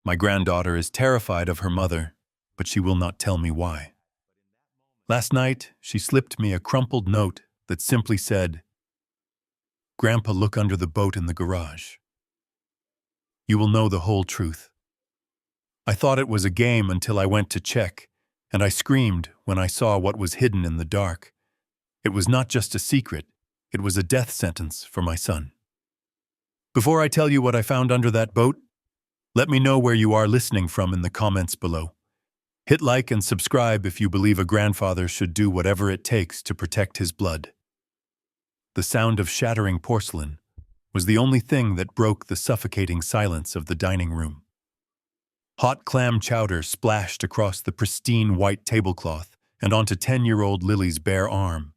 My granddaughter is terrified of her mother, but she will not tell me why. Last night, she slipped me a crumpled note that simply said, "Grandpa, look under the boat in the garage. You will know the whole truth." I thought it was a game until I went to check, and I screamed when I saw what was hidden in the dark. It was not just a secret, it was a death sentence for my son. Before I tell you what I found under that boat, let me know where you are listening from in the comments below. Hit like and subscribe if you believe a grandfather should do whatever it takes to protect his blood. The sound of shattering porcelain was the only thing that broke the suffocating silence of the dining room. Hot clam chowder splashed across the pristine white tablecloth and onto 10-year-old Lily's bare arm.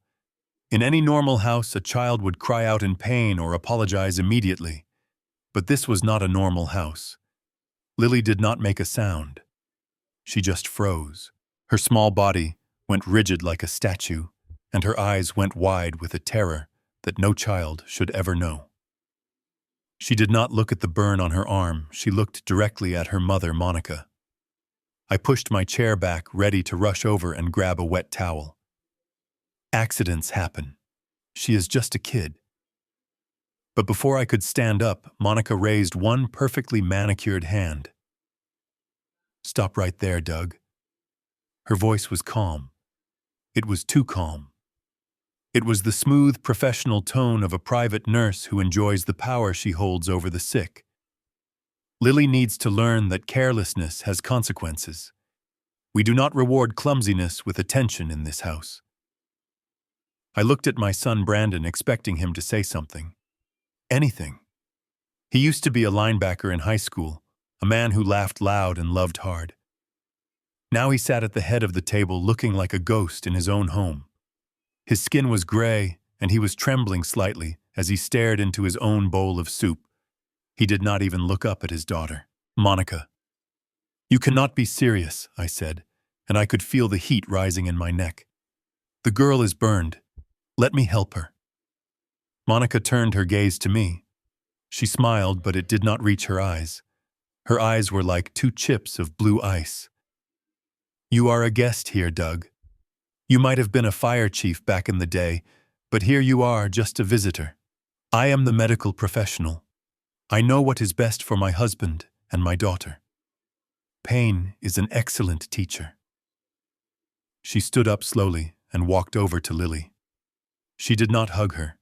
In any normal house, a child would cry out in pain or apologize immediately. But this was not a normal house. Lily did not make a sound. She just froze. Her small body went rigid like a statue, and her eyes went wide with a terror that no child should ever know. She did not look at the burn on her arm. She looked directly at her mother, Monica. I pushed my chair back, ready to rush over and grab a wet towel. Accidents happen. She is just a kid. But before I could stand up, Monica raised one perfectly manicured hand. "Stop right there, Doug." Her voice was calm. It was too calm. It was the smooth, professional tone of a private nurse who enjoys the power she holds over the sick. Lily needs to learn that carelessness has consequences. We do not reward clumsiness with attention in this house. I looked at my son Brandon, expecting him to say something. Anything. He used to be a linebacker in high school, a man who laughed loud and loved hard. Now he sat at the head of the table looking like a ghost in his own home. His skin was gray, and he was trembling slightly as he stared into his own bowl of soup. He did not even look up at his daughter. "Monica." "You cannot be serious," I said, and I could feel the heat rising in my neck. "The girl is burned. Let me help her." Monica turned her gaze to me. She smiled, but it did not reach her eyes. Her eyes were like two chips of blue ice. "You are a guest here, Doug. You might have been a fire chief back in the day, but here you are, just a visitor. I am the medical professional. I know what is best for my husband and my daughter. Pain is an excellent teacher." She stood up slowly and walked over to Lily. She did not hug her.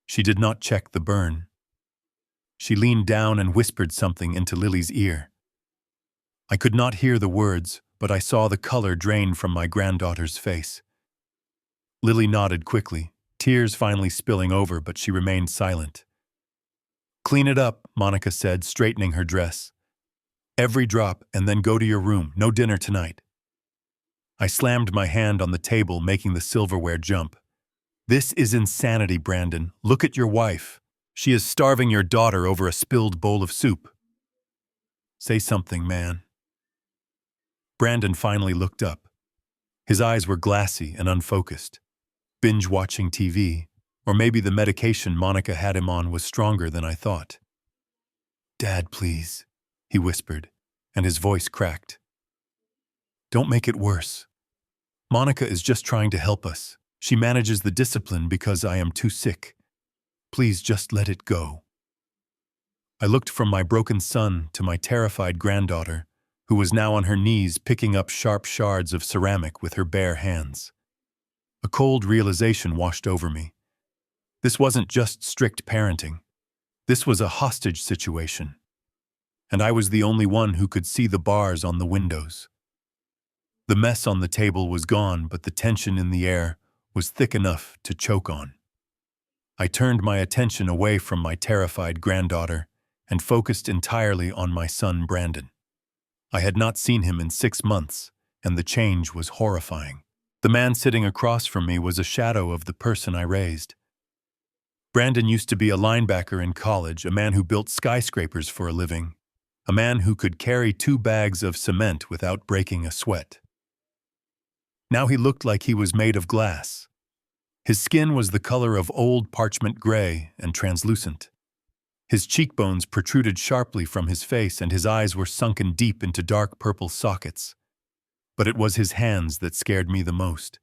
She did not check the burn. She leaned down and whispered something into Lily's ear. I could not hear the words, but I saw the color drain from my granddaughter's face. Lily nodded quickly, tears finally spilling over, but she remained silent. "Clean it up," Monica said, straightening her dress. "Every drop, and then go to your room. No dinner tonight." I slammed my hand on the table, making the silverware jump. "This is insanity, Brandon. Look at your wife. She is starving your daughter over a spilled bowl of soup." "Say something, man." Brandon finally looked up. His eyes were glassy and unfocused. Binge-watching TV, or maybe the medication Monica had him on was stronger than I thought. "Dad, please," he whispered, and his voice cracked. "Don't make it worse. Monica is just trying to help us. She manages the discipline because I am too sick. Please just let it go." I looked from my broken son to my terrified granddaughter, who was now on her knees picking up sharp shards of ceramic with her bare hands. A cold realization washed over me. This wasn't just strict parenting. This was a hostage situation. And I was the only one who could see the bars on the windows. The mess on the table was gone, but the tension in the air was thick enough to choke on. I turned my attention away from my terrified granddaughter and focused entirely on my son Brandon. I had not seen him in 6 months, and the change was horrifying. The man sitting across from me was a shadow of the person I raised. Brandon used to be a linebacker in college, a man who built skyscrapers for a living, a man who could carry 2 bags of cement without breaking a sweat. Now he looked like he was made of glass. His skin was the color of old parchment gray and translucent. His cheekbones protruded sharply from his face and his eyes were sunken deep into dark purple sockets. But it was his hands that scared me the most.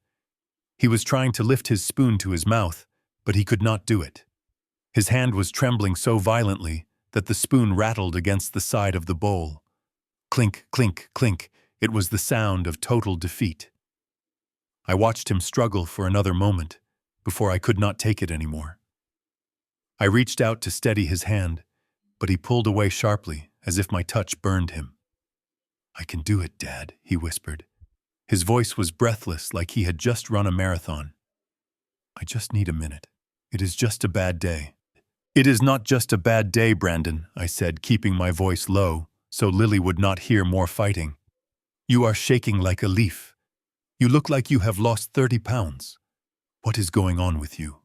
He was trying to lift his spoon to his mouth, but he could not do it. His hand was trembling so violently that the spoon rattled against the side of the bowl. Clink, clink, clink, it was the sound of total defeat. I watched him struggle for another moment before I could not take it anymore. I reached out to steady his hand, but he pulled away sharply as if my touch burned him. "I can do it, Dad," he whispered. His voice was breathless like he had just run a marathon. "I just need a minute. It is just a bad day." "It is not just a bad day, Brandon," I said, keeping my voice low so Lily would not hear more fighting. "You are shaking like a leaf. You look like you have lost 30 pounds. What is going on with you?"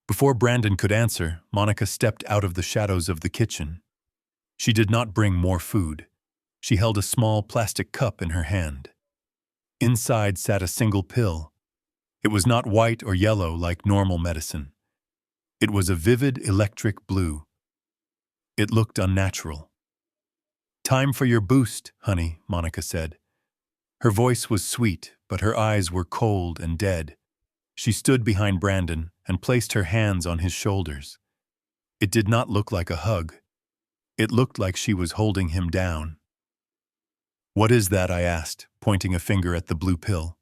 Before Brandon could answer, Monica stepped out of the shadows of the kitchen. She did not bring more food. She held a small plastic cup in her hand. Inside sat a single pill. It was not white or yellow like normal medicine. It was a vivid electric blue. It looked unnatural. "Time for your boost, honey," Monica said. Her voice was sweet, but her eyes were cold and dead. She stood behind Brandon and placed her hands on his shoulders. It did not look like a hug. It looked like she was holding him down. "What is that?" I asked, pointing a finger at the blue pill.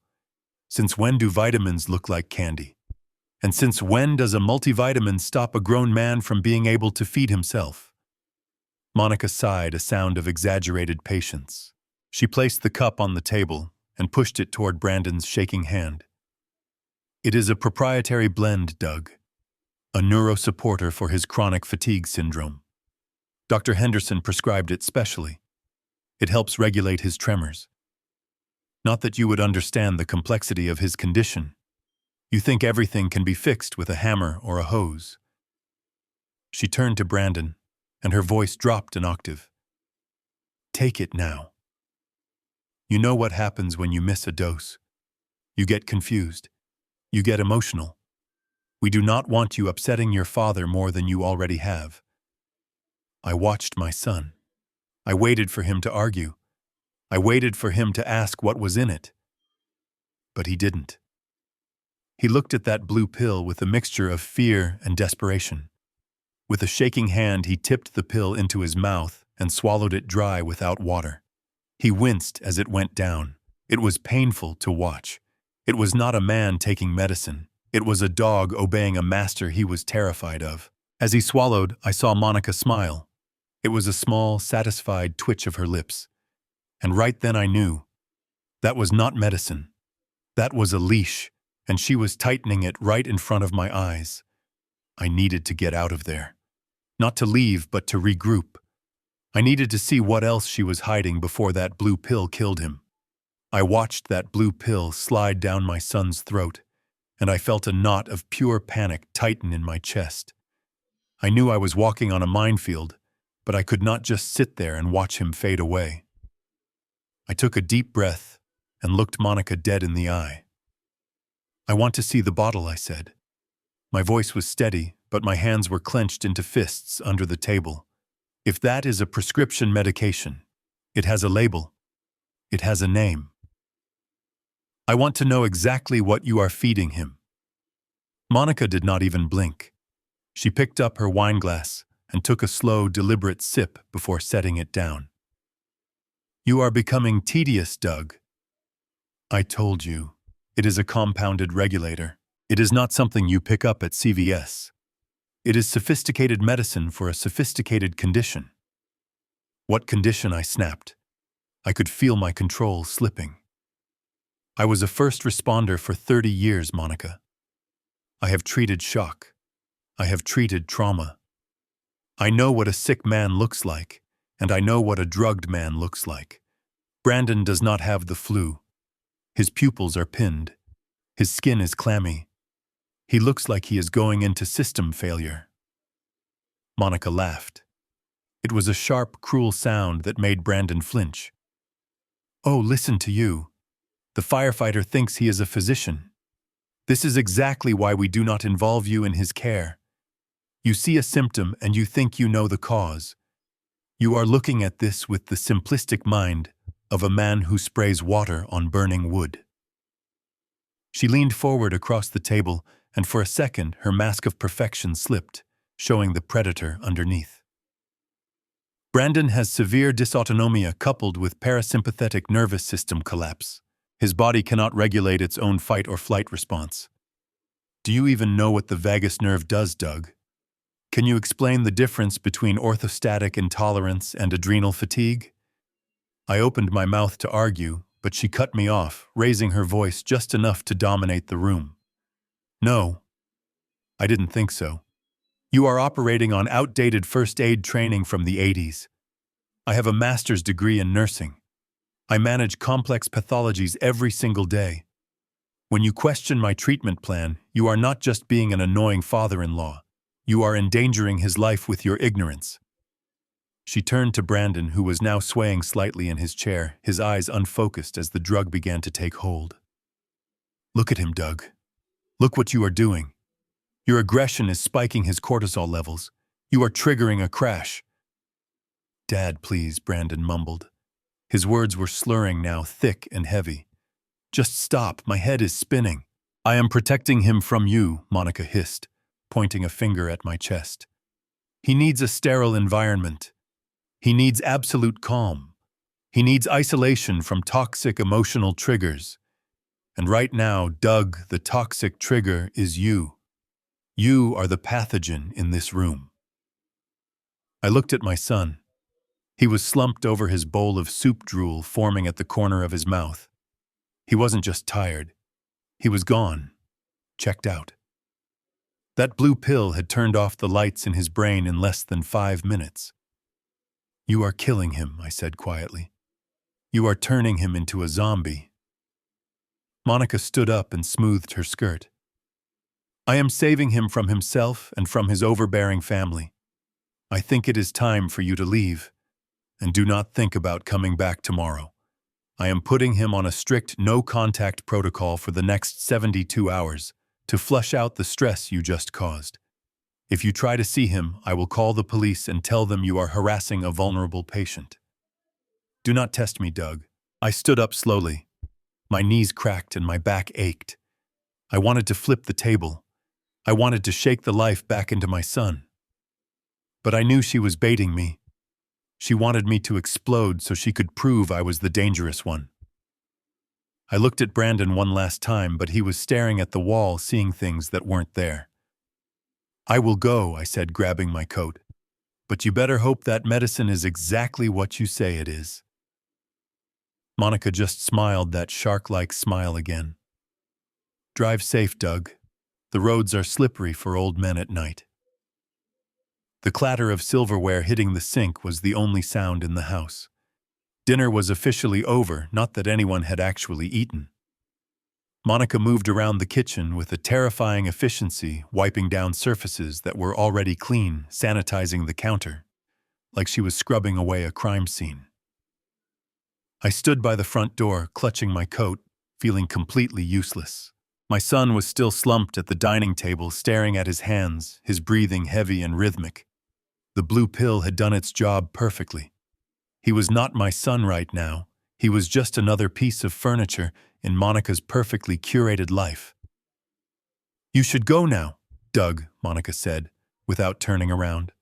"Since when do vitamins look like candy? And since when does a multivitamin stop a grown man from being able to feed himself?" Monica sighed, a sound of exaggerated patience. She placed the cup on the table and pushed it toward Brandon's shaking hand. "It is a proprietary blend, Doug. A neurosupporter for his chronic fatigue syndrome. Dr. Henderson prescribed it specially. It helps regulate his tremors. Not that you would understand the complexity of his condition. You think everything can be fixed with a hammer or a hose." She turned to Brandon, and her voice dropped an octave. "Take it now. You know what happens when you miss a dose. You get confused. You get emotional. We do not want you upsetting your father more than you already have." I watched my son. I waited for him to argue. I waited for him to ask what was in it. But he didn't. He looked at that blue pill with a mixture of fear and desperation. With a shaking hand, he tipped the pill into his mouth and swallowed it dry without water. He winced as it went down. It was painful to watch. It was not a man taking medicine. It was a dog obeying a master he was terrified of. As he swallowed, I saw Monica smile. It was a small, satisfied twitch of her lips. And right then I knew. That was not medicine. That was a leash, and she was tightening it right in front of my eyes. I needed to get out of there. Not to leave, but to regroup. I needed to see what else she was hiding before that blue pill killed him. I watched that blue pill slide down my son's throat, and I felt a knot of pure panic tighten in my chest. I knew I was walking on a minefield, but I could not just sit there and watch him fade away. I took a deep breath and looked Monica dead in the eye. "I want to see the bottle," I said. My voice was steady, but my hands were clenched into fists under the table. "If that is a prescription medication, it has a label. It has a name. I want to know exactly what you are feeding him." Monica did not even blink. She picked up her wineglass and took a slow, deliberate sip before setting it down. "You are becoming tedious, Doug. I told you. It is a compounded regulator. It is not something you pick up at CVS. It is sophisticated medicine for a sophisticated condition." "What condition?" I snapped. I could feel my control slipping. "I was a first responder for 30 years, Monica. I have treated shock. I have treated trauma. I know what a sick man looks like, and I know what a drugged man looks like. Brandon does not have the flu. His pupils are pinned. His skin is clammy. He looks like he is going into system failure." Monica laughed. It was a sharp, cruel sound that made Brandon flinch. "Oh, listen to you. The firefighter thinks he is a physician. This is exactly why we do not involve you in his care. You see a symptom and you think you know the cause. You are looking at this with the simplistic mind of a man who sprays water on burning wood. She leaned forward across the table, and for a second her mask of perfection slipped, showing the predator underneath. Brandon has severe dysautonomia coupled with parasympathetic nervous system collapse. His body cannot regulate its own fight or flight response. Do you even know what the vagus nerve does, Doug? Can you explain the difference between orthostatic intolerance and adrenal fatigue? I opened my mouth to argue, but she cut me off, raising her voice just enough to dominate the room. No, I didn't think so. You are operating on outdated first aid training from the 80s. I have a master's degree in nursing. I manage complex pathologies every single day. When you question my treatment plan, you are not just being an annoying father-in-law. You are endangering his life with your ignorance. She turned to Brandon, who was now swaying slightly in his chair, his eyes unfocused as the drug began to take hold. Look at him, Doug. Look what you are doing. Your aggression is spiking his cortisol levels. You are triggering a crash. Dad, please, Brandon mumbled. His words were slurring now, thick and heavy. Just stop, my head is spinning. I am protecting him from you, Monica hissed, pointing a finger at my chest. He needs a sterile environment. He needs absolute calm. He needs isolation from toxic emotional triggers. And right now, Doug, the toxic trigger is you. You are the pathogen in this room. I looked at my son. He was slumped over his bowl of soup drool forming at the corner of his mouth. He wasn't just tired. He was gone, checked out. That blue pill had turned off the lights in his brain in less than 5 minutes. You are killing him, I said quietly. You are turning him into a zombie. Monica stood up and smoothed her skirt. I am saving him from himself and from his overbearing family. I think it is time for you to leave, and do not think about coming back tomorrow. I am putting him on a strict no-contact protocol for the next 72 hours to flush out the stress you just caused. If you try to see him, I will call the police and tell them you are harassing a vulnerable patient. Do not test me, Doug. I stood up slowly. My knees cracked and my back ached. I wanted to flip the table. I wanted to shake the life back into my son. But I knew she was baiting me. She wanted me to explode so she could prove I was the dangerous one. I looked at Brandon one last time, but he was staring at the wall, seeing things that weren't there. I will go, I said, grabbing my coat. But you better hope that medicine is exactly what you say it is. Monica just smiled that shark-like smile again. Drive safe, Doug. The roads are slippery for old men at night. The clatter of silverware hitting the sink was the only sound in the house. Dinner was officially over, not that anyone had actually eaten. Monica moved around the kitchen with a terrifying efficiency, wiping down surfaces that were already clean, sanitizing the counter, like she was scrubbing away a crime scene. I stood by the front door, clutching my coat, feeling completely useless. My son was still slumped at the dining table, staring at his hands, his breathing heavy and rhythmic. The blue pill had done its job perfectly. He was not my son right now. He was just another piece of furniture in Monica's perfectly curated life. You should go now, Doug, Monica said, without turning around.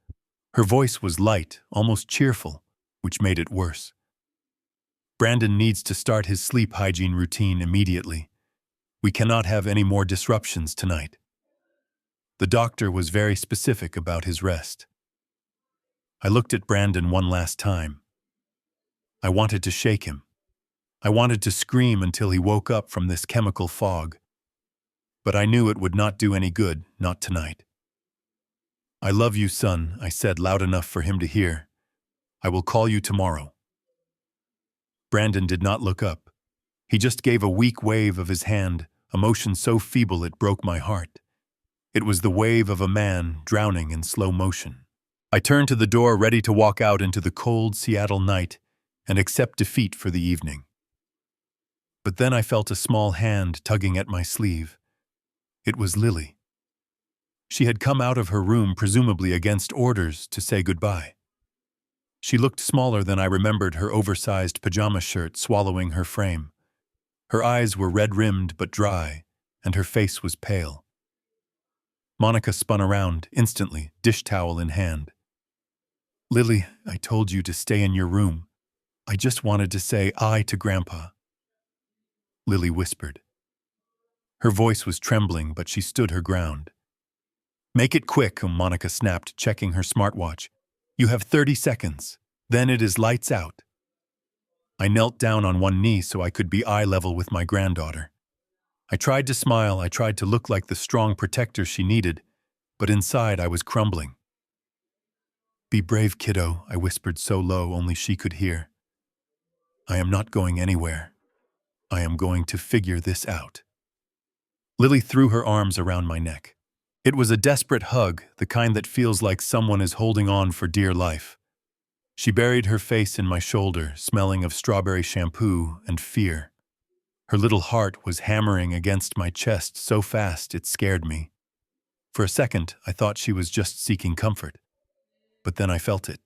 Her voice was light, almost cheerful, which made it worse. Brandon needs to start his sleep hygiene routine immediately. We cannot have any more disruptions tonight. The doctor was very specific about his rest. I looked at Brandon one last time. I wanted to shake him. I wanted to scream until he woke up from this chemical fog. But I knew it would not do any good, not tonight. I love you, son, I said loud enough for him to hear. I will call you tomorrow. Brandon did not look up. He just gave a weak wave of his hand, a motion so feeble it broke my heart. It was the wave of a man drowning in slow motion. I turned to the door, ready to walk out into the cold Seattle night and accept defeat for the evening. But then I felt a small hand tugging at my sleeve. It was Lily. She had come out of her room presumably against orders to say goodbye. She looked smaller than I remembered her oversized pajama shirt swallowing her frame. Her eyes were red-rimmed but dry, and her face was pale. Monica spun around, instantly, dish towel in hand. "Lily, I told you to stay in your room. I just wanted to say I to Grandpa," Lily whispered. Her voice was trembling, but she stood her ground. "Make it quick," Monica snapped, checking her smartwatch. "You have 30 seconds. Then it is lights out." I knelt down on one knee so I could be eye level with my granddaughter. I tried to smile, I tried to look like the strong protector she needed, but inside I was crumbling. "Be brave, kiddo," I whispered so low only she could hear. "I am not going anywhere. I am going to figure this out." Lily threw her arms around my neck. It was a desperate hug, the kind that feels like someone is holding on for dear life. She buried her face in my shoulder, smelling of strawberry shampoo and fear. Her little heart was hammering against my chest so fast it scared me. For a second, I thought she was just seeking comfort. But then I felt it.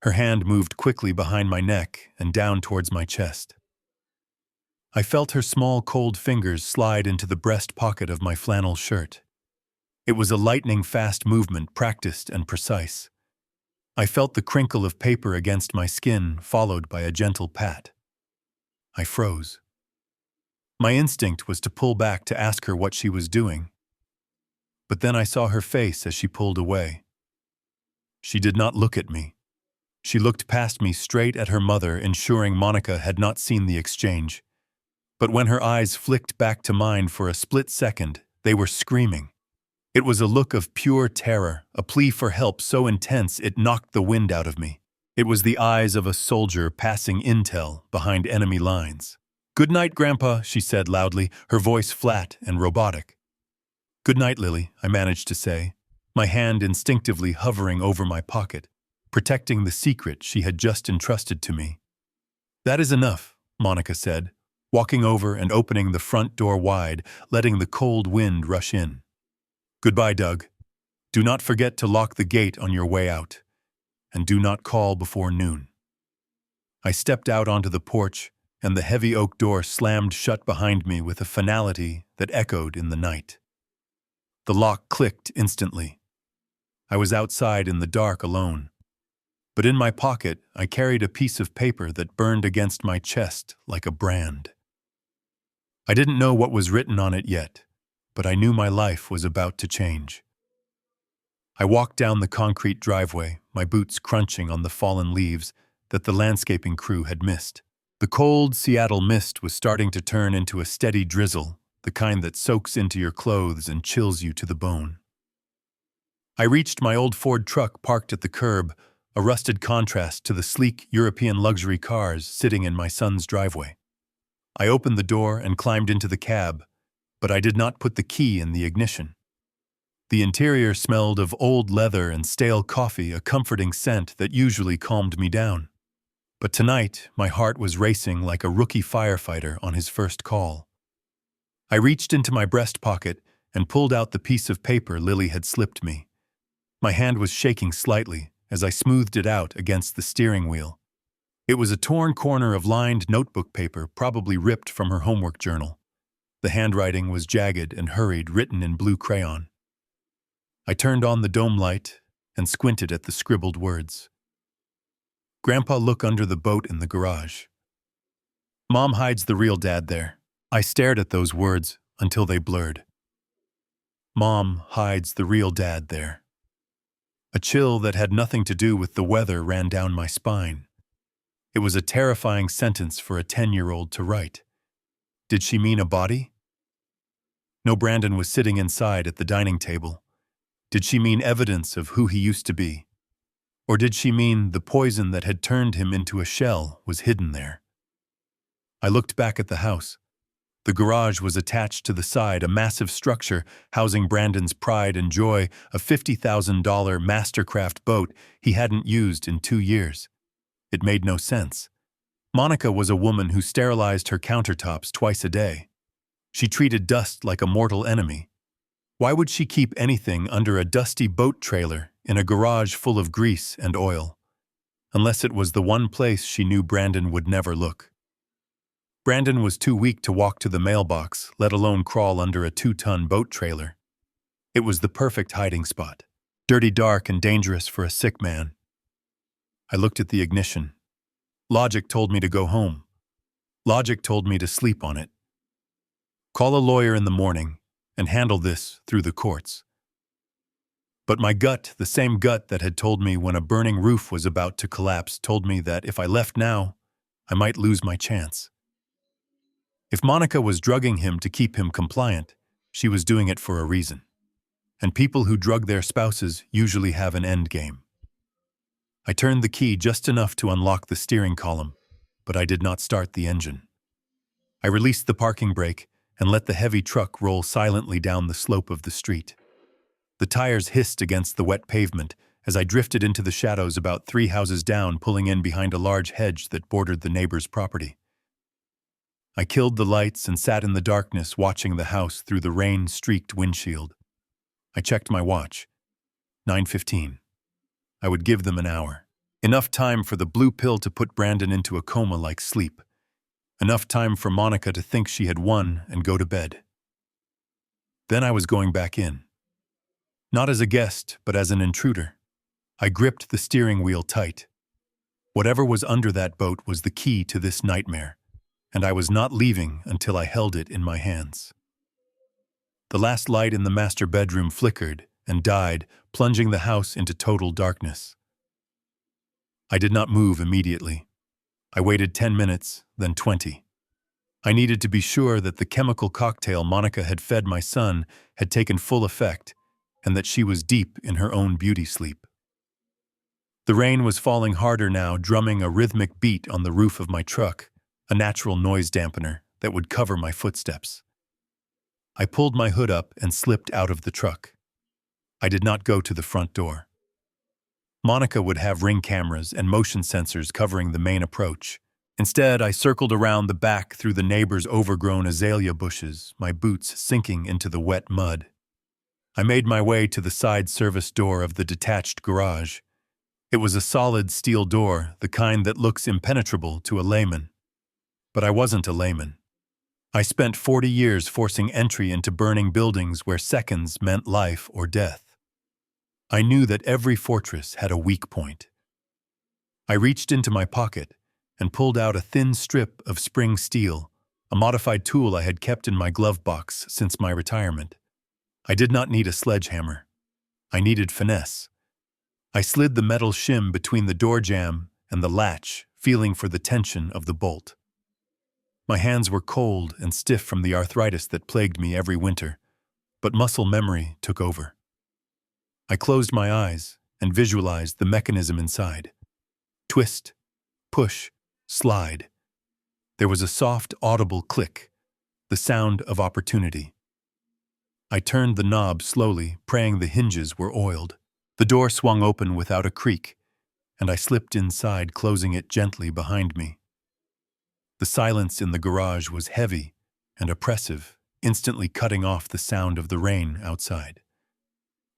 Her hand moved quickly behind my neck and down towards my chest. I felt her small, cold fingers slide into the breast pocket of my flannel shirt. It was a lightning-fast movement, practiced and precise. I felt the crinkle of paper against my skin, followed by a gentle pat. I froze. My instinct was to pull back to ask her what she was doing. But then I saw her face as she pulled away. She did not look at me. She looked past me straight at her mother, ensuring Monica had not seen the exchange. But when her eyes flicked back to mine for a split second, they were screaming. It was a look of pure terror, a plea for help so intense it knocked the wind out of me. It was the eyes of a soldier passing intel behind enemy lines. "Good night, Grandpa," she said loudly, her voice flat and robotic. "Good night, Lily," I managed to say, my hand instinctively hovering over my pocket, protecting the secret she had just entrusted to me. "That is enough," Monica said, walking over and opening the front door wide, letting the cold wind rush in. "Goodbye, Doug. Do not forget to lock the gate on your way out, and do not call before noon." I stepped out onto the porch, and the heavy oak door slammed shut behind me with a finality that echoed in the night. The lock clicked instantly. I was outside in the dark alone. But in my pocket, I carried a piece of paper that burned against my chest like a brand. I didn't know what was written on it yet, but I knew my life was about to change. I walked down the concrete driveway, my boots crunching on the fallen leaves that the landscaping crew had missed. The cold Seattle mist was starting to turn into a steady drizzle, the kind that soaks into your clothes and chills you to the bone. I reached my old Ford truck parked at the curb, a rusted contrast to the sleek European luxury cars sitting in my son's driveway. I opened the door and climbed into the cab, but I did not put the key in the ignition. The interior smelled of old leather and stale coffee, a comforting scent that usually calmed me down. But tonight, my heart was racing like a rookie firefighter on his first call. I reached into my breast pocket and pulled out the piece of paper Lily had slipped me. My hand was shaking slightly as I smoothed it out against the steering wheel. It was a torn corner of lined notebook paper, probably ripped from her homework journal. The handwriting was jagged and hurried, written in blue crayon. I turned on the dome light and squinted at the scribbled words. "Grandpa, look under the boat in the garage. Mom hides the real dad there." I stared at those words until they blurred. Mom hides the real dad there. A chill that had nothing to do with the weather ran down my spine. It was a terrifying sentence for a 10-year-old to write. Did she mean a body? No, Brandon was sitting inside at the dining table. Did she mean evidence of who he used to be? Or did she mean the poison that had turned him into a shell was hidden there? I looked back at the house. The garage was attached to the side, a massive structure housing Brandon's pride and joy, a $50,000 Mastercraft boat he hadn't used in 2 years. It made no sense. Monica was a woman who sterilized her countertops twice a day. She treated dust like a mortal enemy. Why would she keep anything under a dusty boat trailer in a garage full of grease and oil? Unless it was the one place she knew Brandon would never look. Brandon was too weak to walk to the mailbox, let alone crawl under a 2-ton boat trailer. It was the perfect hiding spot. Dirty, dark, and dangerous for a sick man. I looked at the ignition. Logic told me to go home. Logic told me to sleep on it. Call a lawyer in the morning and handle this through the courts. But my gut, the same gut that had told me when a burning roof was about to collapse, told me that if I left now, I might lose my chance. If Monica was drugging him to keep him compliant, she was doing it for a reason. And people who drug their spouses usually have an end game. I turned the key just enough to unlock the steering column, but I did not start the engine. I released the parking brake and let the heavy truck roll silently down the slope of the street. The tires hissed against the wet pavement as I drifted into the shadows about 3 houses down, pulling in behind a large hedge that bordered the neighbor's property. I killed the lights and sat in the darkness watching the house through the rain-streaked windshield. I checked my watch. 9:15. I would give them an hour. Enough time for the blue pill to put Brandon into a coma-like sleep. Enough time for Monica to think she had won and go to bed. Then I was going back in. Not as a guest, but as an intruder. I gripped the steering wheel tight. Whatever was under that boat was the key to this nightmare, and I was not leaving until I held it in my hands. The last light in the master bedroom flickered and died, plunging the house into total darkness. I did not move immediately. I waited 10 minutes, then 20. I needed to be sure that the chemical cocktail Monica had fed my son had taken full effect, and that she was deep in her own beauty sleep. The rain was falling harder now, drumming a rhythmic beat on the roof of my truck, a natural noise dampener that would cover my footsteps. I pulled my hood up and slipped out of the truck. I did not go to the front door. Monica would have Ring cameras and motion sensors covering the main approach. Instead, I circled around the back through the neighbor's overgrown azalea bushes, my boots sinking into the wet mud. I made my way to the side service door of the detached garage. It was a solid steel door, the kind that looks impenetrable to a layman. But I wasn't a layman. I spent 40 years forcing entry into burning buildings where seconds meant life or death. I knew that every fortress had a weak point. I reached into my pocket and pulled out a thin strip of spring steel, a modified tool I had kept in my glove box since my retirement. I did not need a sledgehammer. I needed finesse. I slid the metal shim between the door jamb and the latch, feeling for the tension of the bolt. My hands were cold and stiff from the arthritis that plagued me every winter, but muscle memory took over. I closed my eyes and visualized the mechanism inside. Twist, push, slide. There was a soft, audible click, the sound of opportunity. I turned the knob slowly, praying the hinges were oiled. The door swung open without a creak, and I slipped inside, closing it gently behind me. The silence in the garage was heavy and oppressive, instantly cutting off the sound of the rain outside.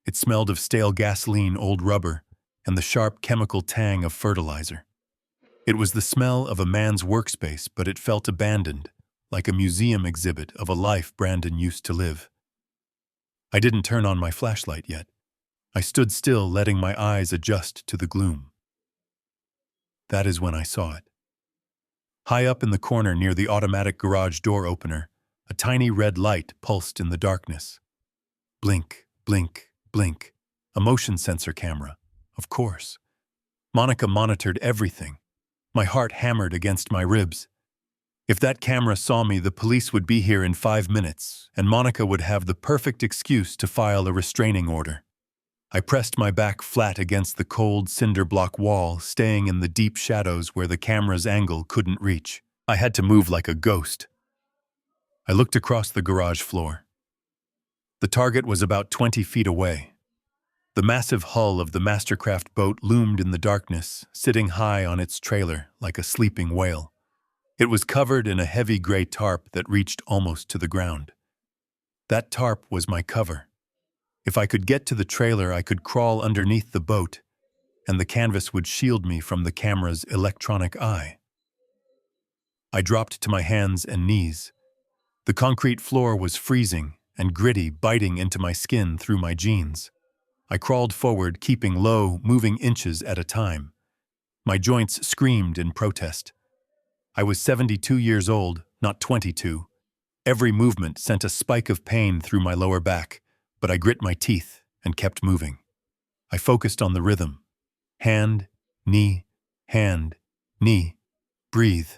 It smelled of stale gasoline, old rubber, and the sharp chemical tang of fertilizer. It was the smell of a man's workspace, but it felt abandoned, like a museum exhibit of a life Brandon used to live. I didn't turn on my flashlight yet. I stood still, letting my eyes adjust to the gloom. That is when I saw it. High up in the corner near the automatic garage door opener, a tiny red light pulsed in the darkness. Blink, blink, blink. A motion sensor camera, of course. Monica monitored everything. My heart hammered against my ribs. If that camera saw me, the police would be here in 5 minutes, and Monica would have the perfect excuse to file a restraining order. I pressed my back flat against the cold cinder block wall, staying in the deep shadows where the camera's angle couldn't reach. I had to move like a ghost. I looked across the garage floor. The target was about 20 feet away. The massive hull of the Mastercraft boat loomed in the darkness, sitting high on its trailer like a sleeping whale. It was covered in a heavy gray tarp that reached almost to the ground. That tarp was my cover. If I could get to the trailer, I could crawl underneath the boat, and the canvas would shield me from the camera's electronic eye. I dropped to my hands and knees. The concrete floor was freezing and gritty, biting into my skin through my jeans. I crawled forward, keeping low, moving inches at a time. My joints screamed in protest. I was 72 years old, not 22. Every movement sent a spike of pain through my lower back, but I grit my teeth and kept moving. I focused on the rhythm. Hand, knee, breathe.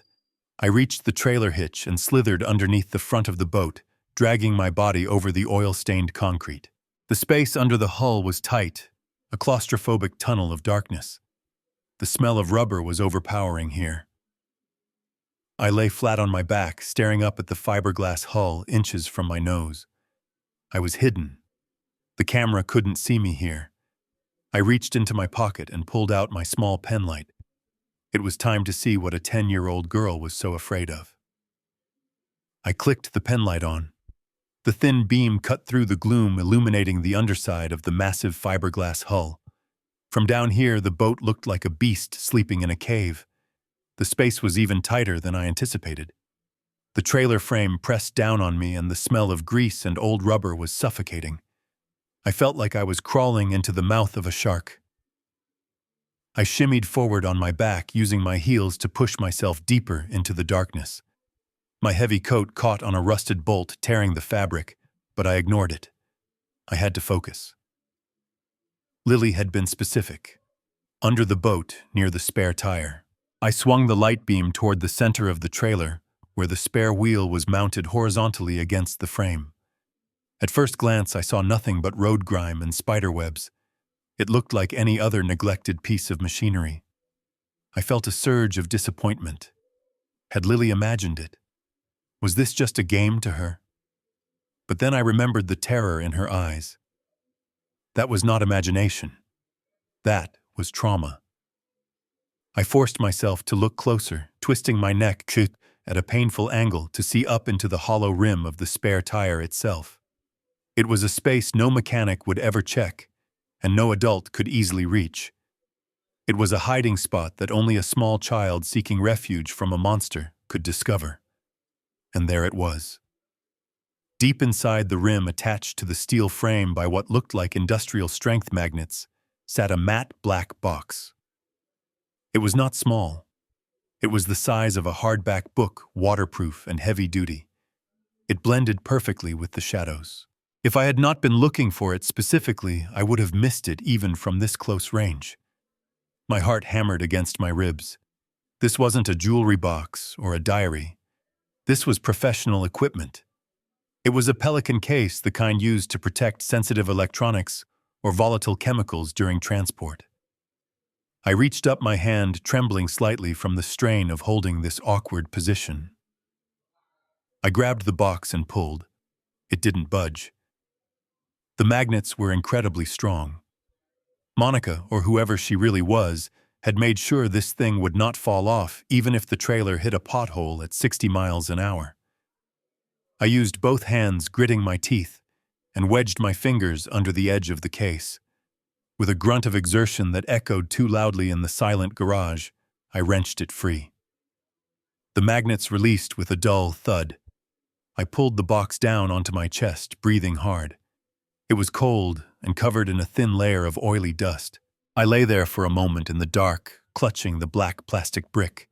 I reached the trailer hitch and slithered underneath the front of the boat, dragging my body over the oil-stained concrete. The space under the hull was tight, a claustrophobic tunnel of darkness. The smell of rubber was overpowering here. I lay flat on my back, staring up at the fiberglass hull inches from my nose. I was hidden. The camera couldn't see me here. I reached into my pocket and pulled out my small penlight. It was time to see what a 10-year-old girl was so afraid of. I clicked the penlight on. The thin beam cut through the gloom, illuminating the underside of the massive fiberglass hull. From down here, the boat looked like a beast sleeping in a cave. The space was even tighter than I anticipated. The trailer frame pressed down on me, and the smell of grease and old rubber was suffocating. I felt like I was crawling into the mouth of a shark. I shimmied forward on my back, using my heels to push myself deeper into the darkness. My heavy coat caught on a rusted bolt, tearing the fabric, but I ignored it. I had to focus. Lily had been specific. Under the boat, near the spare tire. I swung the light beam toward the center of the trailer, where the spare wheel was mounted horizontally against the frame. At first glance, I saw nothing but road grime and spider webs. It looked like any other neglected piece of machinery. I felt a surge of disappointment. Had Lily imagined it? Was this just a game to her? But then I remembered the terror in her eyes. That was not imagination. That was trauma. I forced myself to look closer, twisting my neck at a painful angle to see up into the hollow rim of the spare tire itself. It was a space no mechanic would ever check, and no adult could easily reach. It was a hiding spot that only a small child seeking refuge from a monster could discover. And there it was. Deep inside the rim, attached to the steel frame by what looked like industrial strength magnets, sat a matte black box. It was not small. It was the size of a hardback book, waterproof and heavy-duty. It blended perfectly with the shadows. If I had not been looking for it specifically, I would have missed it even from this close range. My heart hammered against my ribs. This wasn't a jewelry box or a diary. This was professional equipment. It was a Pelican case, the kind used to protect sensitive electronics or volatile chemicals during transport. I reached up my hand, trembling slightly from the strain of holding this awkward position. I grabbed the box and pulled. It didn't budge. The magnets were incredibly strong. Monica, or whoever she really was, had made sure this thing would not fall off even if the trailer hit a pothole at 60 miles an hour. I used both hands, gritting my teeth, and wedged my fingers under the edge of the case. With a grunt of exertion that echoed too loudly in the silent garage, I wrenched it free. The magnets released with a dull thud. I pulled the box down onto my chest, breathing hard. It was cold and covered in a thin layer of oily dust. I lay there for a moment in the dark, clutching the black plastic brick.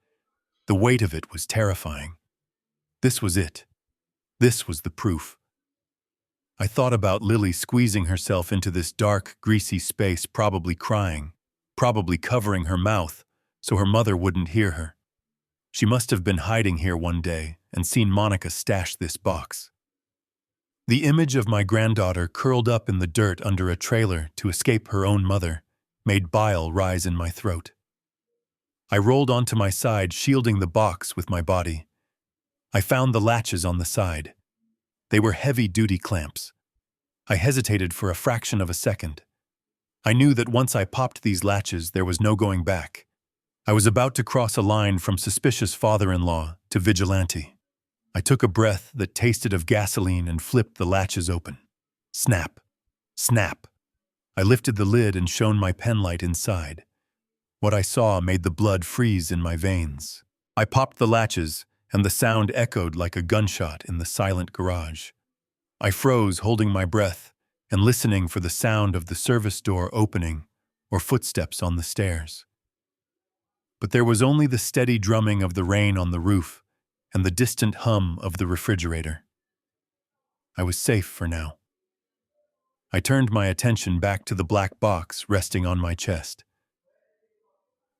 The weight of it was terrifying. This was it. This was the proof. I thought about Lily squeezing herself into this dark, greasy space, probably crying, probably covering her mouth so her mother wouldn't hear her. She must have been hiding here one day and seen Monica stash this box. The image of my granddaughter curled up in the dirt under a trailer to escape her own mother made bile rise in my throat. I rolled onto my side, shielding the box with my body. I found the latches on the side. They were heavy-duty clamps. I hesitated for a fraction of a second. I knew that once I popped these latches, there was no going back. I was about to cross a line from suspicious father-in-law to vigilante. I took a breath that tasted of gasoline and flipped the latches open. Snap. Snap! I lifted the lid and shone my penlight inside. What I saw made the blood freeze in my veins. I popped the latches, and the sound echoed like a gunshot in the silent garage. I froze, holding my breath, and listening for the sound of the service door opening or footsteps on the stairs. But there was only the steady drumming of the rain on the roof and the distant hum of the refrigerator. I was safe for now. I turned my attention back to the black box resting on my chest.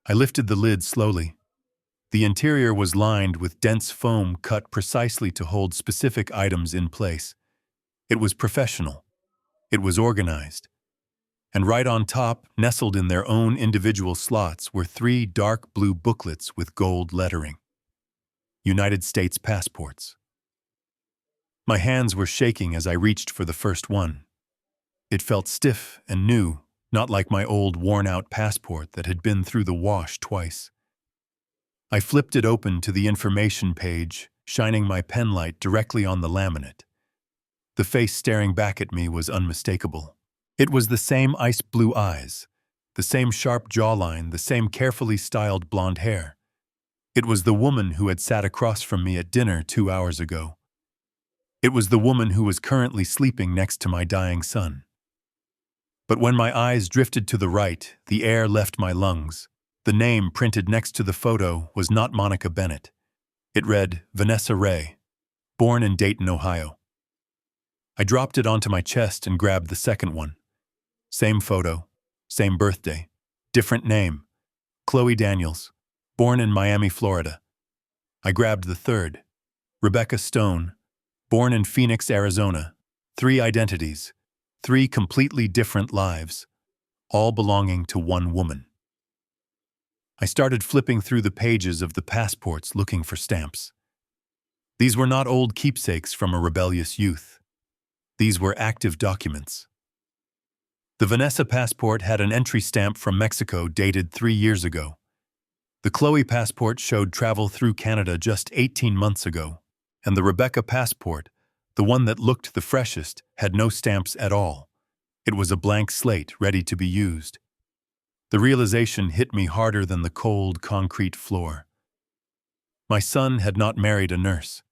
I lifted the lid slowly. The interior was lined with dense foam cut precisely to hold specific items in place. It was professional. It was organized. And right on top, nestled in their own individual slots, were 3 dark blue booklets with gold lettering. United States passports. My hands were shaking as I reached for the first one. It felt stiff and new, not like my old worn-out passport that had been through the wash twice. I flipped it open to the information page, shining my penlight directly on the laminate. The face staring back at me was unmistakable. It was the same ice blue eyes, the same sharp jawline, the same carefully styled blonde hair. It was the woman who had sat across from me at dinner 2 hours ago. It was the woman who was currently sleeping next to my dying son. But when my eyes drifted to the right, the air left my lungs. The name printed next to the photo was not Monica Bennett. It read, Vanessa Ray, born in Dayton, Ohio. I dropped it onto my chest and grabbed the second one. Same photo, same birthday, different name, Chloe Daniels, born in Miami, Florida. I grabbed the third, Rebecca Stone, born in Phoenix, Arizona. 3 identities, 3 completely different lives, all belonging to one woman. I started flipping through the pages of the passports looking for stamps. These were not old keepsakes from a rebellious youth. These were active documents. The Vanessa passport had an entry stamp from Mexico dated 3 years ago. The Chloe passport showed travel through Canada just 18 months ago, and the Rebecca passport, the one that looked the freshest, had no stamps at all. It was a blank slate ready to be used. The realization hit me harder than the cold, concrete floor. My son had not married a nurse.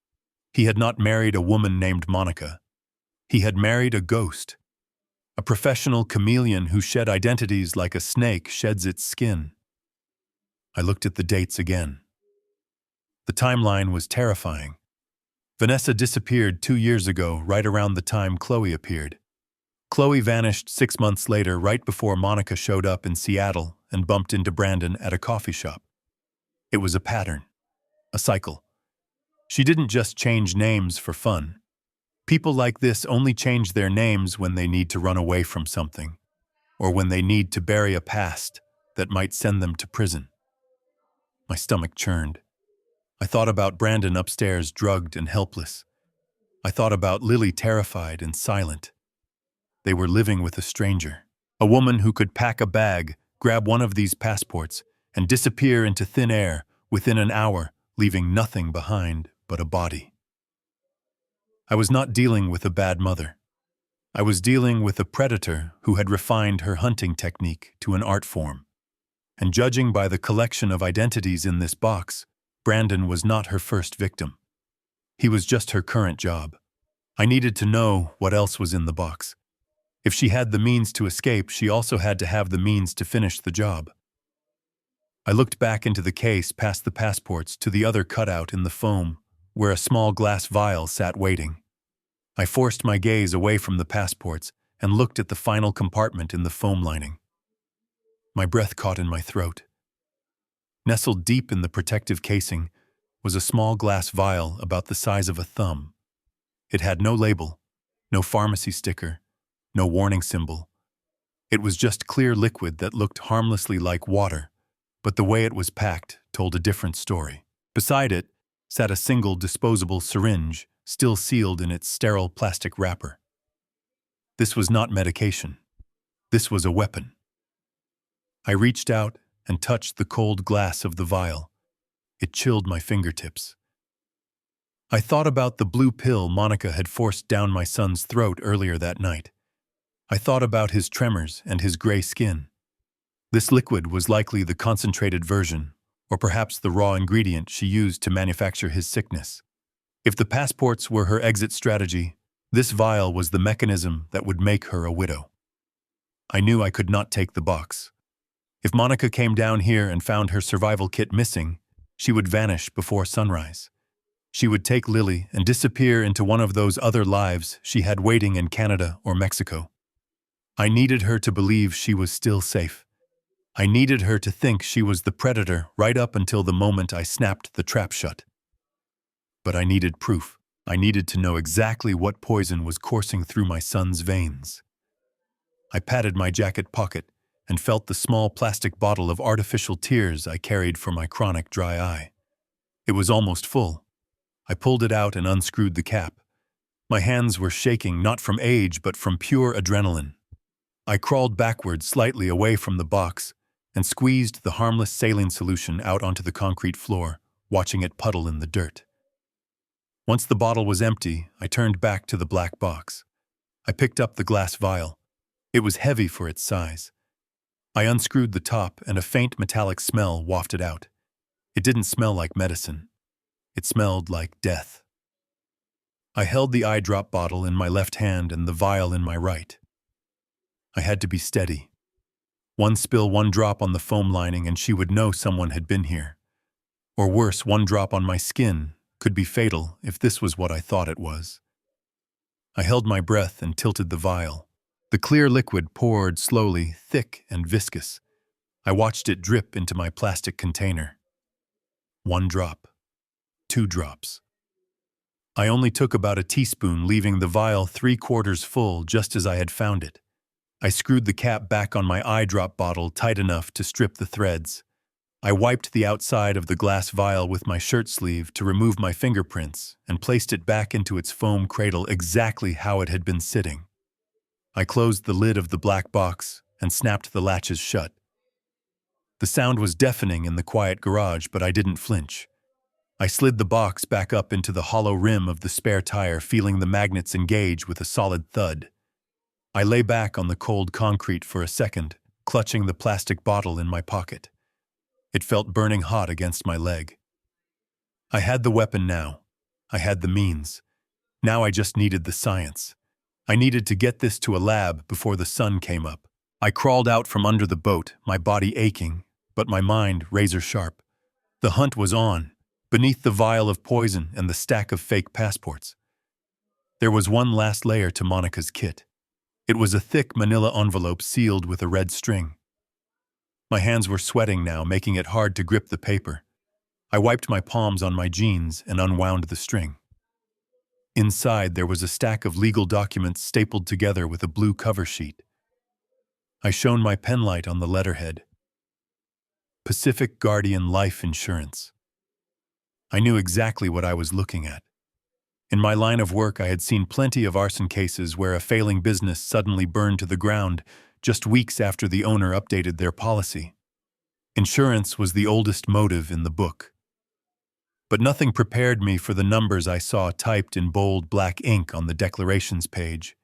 He had not married a woman named Monica. He had married a ghost, a professional chameleon who shed identities like a snake sheds its skin. I looked at the dates again. The timeline was terrifying. Vanessa disappeared 2 years ago, right around the time Chloe appeared. Chloe vanished 6 months later, right before Monica showed up in Seattle and bumped into Brandon at a coffee shop. It was a pattern, a cycle. She didn't just change names for fun. People like this only change their names when they need to run away from something, or when they need to bury a past that might send them to prison. My stomach churned. I thought about Brandon upstairs, drugged and helpless. I thought about Lily, terrified and silent. They were living with a stranger, a woman who could pack a bag, grab one of these passports, and disappear into thin air within an hour, leaving nothing behind but a body. I was not dealing with a bad mother. I was dealing with a predator who had refined her hunting technique to an art form. And judging by the collection of identities in this box, Brandon was not her first victim. He was just her current job. I needed to know what else was in the box. If she had the means to escape, she also had to have the means to finish the job. I looked back into the case, past the passports, to the other cutout in the foam, where a small glass vial sat waiting. I forced my gaze away from the passports and looked at the final compartment in the foam lining. My breath caught in my throat. Nestled deep in the protective casing was a small glass vial about the size of a thumb. It had no label, no pharmacy sticker, no warning symbol. It was just clear liquid that looked harmlessly like water, but the way it was packed told a different story. Beside it sat a single disposable syringe, still sealed in its sterile plastic wrapper. This was not medication. This was a weapon. I reached out and touched the cold glass of the vial. It chilled my fingertips. I thought about the blue pill Monica had forced down my son's throat earlier that night. I thought about his tremors and his gray skin. This liquid was likely the concentrated version, or perhaps the raw ingredient she used to manufacture his sickness. If the passports were her exit strategy, this vial was the mechanism that would make her a widow. I knew I could not take the box. If Monica came down here and found her survival kit missing, she would vanish before sunrise. She would take Lily and disappear into one of those other lives she had waiting in Canada or Mexico. I needed her to believe she was still safe. I needed her to think she was the predator right up until the moment I snapped the trap shut. But I needed proof. I needed to know exactly what poison was coursing through my son's veins. I patted my jacket pocket and felt the small plastic bottle of artificial tears I carried for my chronic dry eye. It was almost full. I pulled it out and unscrewed the cap. My hands were shaking not from age but from pure adrenaline. I crawled backwards slightly away from the box and squeezed the harmless saline solution out onto the concrete floor, watching it puddle in the dirt. Once the bottle was empty, I turned back to the black box. I picked up the glass vial. It was heavy for its size. I unscrewed the top and a faint metallic smell wafted out. It didn't smell like medicine. It smelled like death. I held the eye drop bottle in my left hand and the vial in my right. I had to be steady. One spill, one drop on the foam lining, and she would know someone had been here. Or worse, one drop on my skin could be fatal if this was what I thought it was. I held my breath and tilted the vial. The clear liquid poured slowly, thick and viscous. I watched it drip into my plastic container. 1 drop. 2 drops. I only took about a teaspoon, leaving the vial 3/4 full just as I had found it. I screwed the cap back on my eye drop bottle tight enough to strip the threads. I wiped the outside of the glass vial with my shirt sleeve to remove my fingerprints and placed it back into its foam cradle exactly how it had been sitting. I closed the lid of the black box and snapped the latches shut. The sound was deafening in the quiet garage, but I didn't flinch. I slid the box back up into the hollow rim of the spare tire, feeling the magnets engage with a solid thud. I lay back on the cold concrete for a second, clutching the plastic bottle in my pocket. It felt burning hot against my leg. I had the weapon now. I had the means. Now I just needed the science. I needed to get this to a lab before the sun came up. I crawled out from under the boat, my body aching, but my mind razor sharp. The hunt was on, beneath the vial of poison and the stack of fake passports. There was one last layer to Monica's kit. It was a thick manila envelope sealed with a red string. My hands were sweating now, making it hard to grip the paper. I wiped my palms on my jeans and unwound the string. Inside, there was a stack of legal documents stapled together with a blue cover sheet. I shone my penlight on the letterhead. Pacific Guardian Life Insurance. I knew exactly what I was looking at. In my line of work, I had seen plenty of arson cases where a failing business suddenly burned to the ground just weeks after the owner updated their policy. Insurance was the oldest motive in the book. But nothing prepared me for the numbers I saw typed in bold black ink on the declarations page.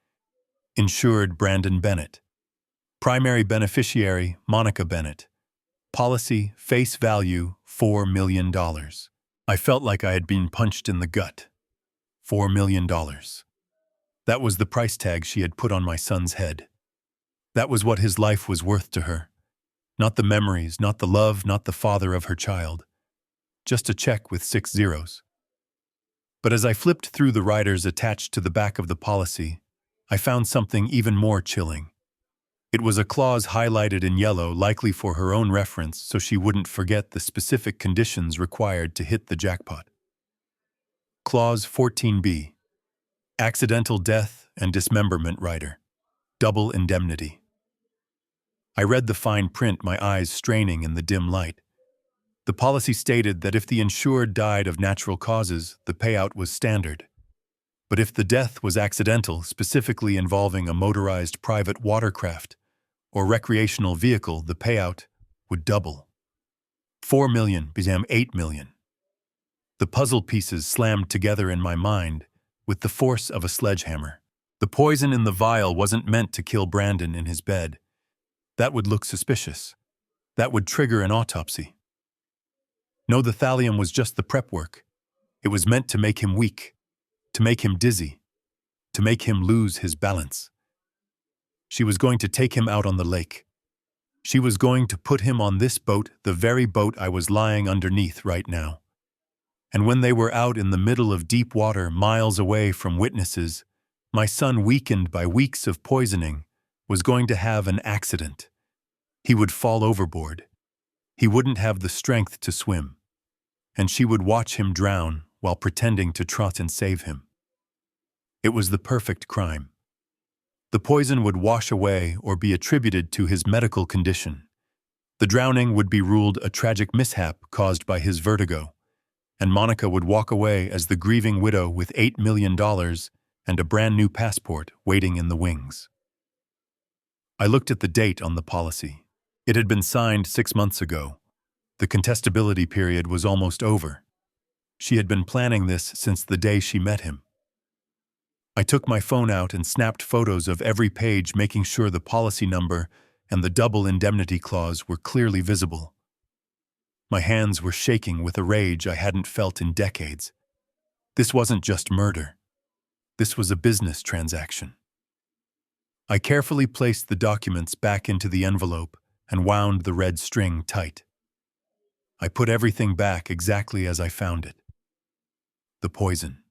Insured Brandon Bennett. Primary beneficiary Monica Bennett. Policy face value $4 million. I felt like I had been punched in the gut. $4 million. That was the price tag she had put on my son's head. That was what his life was worth to her. Not the memories, not the love, not the father of her child. Just a check with 6 zeros. But as I flipped through the riders attached to the back of the policy, I found something even more chilling. It was a clause highlighted in yellow, likely for her own reference, so she wouldn't forget the specific conditions required to hit the jackpot. Clause 14B. Accidental death and dismemberment rider. Double indemnity. I read the fine print, my eyes straining in the dim light. The policy stated that if the insured died of natural causes, the payout was standard. But if the death was accidental, specifically involving a motorized private watercraft or recreational vehicle, the payout would double. 4 million became 8 million. The puzzle pieces slammed together in my mind with the force of a sledgehammer. The poison in the vial wasn't meant to kill Brandon in his bed. That would look suspicious. That would trigger an autopsy. No, the thallium was just the prep work. It was meant to make him weak, to make him dizzy, to make him lose his balance. She was going to take him out on the lake. She was going to put him on this boat, the very boat I was lying underneath right now. And when they were out in the middle of deep water, miles away from witnesses, my son, weakened by weeks of poisoning, was going to have an accident. He would fall overboard. He wouldn't have the strength to swim. And she would watch him drown while pretending to trot and save him. It was the perfect crime. The poison would wash away or be attributed to his medical condition. The drowning would be ruled a tragic mishap caused by his vertigo, and Monica would walk away as the grieving widow with $8 million and a brand new passport waiting in the wings. I looked at the date on the policy. It had been signed 6 months ago. The contestability period was almost over. She had been planning this since the day she met him. I took my phone out and snapped photos of every page, making sure the policy number and the double indemnity clause were clearly visible. My hands were shaking with a rage I hadn't felt in decades. This wasn't just murder. This was a business transaction. I carefully placed the documents back into the envelope and wound the red string tight. I put everything back exactly as I found it. The poison,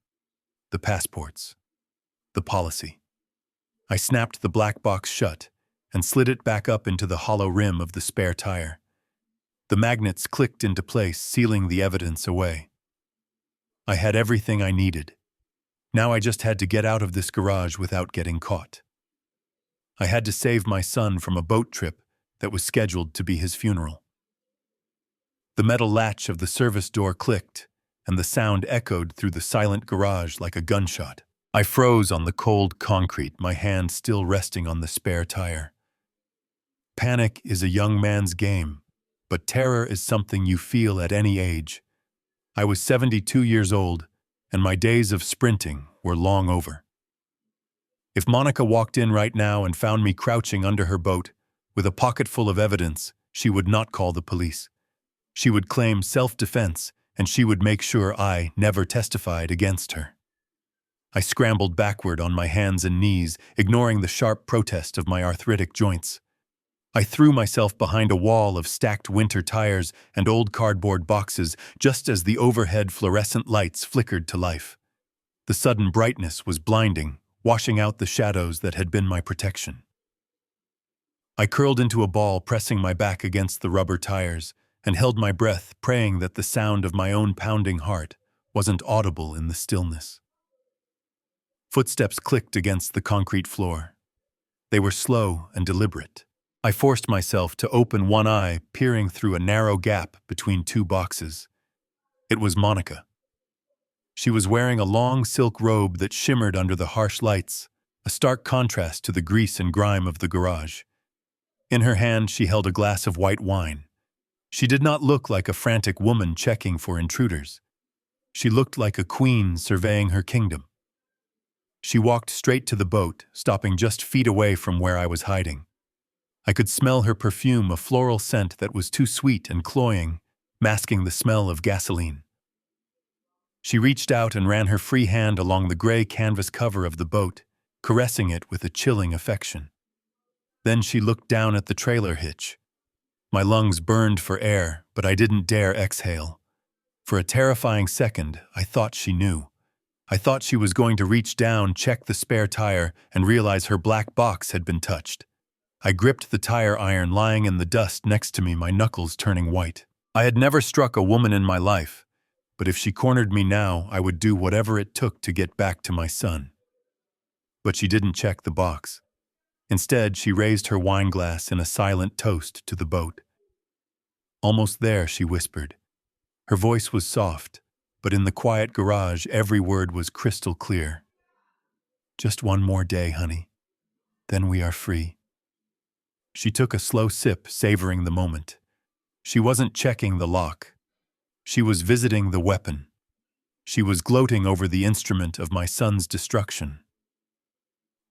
the passports, the policy. I snapped the black box shut and slid it back up into the hollow rim of the spare tire. The magnets clicked into place, sealing the evidence away. I had everything I needed. Now I just had to get out of this garage without getting caught. I had to save my son from a boat trip that was scheduled to be his funeral. The metal latch of the service door clicked, and the sound echoed through the silent garage like a gunshot. I froze on the cold concrete, my hand still resting on the spare tire. Panic is a young man's game, but terror is something you feel at any age. I was 72 years old, and my days of sprinting were long over. If Monica walked in right now and found me crouching under her boat with a pocket full of evidence, she would not call the police. She would claim self-defense, and she would make sure I never testified against her. I scrambled backward on my hands and knees, ignoring the sharp protest of my arthritic joints. I threw myself behind a wall of stacked winter tires and old cardboard boxes just as the overhead fluorescent lights flickered to life. The sudden brightness was blinding, washing out the shadows that had been my protection. I curled into a ball, pressing my back against the rubber tires, and held my breath, praying that the sound of my own pounding heart wasn't audible in the stillness. Footsteps clicked against the concrete floor. They were slow and deliberate. I forced myself to open one eye, peering through a narrow gap between two boxes. It was Monica. She was wearing a long silk robe that shimmered under the harsh lights, a stark contrast to the grease and grime of the garage. In her hand, she held a glass of white wine. She did not look like a frantic woman checking for intruders. She looked like a queen surveying her kingdom. She walked straight to the boat, stopping just feet away from where I was hiding. I could smell her perfume, a floral scent that was too sweet and cloying, masking the smell of gasoline. She reached out and ran her free hand along the gray canvas cover of the boat, caressing it with a chilling affection. Then she looked down at the trailer hitch. My lungs burned for air, but I didn't dare exhale. For a terrifying second, I thought she knew. I thought she was going to reach down, check the spare tire, and realize her black box had been touched. I gripped the tire iron lying in the dust next to me, my knuckles turning white. I had never struck a woman in my life, but if she cornered me now, I would do whatever it took to get back to my son. But she didn't check the box. Instead, she raised her wine glass in a silent toast to the boat. "Almost there," she whispered. Her voice was soft, but in the quiet garage, every word was crystal clear. "Just one more day, honey. Then we are free." She took a slow sip, savoring the moment. She wasn't checking the lock. She was visiting the weapon. She was gloating over the instrument of my son's destruction.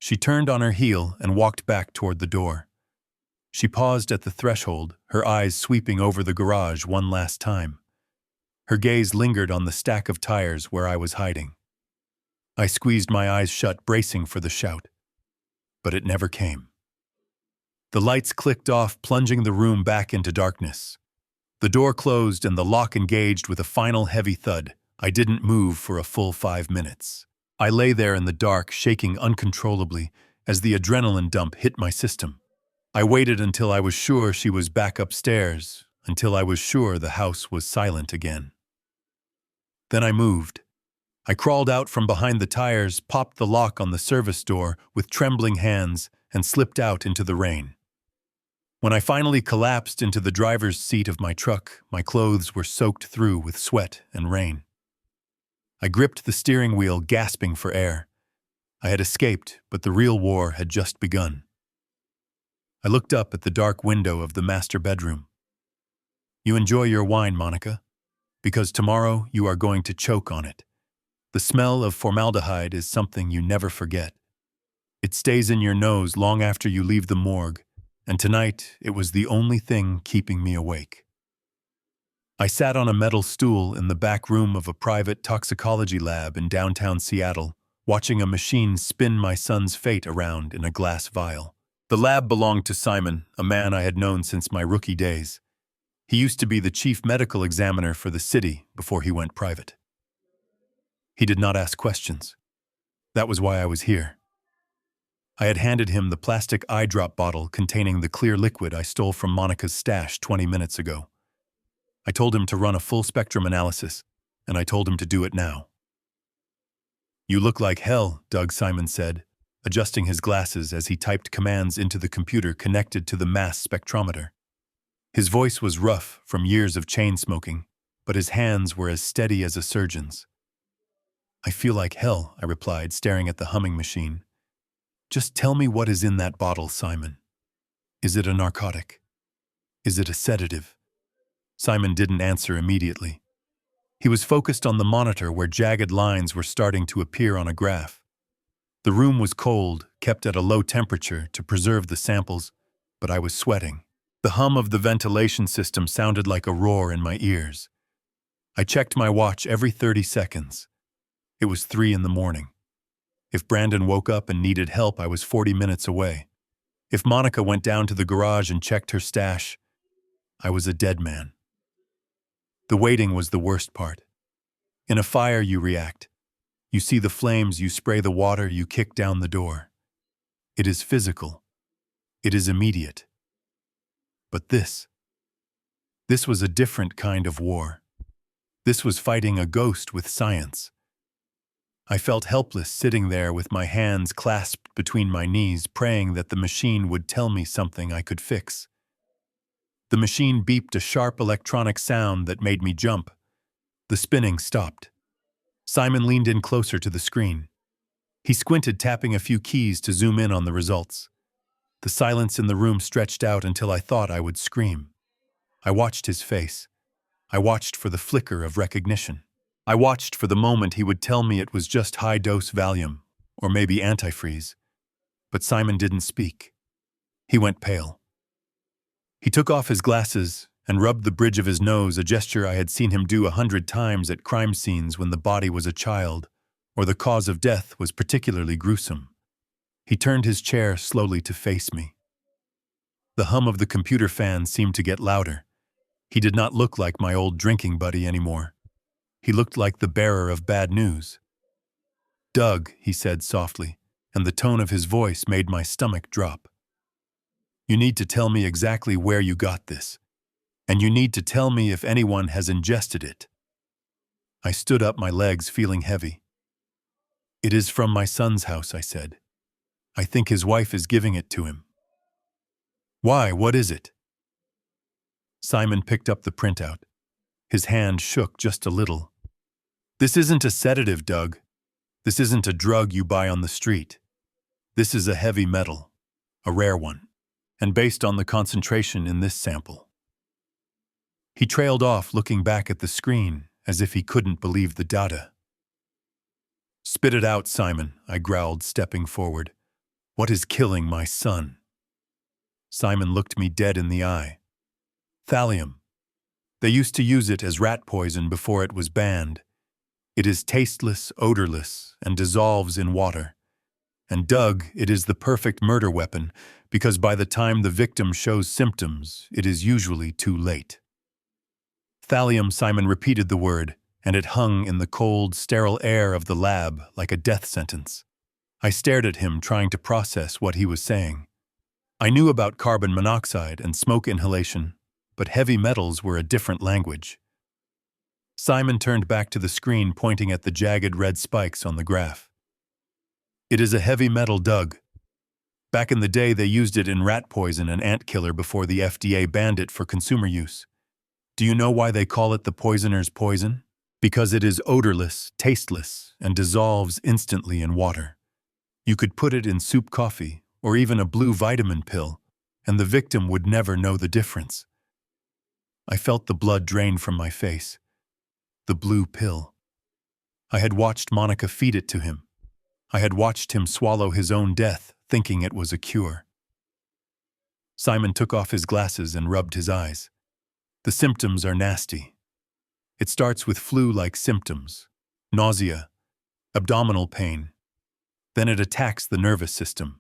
She turned on her heel and walked back toward the door. She paused at the threshold, her eyes sweeping over the garage one last time. Her gaze lingered on the stack of tires where I was hiding. I squeezed my eyes shut, bracing for the shout. But it never came. The lights clicked off, plunging the room back into darkness. The door closed and the lock engaged with a final heavy thud. I didn't move for a full 5 minutes. I lay there in the dark, shaking uncontrollably as the adrenaline dump hit my system. I waited until I was sure she was back upstairs, until I was sure the house was silent again. Then I moved. I crawled out from behind the tires, popped the lock on the service door with trembling hands, and slipped out into the rain. When I finally collapsed into the driver's seat of my truck, my clothes were soaked through with sweat and rain. I gripped the steering wheel, gasping for air. I had escaped, but the real war had just begun. I looked up at the dark window of the master bedroom. "You enjoy your wine, Monica, because tomorrow you are going to choke on it. The smell of formaldehyde is something you never forget. It stays in your nose long after you leave the morgue, and tonight it was the only thing keeping me awake." I sat on a metal stool in the back room of a private toxicology lab in downtown Seattle, watching a machine spin my son's fate around in a glass vial. The lab belonged to Simon, a man I had known since my rookie days. He used to be the chief medical examiner for the city before he went private. He did not ask questions. That was why I was here. I had handed him the plastic eye drop bottle containing the clear liquid I stole from Monica's stash 20 minutes ago. I told him to run a full-spectrum analysis, and I told him to do it now. "You look like hell," Doug Simon said, adjusting his glasses as he typed commands into the computer connected to the mass spectrometer. His voice was rough from years of chain smoking, but his hands were as steady as a surgeon's. "I feel like hell," I replied, staring at the humming machine. "Just tell me what is in that bottle, Simon. Is it a narcotic? Is it a sedative?" Simon didn't answer immediately. He was focused on the monitor where jagged lines were starting to appear on a graph. The room was cold, kept at a low temperature to preserve the samples, but I was sweating. The hum of the ventilation system sounded like a roar in my ears. I checked my watch every 30 seconds. It was 3 in the morning. If Brandon woke up and needed help, I was 40 minutes away. If Monica went down to the garage and checked her stash, I was a dead man. The waiting was the worst part. In a fire, you react. You see the flames, you spray the water, you kick down the door. It is physical. It is immediate. But this was a different kind of war. This was fighting a ghost with science. I felt helpless sitting there with my hands clasped between my knees, praying that the machine would tell me something I could fix. The machine beeped a sharp electronic sound that made me jump. The spinning stopped. Simon leaned in closer to the screen. He squinted, tapping a few keys to zoom in on the results. The silence in the room stretched out until I thought I would scream. I watched his face. I watched for the flicker of recognition. I watched for the moment he would tell me it was just high-dose Valium, or maybe antifreeze. But Simon didn't speak. He went pale. He took off his glasses and rubbed the bridge of his nose, a gesture I had seen him do 100 times at crime scenes when the body was a child, or the cause of death was particularly gruesome. He turned his chair slowly to face me. The hum of the computer fan seemed to get louder. He did not look like my old drinking buddy anymore. He looked like the bearer of bad news. "Doug," he said softly, and the tone of his voice made my stomach drop. "You need to tell me exactly where you got this, and you need to tell me if anyone has ingested it." I stood up, my legs feeling heavy. "It is from my son's house," I said. "I think his wife is giving it to him." "Why, what is it?" Simon picked up the printout. His hand shook just a little. "This isn't a sedative, Doug. This isn't a drug you buy on the street. This is a heavy metal, a rare one, and based on the concentration in this sample." He trailed off, looking back at the screen as if he couldn't believe the data. "Spit it out, Simon," I growled, stepping forward. What is killing my son? Simon looked me dead in the eye. Thallium. They used to use it as rat poison before it was banned. It is tasteless, odorless, and dissolves in water. And Doug, it is the perfect murder weapon, because by the time the victim shows symptoms, it is usually too late. Thallium, Simon repeated the word, and it hung in the cold, sterile air of the lab like a death sentence. I stared at him, trying to process what he was saying. I knew about carbon monoxide and smoke inhalation, but heavy metals were a different language. Simon turned back to the screen, pointing at the jagged red spikes on the graph. It is a heavy metal, Doug. Back in the day, they used it in rat poison and ant killer before the FDA banned it for consumer use. Do you know why they call it the poisoner's poison? Because it is odorless, tasteless, and dissolves instantly in water. You could put it in soup coffee, or even a blue vitamin pill, and the victim would never know the difference. I felt the blood drain from my face. The blue pill. I had watched Monica feed it to him. I had watched him swallow his own death, thinking it was a cure. Simon took off his glasses and rubbed his eyes. The symptoms are nasty. It starts with flu-like symptoms, nausea, abdominal pain. Then it attacks the nervous system.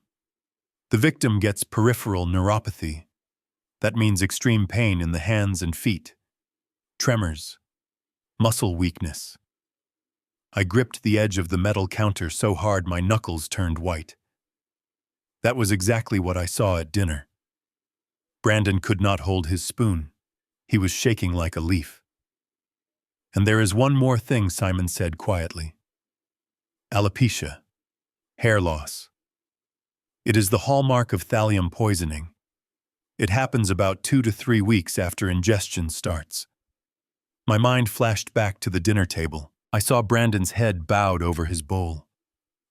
The victim gets peripheral neuropathy. That means extreme pain in the hands and feet, tremors, muscle weakness. I gripped the edge of the metal counter so hard my knuckles turned white. That was exactly what I saw at dinner. Brandon could not hold his spoon. He was shaking like a leaf. And there is one more thing, Simon said quietly. Alopecia, hair loss. It is the hallmark of thallium poisoning. It happens about 2 to 3 weeks after ingestion starts. My mind flashed back to the dinner table. I saw Brandon's head bowed over his bowl.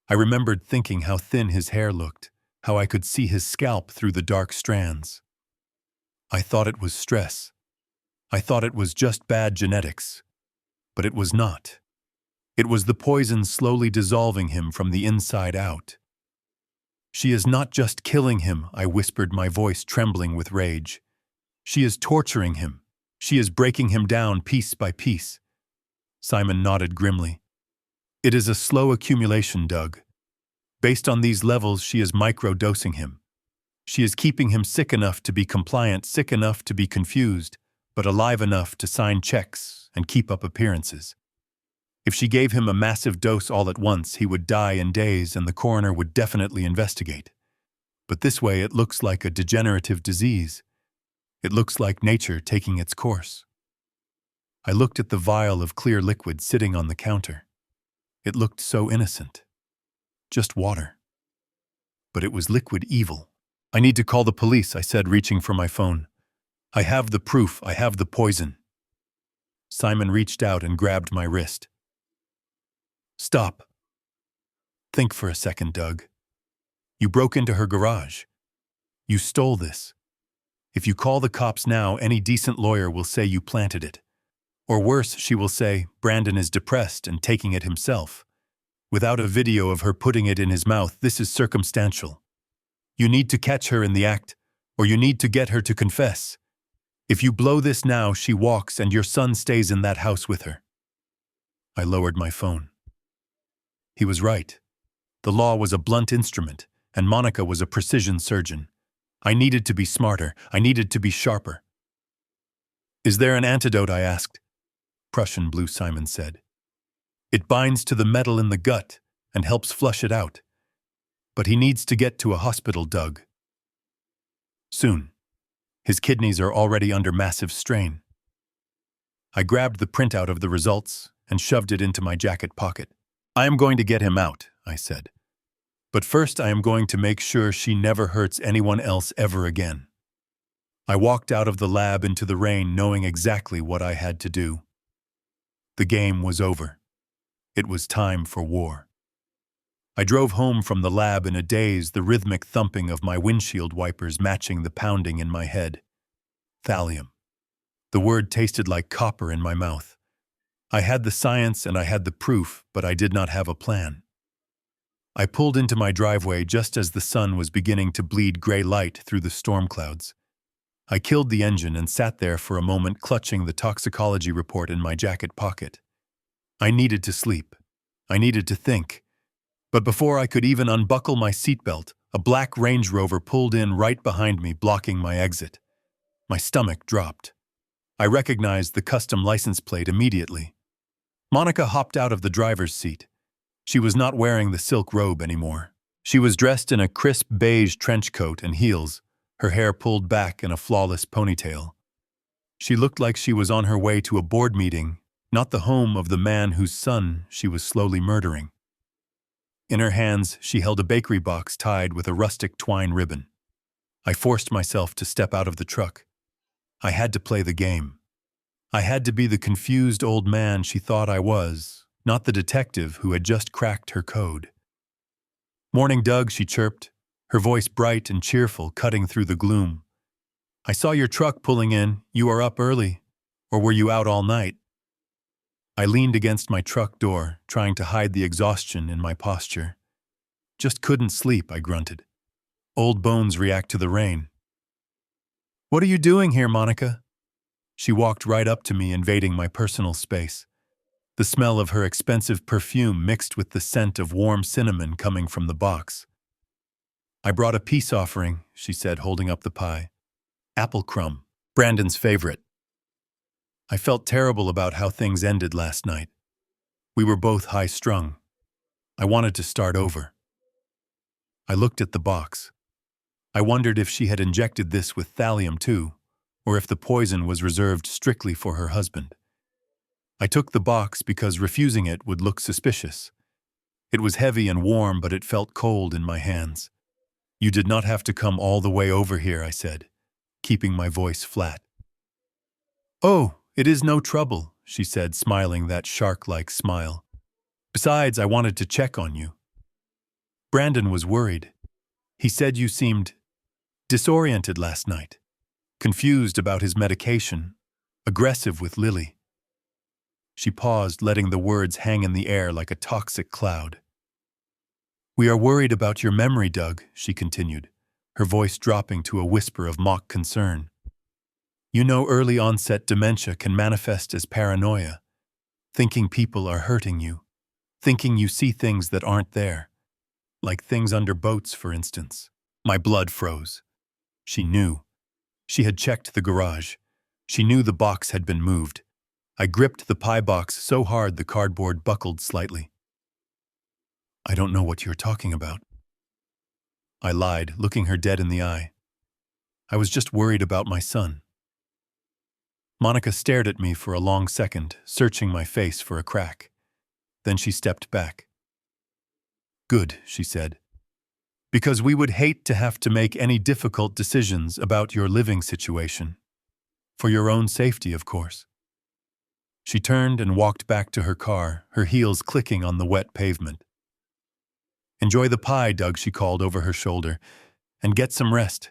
I remembered thinking how thin his hair looked, how I could see his scalp through the dark strands. I thought it was stress. I thought it was just bad genetics. But it was not. It was the poison slowly dissolving him from the inside out. She is not just killing him, I whispered, my voice trembling with rage. She is torturing him. She is breaking him down piece by piece. Simon nodded grimly. It is a slow accumulation, Doug. Based on these levels, she is micro-dosing him. She is keeping him sick enough to be compliant, sick enough to be confused, but alive enough to sign checks and keep up appearances. If she gave him a massive dose all at once, he would die in days and the coroner would definitely investigate. But this way it looks like a degenerative disease. It looks like nature taking its course. I looked at the vial of clear liquid sitting on the counter. It looked so innocent. Just water. But it was liquid evil. I need to call the police, I said, reaching for my phone. I have the proof, I have the poison. Simon reached out and grabbed my wrist. Stop. Think for a second, Doug. You broke into her garage. You stole this. If you call the cops now, any decent lawyer will say you planted it. Or worse, she will say, Brandon is depressed and taking it himself. Without a video of her putting it in his mouth, this is circumstantial. You need to catch her in the act, or you need to get her to confess. If you blow this now, she walks and your son stays in that house with her. I lowered my phone. He was right. The law was a blunt instrument, and Monica was a precision surgeon. I needed to be smarter. I needed to be sharper. Is there an antidote? I asked. Prussian blue, Simon said. It binds to the metal in the gut and helps flush it out. But he needs to get to a hospital, Doug. Soon. His kidneys are already under massive strain. I grabbed the printout of the results and shoved it into my jacket pocket. I am going to get him out, I said. But first I am going to make sure she never hurts anyone else ever again. I walked out of the lab into the rain knowing exactly what I had to do. The game was over. It was time for war. I drove home from the lab in a daze, the rhythmic thumping of my windshield wipers matching the pounding in my head. Thallium. The word tasted like copper in my mouth. I had the science and I had the proof, but I did not have a plan. I pulled into my driveway just as the sun was beginning to bleed gray light through the storm clouds. I killed the engine and sat there for a moment, clutching the toxicology report in my jacket pocket. I needed to sleep. I needed to think. But before I could even unbuckle my seatbelt, a black Range Rover pulled in right behind me, blocking my exit. My stomach dropped. I recognized the custom license plate immediately. Monica hopped out of the driver's seat. She was not wearing the silk robe anymore. She was dressed in a crisp beige trench coat and heels, her hair pulled back in a flawless ponytail. She looked like she was on her way to a board meeting, not the home of the man whose son she was slowly murdering. In her hands, she held a bakery box tied with a rustic twine ribbon. I forced myself to step out of the truck. I had to play the game. I had to be the confused old man she thought I was, not the detective who had just cracked her code. "Morning, Doug," she chirped, her voice bright and cheerful, cutting through the gloom. "I saw your truck pulling in. You are up early. Or were you out all night?" I leaned against my truck door, trying to hide the exhaustion in my posture. "Just couldn't sleep," I grunted. "Old bones react to the rain." "What are you doing here, Monica?" She walked right up to me, invading my personal space. The smell of her expensive perfume mixed with the scent of warm cinnamon coming from the box. "I brought a peace offering," she said, holding up the pie. "Apple crumb, Brandon's favorite." I felt terrible about how things ended last night. We were both high-strung. I wanted to start over. I looked at the box. I wondered if she had injected this with thallium too, or if the poison was reserved strictly for her husband. I took the box because refusing it would look suspicious. It was heavy and warm, but it felt cold in my hands. "You did not have to come all the way over here," I said, keeping my voice flat. "Oh, it is no trouble," she said, smiling that shark-like smile. "Besides, I wanted to check on you. Brandon was worried. He said you seemed disoriented last night, confused about his medication, aggressive with Lily." She paused, letting the words hang in the air like a toxic cloud. "We are worried about your memory, Doug," she continued, her voice dropping to a whisper of mock concern. "You know early-onset dementia can manifest as paranoia, thinking people are hurting you, thinking you see things that aren't there, like things under boats, for instance." My blood froze. She knew. She had checked the garage. She knew the box had been moved. I gripped the pie box so hard the cardboard buckled slightly. "I don't know what you're talking about." I lied, looking her dead in the eye. "I was just worried about my son." Monica stared at me for a long second, searching my face for a crack. Then she stepped back. "Good," she said. "Because we would hate to have to make any difficult decisions about your living situation. For your own safety, of course." She turned and walked back to her car, her heels clicking on the wet pavement. "Enjoy the pie, Doug," she called over her shoulder, "and get some rest.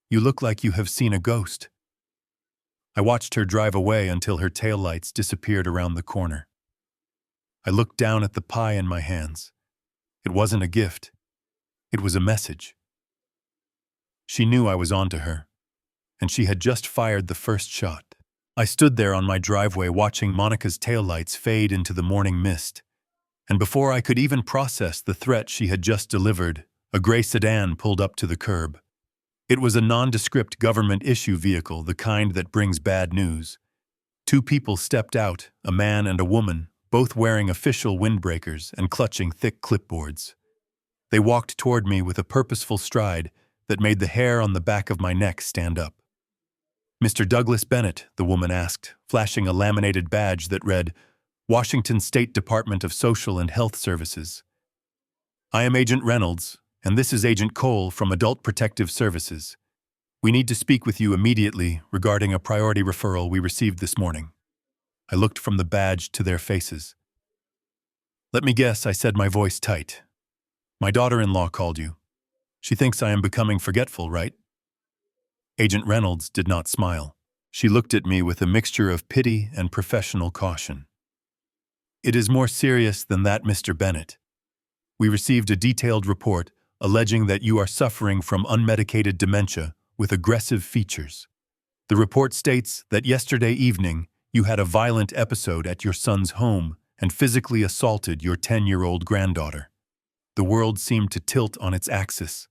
You look like you have seen a ghost." I watched her drive away until her taillights disappeared around the corner. I looked down at the pie in my hands. It wasn't a gift. It was a message. She knew I was onto her, and she had just fired the first shot. I stood there on my driveway watching Monica's taillights fade into the morning mist, and before I could even process the threat she had just delivered, a gray sedan pulled up to the curb. It was a nondescript government-issue vehicle, the kind that brings bad news. Two people stepped out, a man and a woman, both wearing official windbreakers and clutching thick clipboards. They walked toward me with a purposeful stride that made the hair on the back of my neck stand up. "Mr. Douglas Bennett," the woman asked, flashing a laminated badge that read, "Washington State Department of Social and Health Services. I am Agent Reynolds, and this is Agent Cole from Adult Protective Services. We need to speak with you immediately regarding a priority referral we received this morning." I looked from the badge to their faces. "Let me guess," I said, my voice tight. "My daughter-in-law called you. She thinks I am becoming forgetful, right?" Agent Reynolds did not smile. She looked at me with a mixture of pity and professional caution. "It is more serious than that, Mr. Bennett. We received a detailed report alleging that you are suffering from unmedicated dementia with aggressive features. The report states that yesterday evening you had a violent episode at your son's home and physically assaulted your 10-year-old granddaughter. The world seemed to tilt on its axis.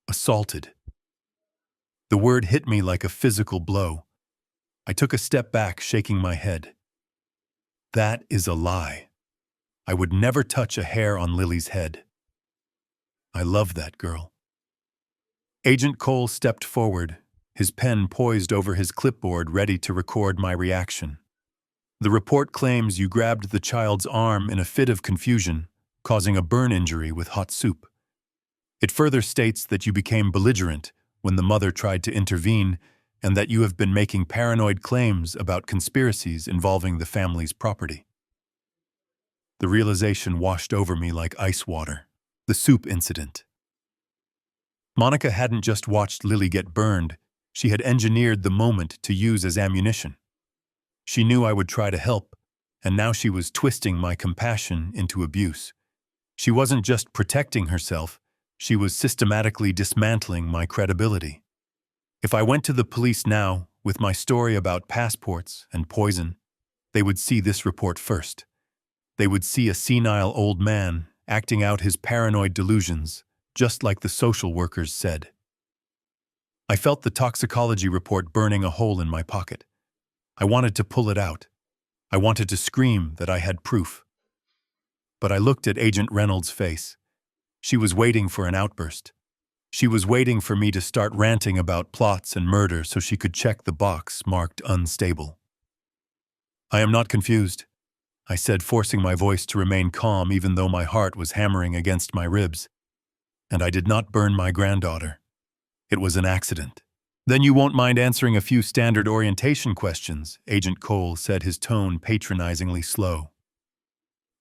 Assaulted. The word hit me like a physical blow. I took a step back, shaking my head. That is a lie. I would never touch a hair on Lily's head. I love that girl. Agent Cole stepped forward, his pen poised over his clipboard ready to record my reaction. The report claims you grabbed the child's arm in a fit of confusion, causing a burn injury with hot soup. It further states that you became belligerent when the mother tried to intervene and that you have been making paranoid claims about conspiracies involving the family's property. The realization washed over me like ice water. The soup incident. Monica hadn't just watched Lily get burned, she had engineered the moment to use as ammunition. She knew I would try to help, and now she was twisting my compassion into abuse. She wasn't just protecting herself, she was systematically dismantling my credibility. If I went to the police now, with my story about passports and poison, they would see this report first. They would see a senile old man acting out his paranoid delusions, just like the social workers said. I felt the toxicology report burning a hole in my pocket. I wanted to pull it out. I wanted to scream that I had proof. But I looked at Agent Reynolds' face. She was waiting for an outburst. She was waiting for me to start ranting about plots and murder so she could check the box marked unstable. I am not confused, I said, forcing my voice to remain calm even though my heart was hammering against my ribs. And I did not burn my granddaughter. It was an accident. Then you won't mind answering a few standard orientation questions, Agent Cole said, his tone patronizingly slow.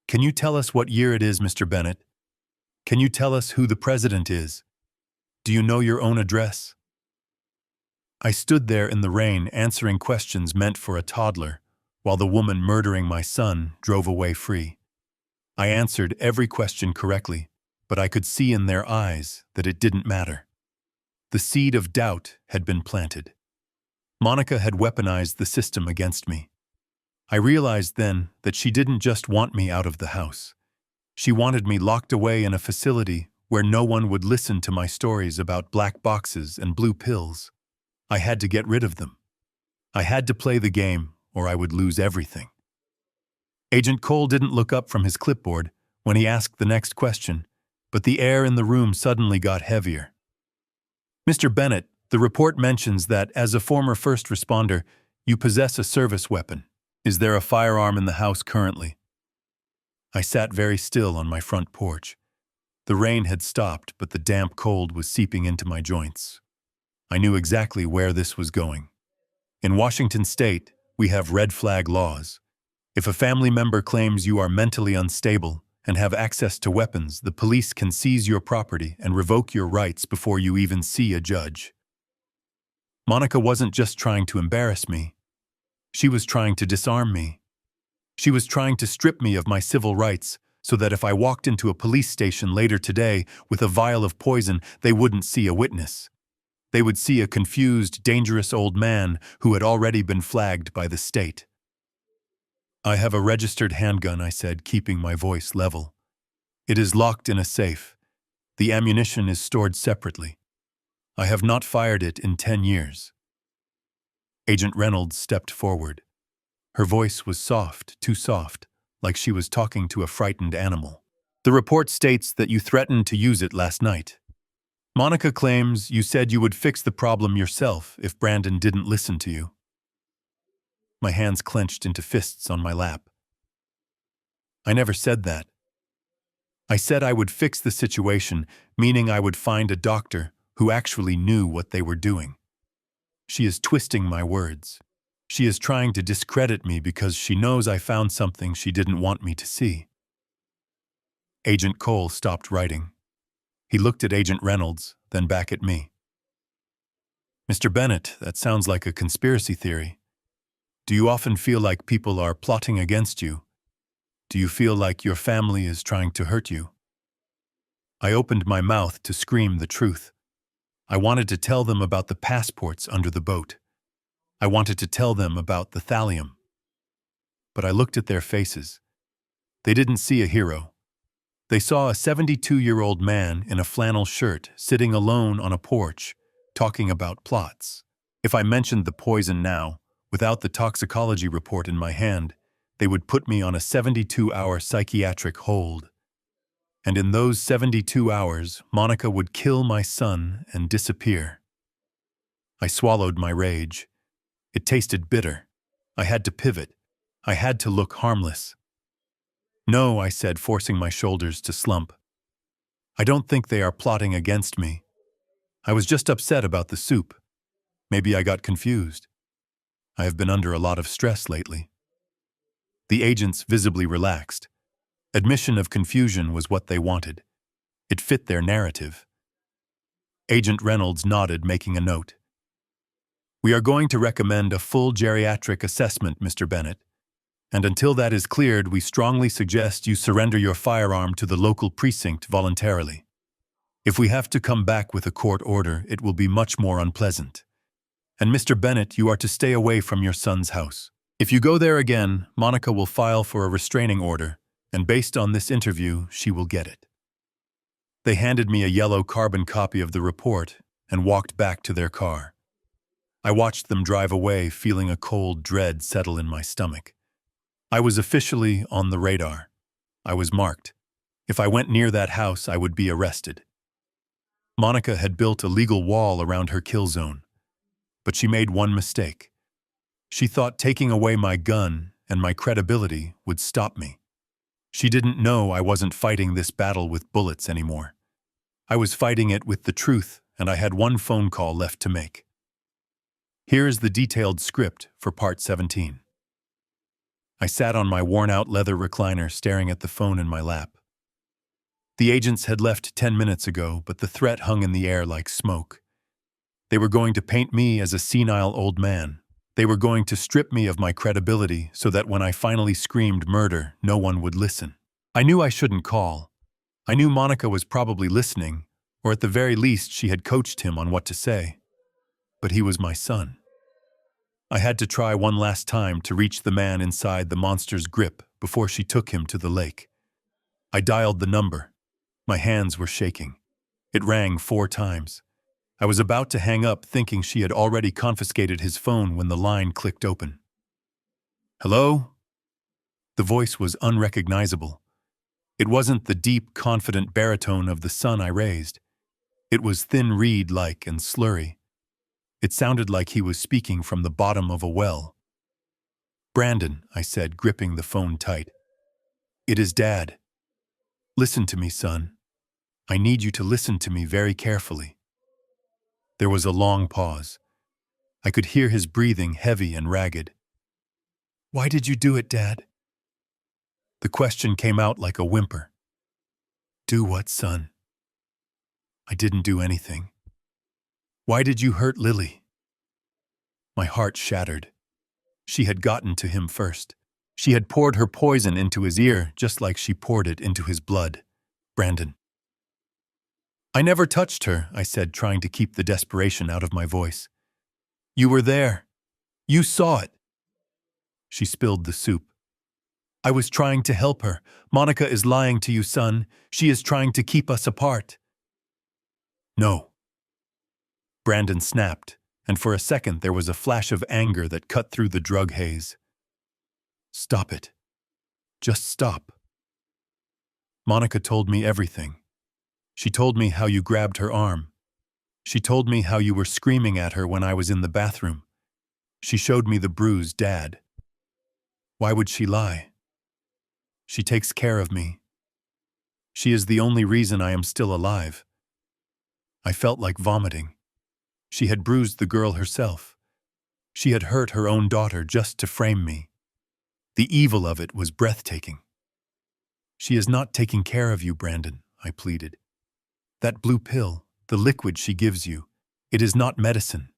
Can you tell us what year it is, Mr. Bennett? Can you tell us who the president is? Do you know your own address? I stood there in the rain answering questions meant for a toddler, while the woman murdering my son drove away free. I answered every question correctly, but I could see in their eyes that it didn't matter. The seed of doubt had been planted. Monica had weaponized the system against me. I realized then that she didn't just want me out of the house. She wanted me locked away in a facility where no one would listen to my stories about black boxes and blue pills. I had to get rid of them. I had to play the game, or I would lose everything. Agent Cole didn't look up from his clipboard when he asked the next question, but the air in the room suddenly got heavier. Mr. Bennett, the report mentions that, as a former first responder, you possess a service weapon. Is there a firearm in the house currently? I sat very still on my front porch. The rain had stopped, but the damp cold was seeping into my joints. I knew exactly where this was going. In Washington State, we have red flag laws. If a family member claims you are mentally unstable and have access to weapons, the police can seize your property and revoke your rights before you even see a judge. Monica wasn't just trying to embarrass me. She was trying to disarm me. She was trying to strip me of my civil rights so that if I walked into a police station later today with a vial of poison, they wouldn't see a witness. They would see a confused, dangerous old man who had already been flagged by the state. I have a registered handgun, I said, keeping my voice level. It is locked in a safe. The ammunition is stored separately. I have not fired it in 10 years. Agent Reynolds stepped forward. Her voice was soft, too soft, like she was talking to a frightened animal. The report states that you threatened to use it last night. Monica claims you said you would fix the problem yourself if Brandon didn't listen to you. My hands clenched into fists on my lap. I never said that. I said I would fix the situation, meaning I would find a doctor who actually knew what they were doing. She is twisting my words. She is trying to discredit me because she knows I found something she didn't want me to see. Agent Cole stopped writing. He looked at Agent Reynolds, then back at me. Mr. Bennett, that sounds like a conspiracy theory. Do you often feel like people are plotting against you? Do you feel like your family is trying to hurt you? I opened my mouth to scream the truth. I wanted to tell them about the passports under the boat. I wanted to tell them about the thallium. But I looked at their faces. They didn't see a hero. They saw a 72-year-old man in a flannel shirt sitting alone on a porch, talking about plots. If I mentioned the poison now, without the toxicology report in my hand, they would put me on a 72-hour psychiatric hold. And in those 72 hours, Monica would kill my son and disappear. I swallowed my rage. It tasted bitter. I had to pivot. I had to look harmless. No, I said, forcing my shoulders to slump. I don't think they are plotting against me. I was just upset about the soup. Maybe I got confused. I have been under a lot of stress lately. The agents visibly relaxed. Admission of confusion was what they wanted. It fit their narrative. Agent Reynolds nodded, making a note. We are going to recommend a full geriatric assessment, Mr. Bennett. And until that is cleared, we strongly suggest you surrender your firearm to the local precinct voluntarily. If we have to come back with a court order, it will be much more unpleasant. And Mr. Bennett, you are to stay away from your son's house. If you go there again, Monica will file for a restraining order, and based on this interview, she will get it. They handed me a yellow carbon copy of the report and walked back to their car. I watched them drive away, feeling a cold dread settle in my stomach. I was officially on the radar. I was marked. If I went near that house, I would be arrested. Monica had built a legal wall around her kill zone, but she made one mistake. She thought taking away my gun and my credibility would stop me. She didn't know I wasn't fighting this battle with bullets anymore. I was fighting it with the truth, and I had one phone call left to make. Here is the detailed script for Part 17. I sat on my worn-out leather recliner staring at the phone in my lap. The agents had left 10 minutes ago, but the threat hung in the air like smoke. They were going to paint me as a senile old man. They were going to strip me of my credibility so that when I finally screamed murder, no one would listen. I knew I shouldn't call. I knew Monica was probably listening, or at the very least she had coached him on what to say. But he was my son. I had to try one last time to reach the man inside the monster's grip before she took him to the lake. I dialed the number. My hands were shaking. It rang 4 times. I was about to hang up thinking she had already confiscated his phone when the line clicked open. Hello? The voice was unrecognizable. It wasn't the deep, confident baritone of the son I raised. It was thin reed-like and slurry. It sounded like he was speaking from the bottom of a well. Brandon, I said, gripping the phone tight. It is Dad. Listen to me, son. I need you to listen to me very carefully. There was a long pause. I could hear his breathing heavy and ragged. Why did you do it, Dad? The question came out like a whimper. Do what, son? I didn't do anything. Why did you hurt Lily? My heart shattered. She had gotten to him first. She had poured her poison into his ear just like she poured it into his blood. Brandon. I never touched her, I said, trying to keep the desperation out of my voice. You were there. You saw it. She spilled the soup. I was trying to help her. Monica is lying to you, son. She is trying to keep us apart. No. Brandon snapped, and for a second there was a flash of anger that cut through the drug haze. Stop it. Just stop. Monica told me everything. She told me how you grabbed her arm. She told me how you were screaming at her when I was in the bathroom. She showed me the bruised Dad. Why would she lie? She takes care of me. She is the only reason I am still alive. I felt like vomiting. She had bruised the girl herself. She had hurt her own daughter just to frame me. The evil of it was breathtaking. She is not taking care of you, Brandon, I pleaded. That blue pill, the liquid she gives you, it is not medicine.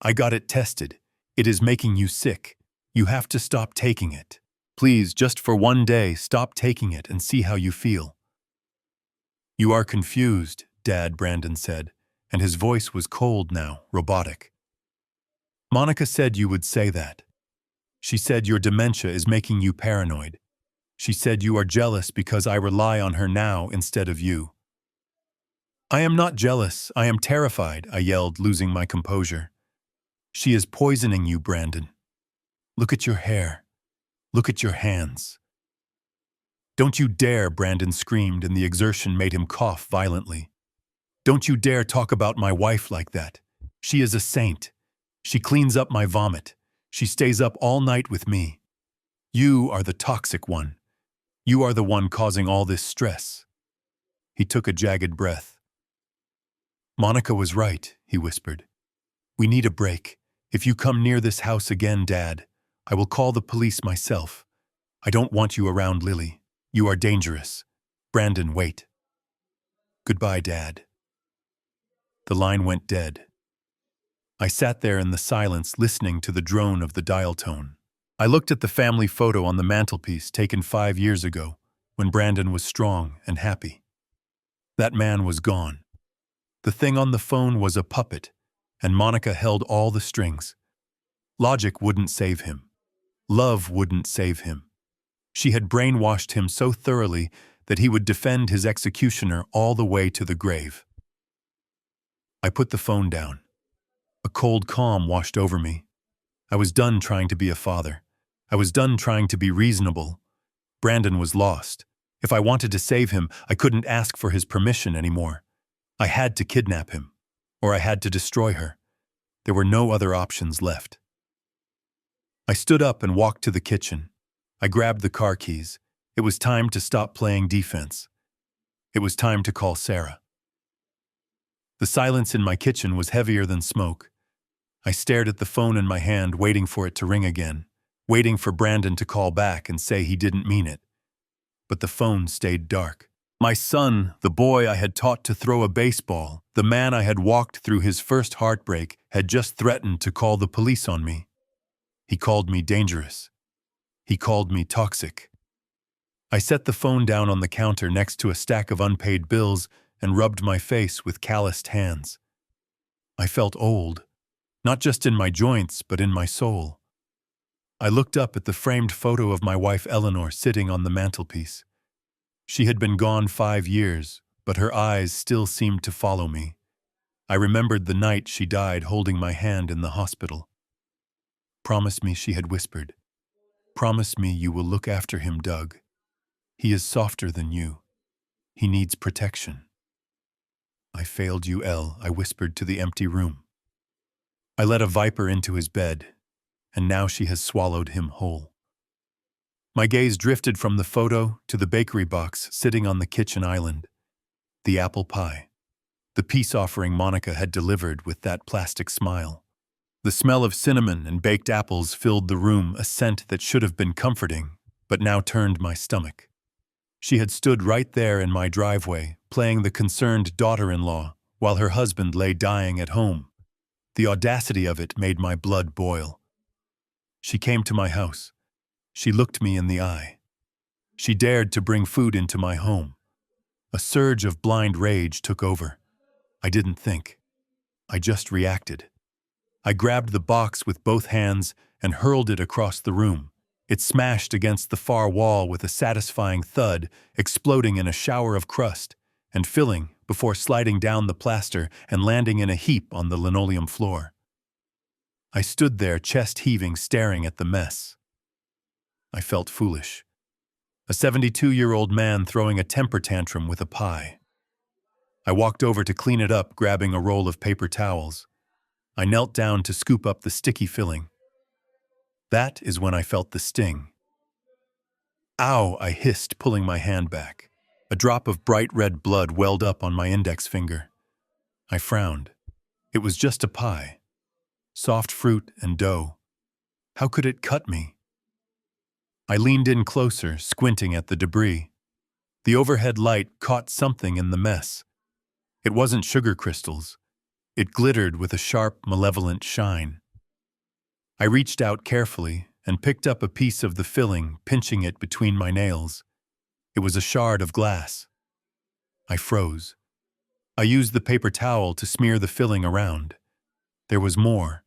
I got it tested. It is making you sick. You have to stop taking it. Please, just for one day, stop taking it and see how you feel. You are confused, Dad, Brandon said, and his voice was cold now, robotic. Monica said you would say that. She said your dementia is making you paranoid. She said you are jealous because I rely on her now instead of you. I am not jealous, I am terrified, I yelled, losing my composure. She is poisoning you, Brandon. Look at your hair. Look at your hands. Don't you dare, Brandon screamed, and the exertion made him cough violently. Don't you dare talk about my wife like that. She is a saint. She cleans up my vomit. She stays up all night with me. You are the toxic one. You are the one causing all this stress. He took a jagged breath. Monica was right, he whispered. We need a break. If you come near this house again, Dad, I will call the police myself. I don't want you around Lily. You are dangerous. Brandon, wait. Goodbye, Dad. The line went dead. I sat there in the silence, listening to the drone of the dial tone. I looked at the family photo on the mantelpiece taken 5 years ago, when Brandon was strong and happy. That man was gone. The thing on the phone was a puppet, and Monica held all the strings. Logic wouldn't save him. Love wouldn't save him. She had brainwashed him so thoroughly that he would defend his executioner all the way to the grave. I put the phone down. A cold calm washed over me. I was done trying to be a father. I was done trying to be reasonable. Brandon was lost. If I wanted to save him, I couldn't ask for his permission anymore. I had to kidnap him, or I had to destroy her. There were no other options left. I stood up and walked to the kitchen. I grabbed the car keys. It was time to stop playing defense. It was time to call Sarah. The silence in my kitchen was heavier than smoke. I stared at the phone in my hand, waiting for it to ring again, waiting for Brandon to call back and say he didn't mean it. But the phone stayed dark. My son, the boy I had taught to throw a baseball, the man I had walked through his first heartbreak, had just threatened to call the police on me. He called me dangerous. He called me toxic. I set the phone down on the counter next to a stack of unpaid bills and rubbed my face with calloused hands. I felt old, not just in my joints, but in my soul. I looked up at the framed photo of my wife Eleanor sitting on the mantelpiece. She had been gone 5 years, but her eyes still seemed to follow me. I remembered the night she died holding my hand in the hospital. Promise me, she had whispered. Promise me you will look after him, Doug. He is softer than you. He needs protection. I failed you, Elle, I whispered to the empty room. I let a viper into his bed, and now she has swallowed him whole. My gaze drifted from the photo to the bakery box sitting on the kitchen island. The apple pie. The peace offering Monica had delivered with that plastic smile. The smell of cinnamon and baked apples filled the room, a scent that should have been comforting, but now turned my stomach. She had stood right there in my driveway, playing the concerned daughter-in-law, while her husband lay dying at home. The audacity of it made my blood boil. She came to my house. She looked me in the eye. She dared to bring food into my home. A surge of blind rage took over. I didn't think. I just reacted. I grabbed the box with both hands and hurled it across the room. It smashed against the far wall with a satisfying thud, exploding in a shower of crust and filling before sliding down the plaster and landing in a heap on the linoleum floor. I stood there, chest heaving, staring at the mess. I felt foolish. A 72-year-old man throwing a temper tantrum with a pie. I walked over to clean it up, grabbing a roll of paper towels. I knelt down to scoop up the sticky filling. That is when I felt the sting. Ow, I hissed, pulling my hand back. A drop of bright red blood welled up on my index finger. I frowned. It was just a pie. Soft fruit and dough. How could it cut me? I leaned in closer, squinting at the debris. The overhead light caught something in the mess. It wasn't sugar crystals. It glittered with a sharp, malevolent shine. I reached out carefully and picked up a piece of the filling, pinching it between my nails. It was a shard of glass. I froze. I used the paper towel to smear the filling around. There was more.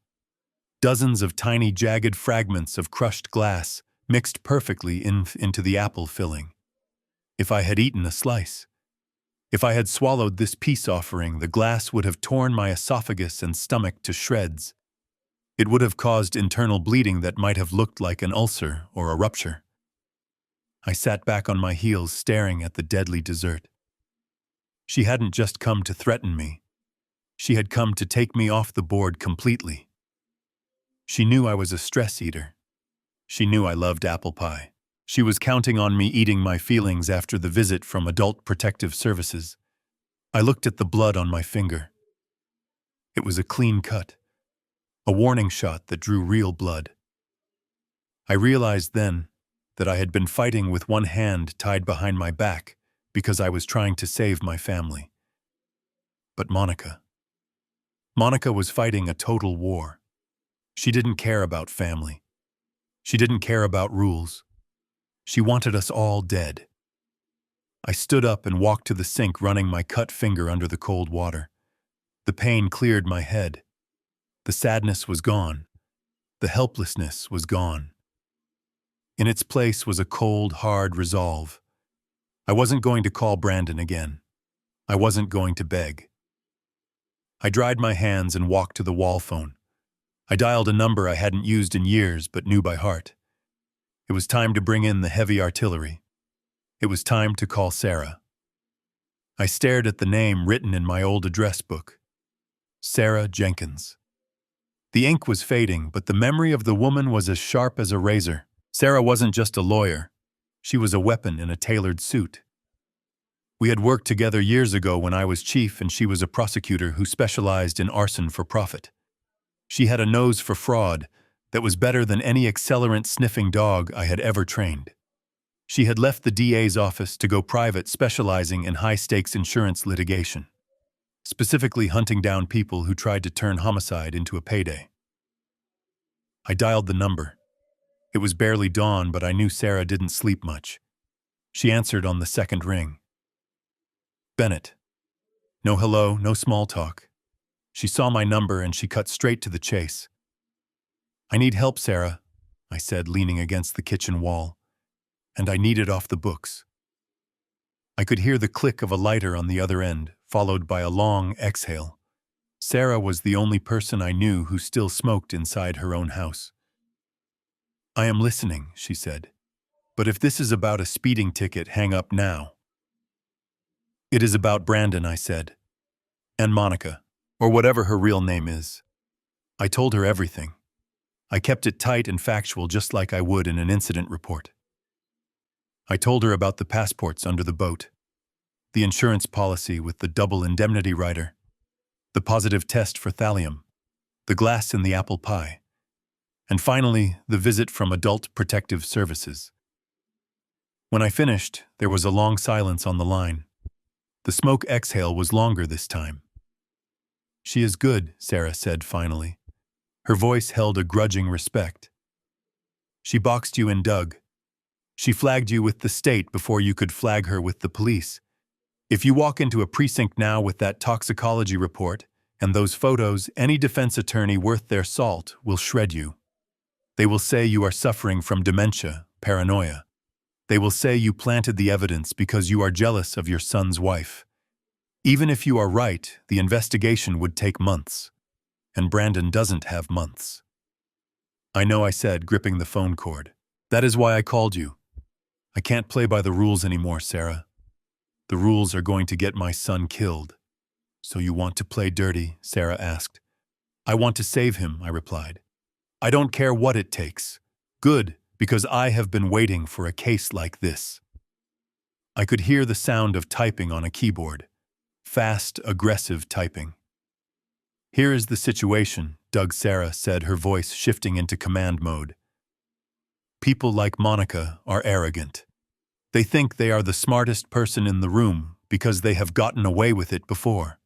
Dozens of tiny jagged fragments of crushed glass mixed perfectly into the apple filling. If I had eaten a slice, if I had swallowed this peace offering, the glass would have torn my esophagus and stomach to shreds. It would have caused internal bleeding that might have looked like an ulcer or a rupture. I sat back on my heels, staring at the deadly dessert. She hadn't just come to threaten me. She had come to take me off the board completely. She knew I was a stress eater. She knew I loved apple pie. She was counting on me eating my feelings after the visit from Adult Protective Services. I looked at the blood on my finger. It was a clean cut, a warning shot that drew real blood. I realized then that I had been fighting with one hand tied behind my back because I was trying to save my family. But Monica was fighting a total war. She didn't care about family. She didn't care about rules. She wanted us all dead. I stood up and walked to the sink, running my cut finger under the cold water. The pain cleared my head. The sadness was gone. The helplessness was gone. In its place was a cold, hard resolve. I wasn't going to call Brandon again. I wasn't going to beg. I dried my hands and walked to the wall phone. I dialed a number I hadn't used in years but knew by heart. It was time to bring in the heavy artillery. It was time to call Sarah. I stared at the name written in my old address book. Sarah Jenkins. The ink was fading, but the memory of the woman was as sharp as a razor. Sarah wasn't just a lawyer. She was a weapon in a tailored suit. We had worked together years ago when I was chief and she was a prosecutor who specialized in arson for profit. She had a nose for fraud that was better than any accelerant-sniffing dog I had ever trained. She had left the DA's office to go private, specializing in high-stakes insurance litigation, specifically hunting down people who tried to turn homicide into a payday. I dialed the number. It was barely dawn, but I knew Sarah didn't sleep much. She answered on the second ring. Bennett. No hello, no small talk. She saw my number and she cut straight to the chase. I need help, Sarah, I said, leaning against the kitchen wall. And I need it off the books. I could hear the click of a lighter on the other end, followed by a long exhale. Sarah was the only person I knew who still smoked inside her own house. I am listening, she said. But if this is about a speeding ticket, hang up now. It is about Brandon, I said. And Monica, or whatever her real name is. I told her everything. I kept it tight and factual, just like I would in an incident report. I told her about the passports under the boat, the insurance policy with the double indemnity rider, the positive test for thallium, the glass in the apple pie, and finally, the visit from Adult Protective Services. When I finished, there was a long silence on the line. The smoke exhale was longer this time. She is good, Sarah said finally. Her voice held a grudging respect. She boxed you in, Doug. She flagged you with the state before you could flag her with the police. If you walk into a precinct now with that toxicology report and those photos, any defense attorney worth their salt will shred you. They will say you are suffering from dementia, paranoia. They will say you planted the evidence because you are jealous of your son's wife. Even if you are right, the investigation would take months. And Brandon doesn't have months. I know, I said, gripping the phone cord. That is why I called you. I can't play by the rules anymore, Sarah. The rules are going to get my son killed. So you want to play dirty? Sarah asked. I want to save him, I replied. I don't care what it takes. Good, because I have been waiting for a case like this. I could hear the sound of typing on a keyboard. Fast, aggressive typing. Here is the situation, Doug, Sarah said, her voice shifting into command mode. People like Monica are arrogant. They think they are the smartest person in the room because they have gotten away with it before.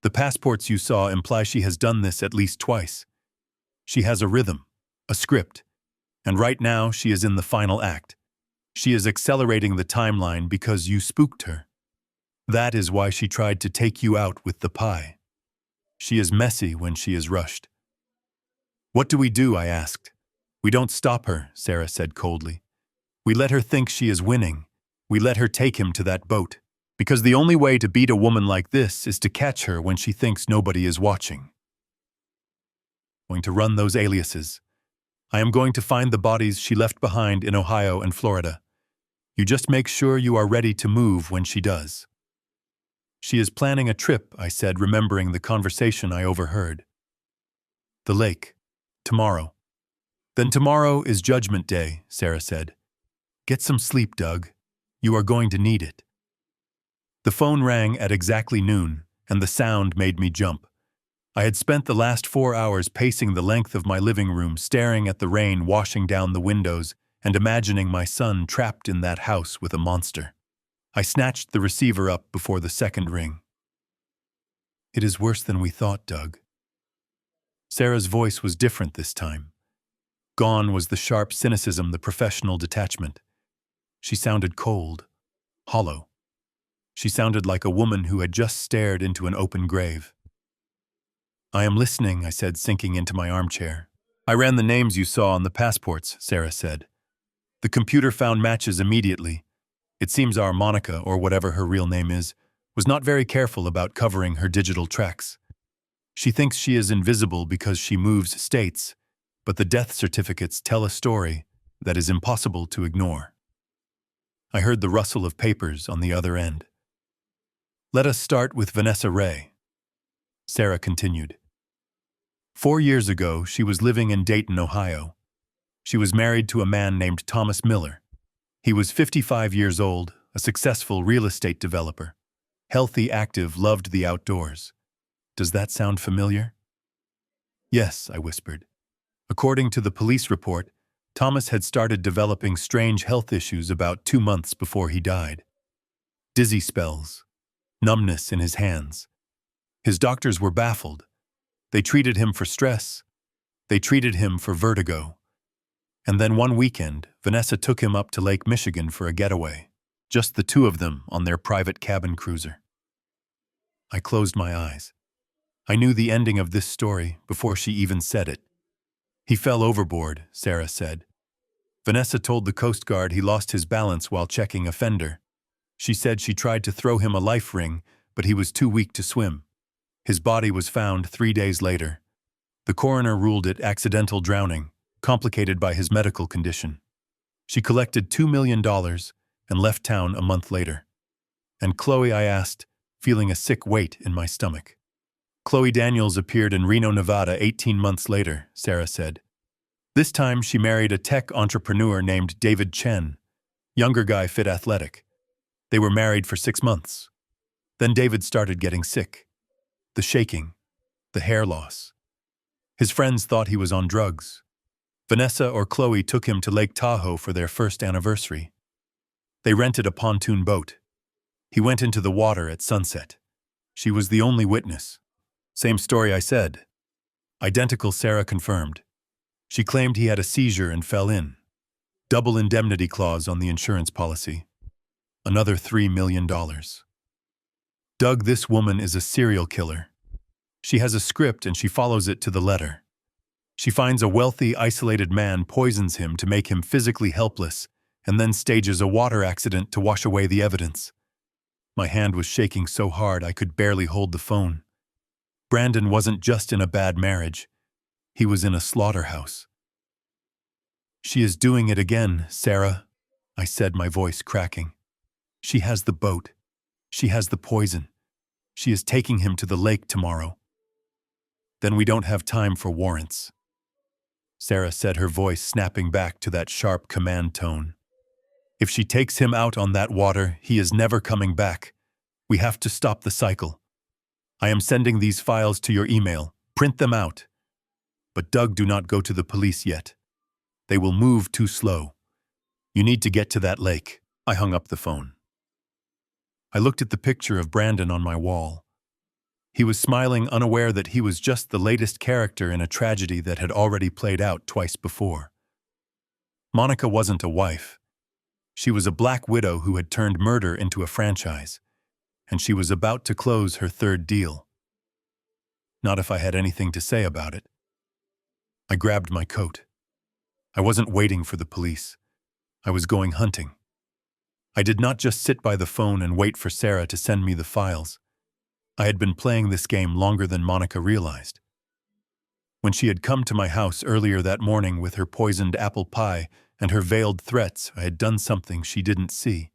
The passports you saw imply she has done this at least twice. She has a rhythm, a script, and right now she is in the final act. She is accelerating the timeline because you spooked her. That is why she tried to take you out with the pie. She is messy when she is rushed. What do we do? I asked. We don't stop her, Sarah said coldly. We let her think she is winning. We let her take him to that boat. Because the only way to beat a woman like this is to catch her when she thinks nobody is watching. I'm going to run those aliases. I am going to find the bodies she left behind in Ohio and Florida. You just make sure you are ready to move when she does. She is planning a trip, I said, remembering the conversation I overheard. The lake. Tomorrow. Then tomorrow is Judgment Day, Sarah said. Get some sleep, Doug. You are going to need it. The phone rang at exactly noon, and the sound made me jump. I had spent the last 4 hours pacing the length of my living room, staring at the rain washing down the windows and imagining my son trapped in that house with a monster. I snatched the receiver up before the second ring. It is worse than we thought, Doug. Sarah's voice was different this time. Gone was the sharp cynicism, the professional detachment. She sounded cold, hollow. She sounded like a woman who had just stared into an open grave. I am listening, I said, sinking into my armchair. I ran the names you saw on the passports, Sarah said. The computer found matches immediately. It seems our Monica, or whatever her real name is, was not very careful about covering her digital tracks. She thinks she is invisible because she moves states, but the death certificates tell a story that is impossible to ignore. I heard the rustle of papers on the other end. Let us start with Vanessa Ray. Sarah continued. 4 years ago, she was living in Dayton, Ohio. She was married to a man named Thomas Miller. He was 55 years old, a successful real estate developer. Healthy, active, loved the outdoors. Does that sound familiar? Yes, I whispered. According to the police report, Thomas had started developing strange health issues about 2 months before he died. Dizzy spells, numbness in his hands. His doctors were baffled. They treated him for stress. They treated him for vertigo. And then one weekend, Vanessa took him up to Lake Michigan for a getaway. Just the two of them on their private cabin cruiser. I closed my eyes. I knew the ending of this story before she even said it. He fell overboard, Sarah said. Vanessa told the Coast Guard he lost his balance while checking a fender. She said she tried to throw him a life ring, but he was too weak to swim. His body was found 3 days later. The coroner ruled it accidental drowning, complicated by his medical condition. She collected $2 million and left town a month later. And Chloe, I asked, feeling a sick weight in my stomach. Chloe Daniels appeared in Reno, Nevada 18 months later, Sarah said. This time she married a tech entrepreneur named David Chen, younger guy, fit, athletic. They were married for 6 months. Then David started getting sick. The shaking, the hair loss. His friends thought he was on drugs. Vanessa or Chloe took him to Lake Tahoe for their first anniversary. They rented a pontoon boat. He went into the water at sunset. She was the only witness. Same story, I said. Identical, Sarah confirmed. She claimed he had a seizure and fell in. Double indemnity clause on the insurance policy. Another $3 million. Doug, this woman is a serial killer. She has a script and she follows it to the letter. She finds a wealthy, isolated man, poisons him to make him physically helpless, and then stages a water accident to wash away the evidence. My hand was shaking so hard I could barely hold the phone. Brandon wasn't just in a bad marriage. He was in a slaughterhouse. She is doing it again, Sarah, I said, my voice cracking. She has the boat. She has the poison. She is taking him to the lake tomorrow. Then we don't have time for warrants. Sarah said, her voice snapping back to that sharp command tone. If she takes him out on that water, he is never coming back. We have to stop the cycle. I am sending these files to your email. Print them out. But Doug, do not go to the police yet. They will move too slow. You need to get to that lake. I hung up the phone. I looked at the picture of Brandon on my wall. He was smiling, unaware that he was just the latest character in a tragedy that had already played out twice before. Monica wasn't a wife. She was a black widow who had turned murder into a franchise. and she was about to close her third deal. Not if I had anything to say about it. I grabbed my coat. I wasn't waiting for the police. I was going hunting. I did not just sit by the phone and wait for Sarah to send me the files. I had been playing this game longer than Monica realized. When she had come to my house earlier that morning with her poisoned apple pie and her veiled threats, I had done something she didn't see.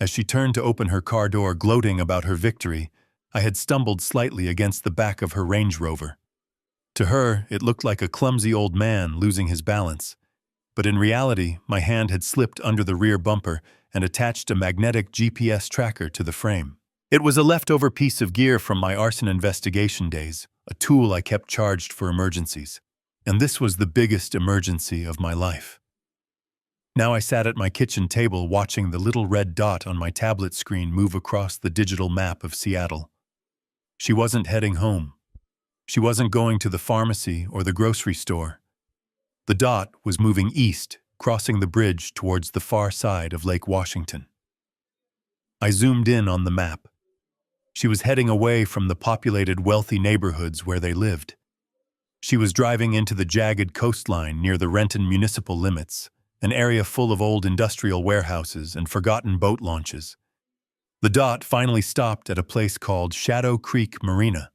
As she turned to open her car door gloating about her victory, I had stumbled slightly against the back of her Range Rover. To her, it looked like a clumsy old man losing his balance. But in reality, my hand had slipped under the rear bumper and attached a magnetic GPS tracker to the frame. It was a leftover piece of gear from my arson investigation days, a tool I kept charged for emergencies. And this was the biggest emergency of my life. Now I sat at my kitchen table watching the little red dot on my tablet screen move across the digital map of Seattle. She wasn't heading home. She wasn't going to the pharmacy or the grocery store. The dot was moving east, crossing the bridge towards the far side of Lake Washington. I zoomed in on the map. She was heading away from the populated, wealthy neighborhoods where they lived. She was driving into the jagged coastline near the Renton municipal limits, an area full of old industrial warehouses and forgotten boat launches. The dot finally stopped at a place called Shadow Creek Marina.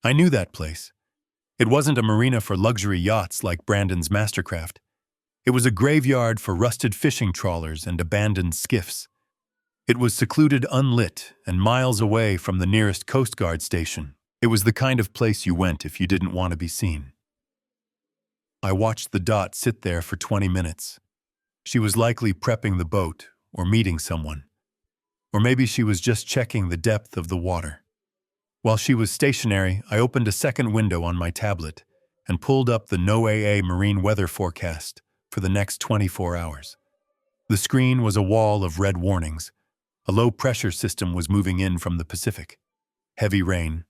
I knew that place. It wasn't a marina for luxury yachts like Brandon's Mastercraft. It was a graveyard for rusted fishing trawlers and abandoned skiffs. It was secluded, unlit, and miles away from the nearest Coast Guard station. It was the kind of place you went if you didn't want to be seen. I watched the dot sit there for 20 minutes. She was likely prepping the boat or meeting someone. Or maybe she was just checking the depth of the water. While she was stationary, I opened a second window on my tablet and pulled up the NOAA marine weather forecast for the next 24 hours. The screen was a wall of red warnings. A low-pressure system was moving in from the Pacific. Heavy rain,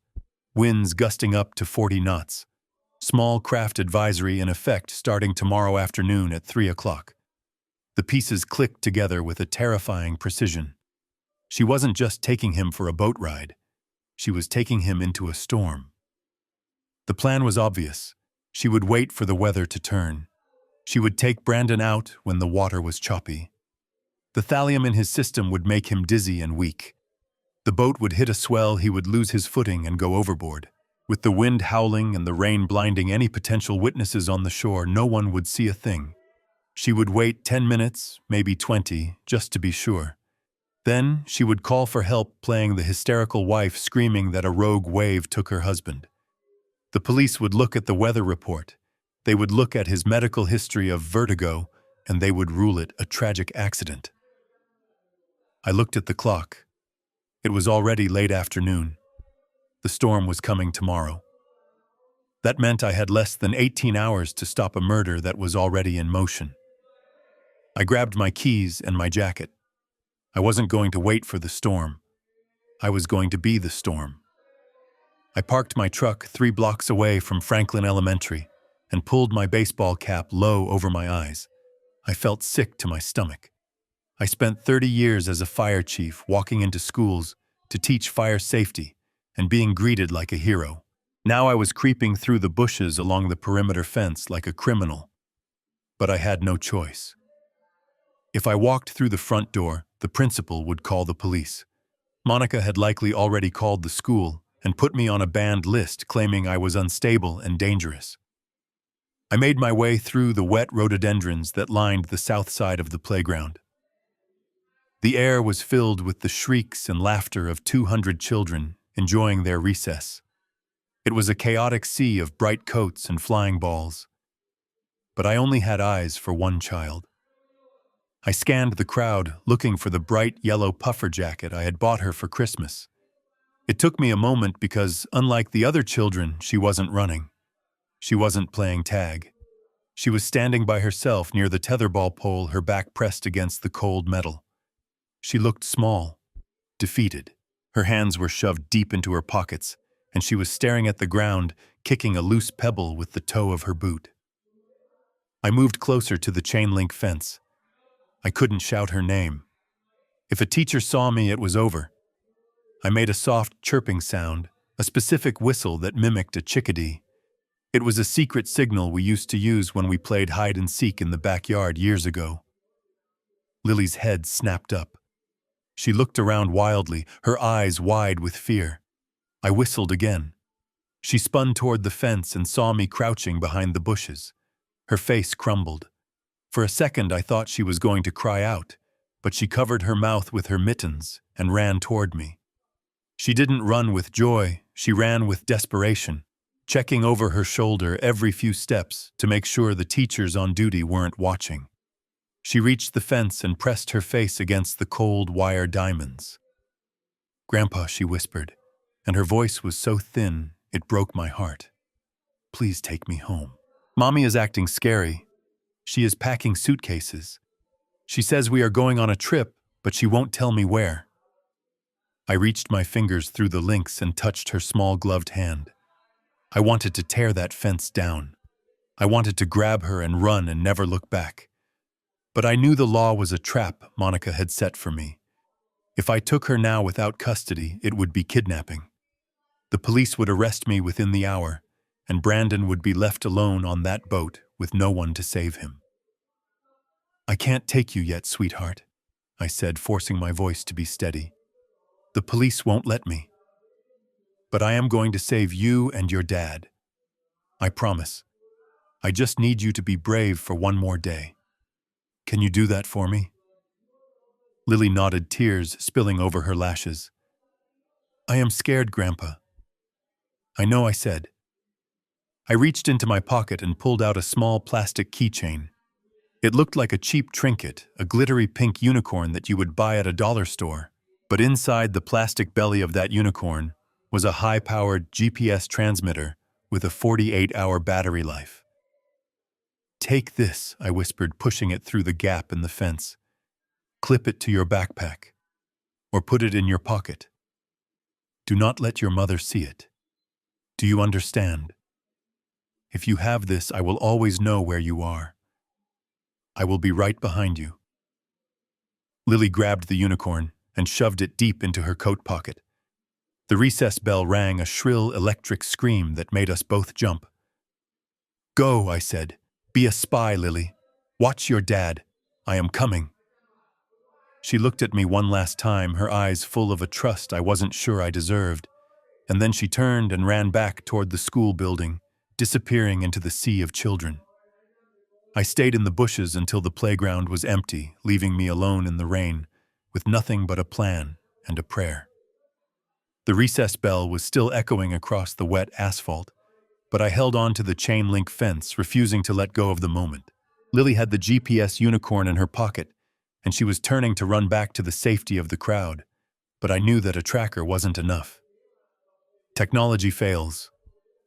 winds gusting up to 40 knots. Small craft advisory in effect starting tomorrow afternoon at 3 o'clock. The pieces clicked together with a terrifying precision. She wasn't just taking him for a boat ride. She was taking him into a storm. The plan was obvious. She would wait for the weather to turn. She would take Brandon out when the water was choppy. The thallium in his system would make him dizzy and weak. The boat would hit a swell, he would lose his footing and go overboard. With the wind howling and the rain blinding any potential witnesses on the shore, no one would see a thing. She would wait 10 minutes, maybe 20, just to be sure. Then she would call for help, playing the hysterical wife screaming that a rogue wave took her husband. The police would look at the weather report. They would look at his medical history of vertigo, and they would rule it a tragic accident. I looked at the clock. It was already late afternoon. The storm was coming tomorrow. That meant I had less than 18 hours to stop a murder that was already in motion. I grabbed my keys and my jacket. I wasn't going to wait for the storm. I was going to be the storm. I parked my truck 3 blocks away from Franklin Elementary and pulled my baseball cap low over my eyes. I felt sick to my stomach. I spent 30 years as a fire chief, walking into schools to teach fire safety and being greeted like a hero. Now I was creeping through the bushes along the perimeter fence like a criminal. But I had no choice. If I walked through the front door, the principal would call the police. Monica had likely already called the school and put me on a banned list, claiming I was unstable and dangerous. I made my way through the wet rhododendrons that lined the south side of the playground. The air was filled with the shrieks and laughter of 200 children enjoying their recess. It was a chaotic sea of bright coats and flying balls. But I only had eyes for one child. I scanned the crowd, looking for the bright yellow puffer jacket I had bought her for Christmas. It took me a moment because, unlike the other children, she wasn't running. She wasn't playing tag. She was standing by herself near the tetherball pole, her back pressed against the cold metal. She looked small, defeated. Her hands were shoved deep into her pockets, and she was staring at the ground, kicking a loose pebble with the toe of her boot. I moved closer to the chain-link fence. I couldn't shout her name. If a teacher saw me, it was over. I made a soft chirping sound, a specific whistle that mimicked a chickadee. It was a secret signal we used to use when we played hide and seek in the backyard years ago. Lily's head snapped up. She looked around wildly, her eyes wide with fear. I whistled again. She spun toward the fence and saw me crouching behind the bushes. Her face crumbled. For a second I thought she was going to cry out, but she covered her mouth with her mittens and ran toward me. She didn't run with joy, she ran with desperation, checking over her shoulder every few steps to make sure the teachers on duty weren't watching. She reached the fence and pressed her face against the cold wire diamonds. "Grandpa," she whispered, and her voice was so thin it broke my heart. "Please take me home. Mommy is acting scary. She is packing suitcases. She says we are going on a trip, but she won't tell me where." I reached my fingers through the links and touched her small gloved hand. I wanted to tear that fence down. I wanted to grab her and run and never look back. But I knew the law was a trap Monica had set for me. If I took her now without custody, it would be kidnapping. The police would arrest me within the hour, and Brandon would be left alone on that boat with no one to save him. "I can't take you yet, sweetheart," I said, forcing my voice to be steady. "The police won't let me. But I am going to save you and your dad. I promise. I just need you to be brave for one more day. Can you do that for me?" Lily nodded, tears spilling over her lashes. "I am scared, Grandpa." "I know," I said. I reached into my pocket and pulled out a small plastic keychain. It looked like a cheap trinket, a glittery pink unicorn that you would buy at a dollar store. But inside the plastic belly of that unicorn was a high-powered GPS transmitter with a 48-hour battery life. "Take this," I whispered, pushing it through the gap in the fence. "Clip it to your backpack, or put it in your pocket. Do not let your mother see it. Do you understand? If you have this, I will always know where you are. I will be right behind you." Lily grabbed the unicorn and shoved it deep into her coat pocket. The recess bell rang a shrill electric scream that made us both jump. "Go," I said. "Be a spy, Lily. Watch your dad. I am coming." She looked at me one last time, her eyes full of a trust I wasn't sure I deserved, and then she turned and ran back toward the school building, disappearing into the sea of children. I stayed in the bushes until the playground was empty, leaving me alone in the rain, with nothing but a plan and a prayer. The recess bell was still echoing across the wet asphalt, but I held on to the chain-link fence, refusing to let go of the moment. Lily had the GPS unicorn in her pocket, and she was turning to run back to the safety of the crowd, but I knew that a tracker wasn't enough. Technology fails.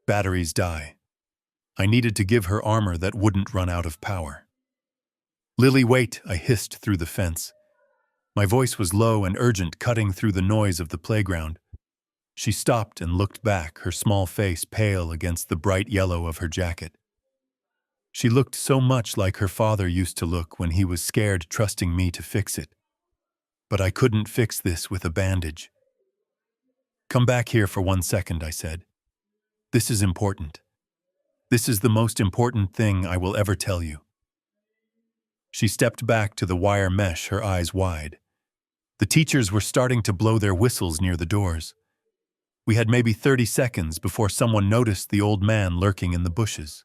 Batteries die. I needed to give her armor that wouldn't run out of power. "Lily, wait," I hissed through the fence. My voice was low and urgent, cutting through the noise of the playground. She stopped and looked back, her small face pale against the bright yellow of her jacket. She looked so much like her father used to look when he was scared, trusting me to fix it. But I couldn't fix this with a bandage. "Come back here for 1 second," I said. "This is important. This is the most important thing I will ever tell you." She stepped back to the wire mesh, her eyes wide. The teachers were starting to blow their whistles near the doors. We had maybe 30 seconds before someone noticed the old man lurking in the bushes.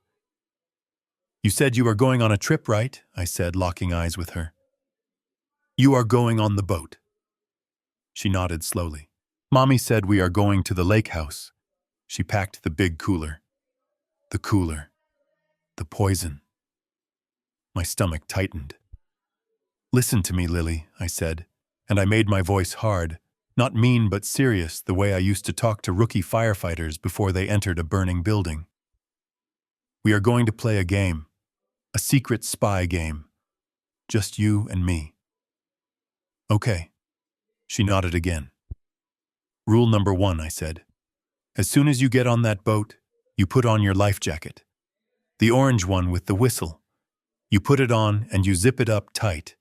"You said you are going on a trip, right?" I said, locking eyes with her. "You are going on the boat." She nodded slowly. "Mommy said we are going to the lake house." She packed the big cooler. The cooler. The poison. My stomach tightened. "Listen to me, Lily," I said, and I made my voice hard, not mean but serious, the way I used to talk to rookie firefighters before they entered a burning building. "We are going to play a game, a secret spy game. Just you and me." "Okay." She nodded again. "Rule number 1, I said. As soon as you get on that boat, you put on your life jacket. The orange one with the whistle. You put it on and you zip it up tight.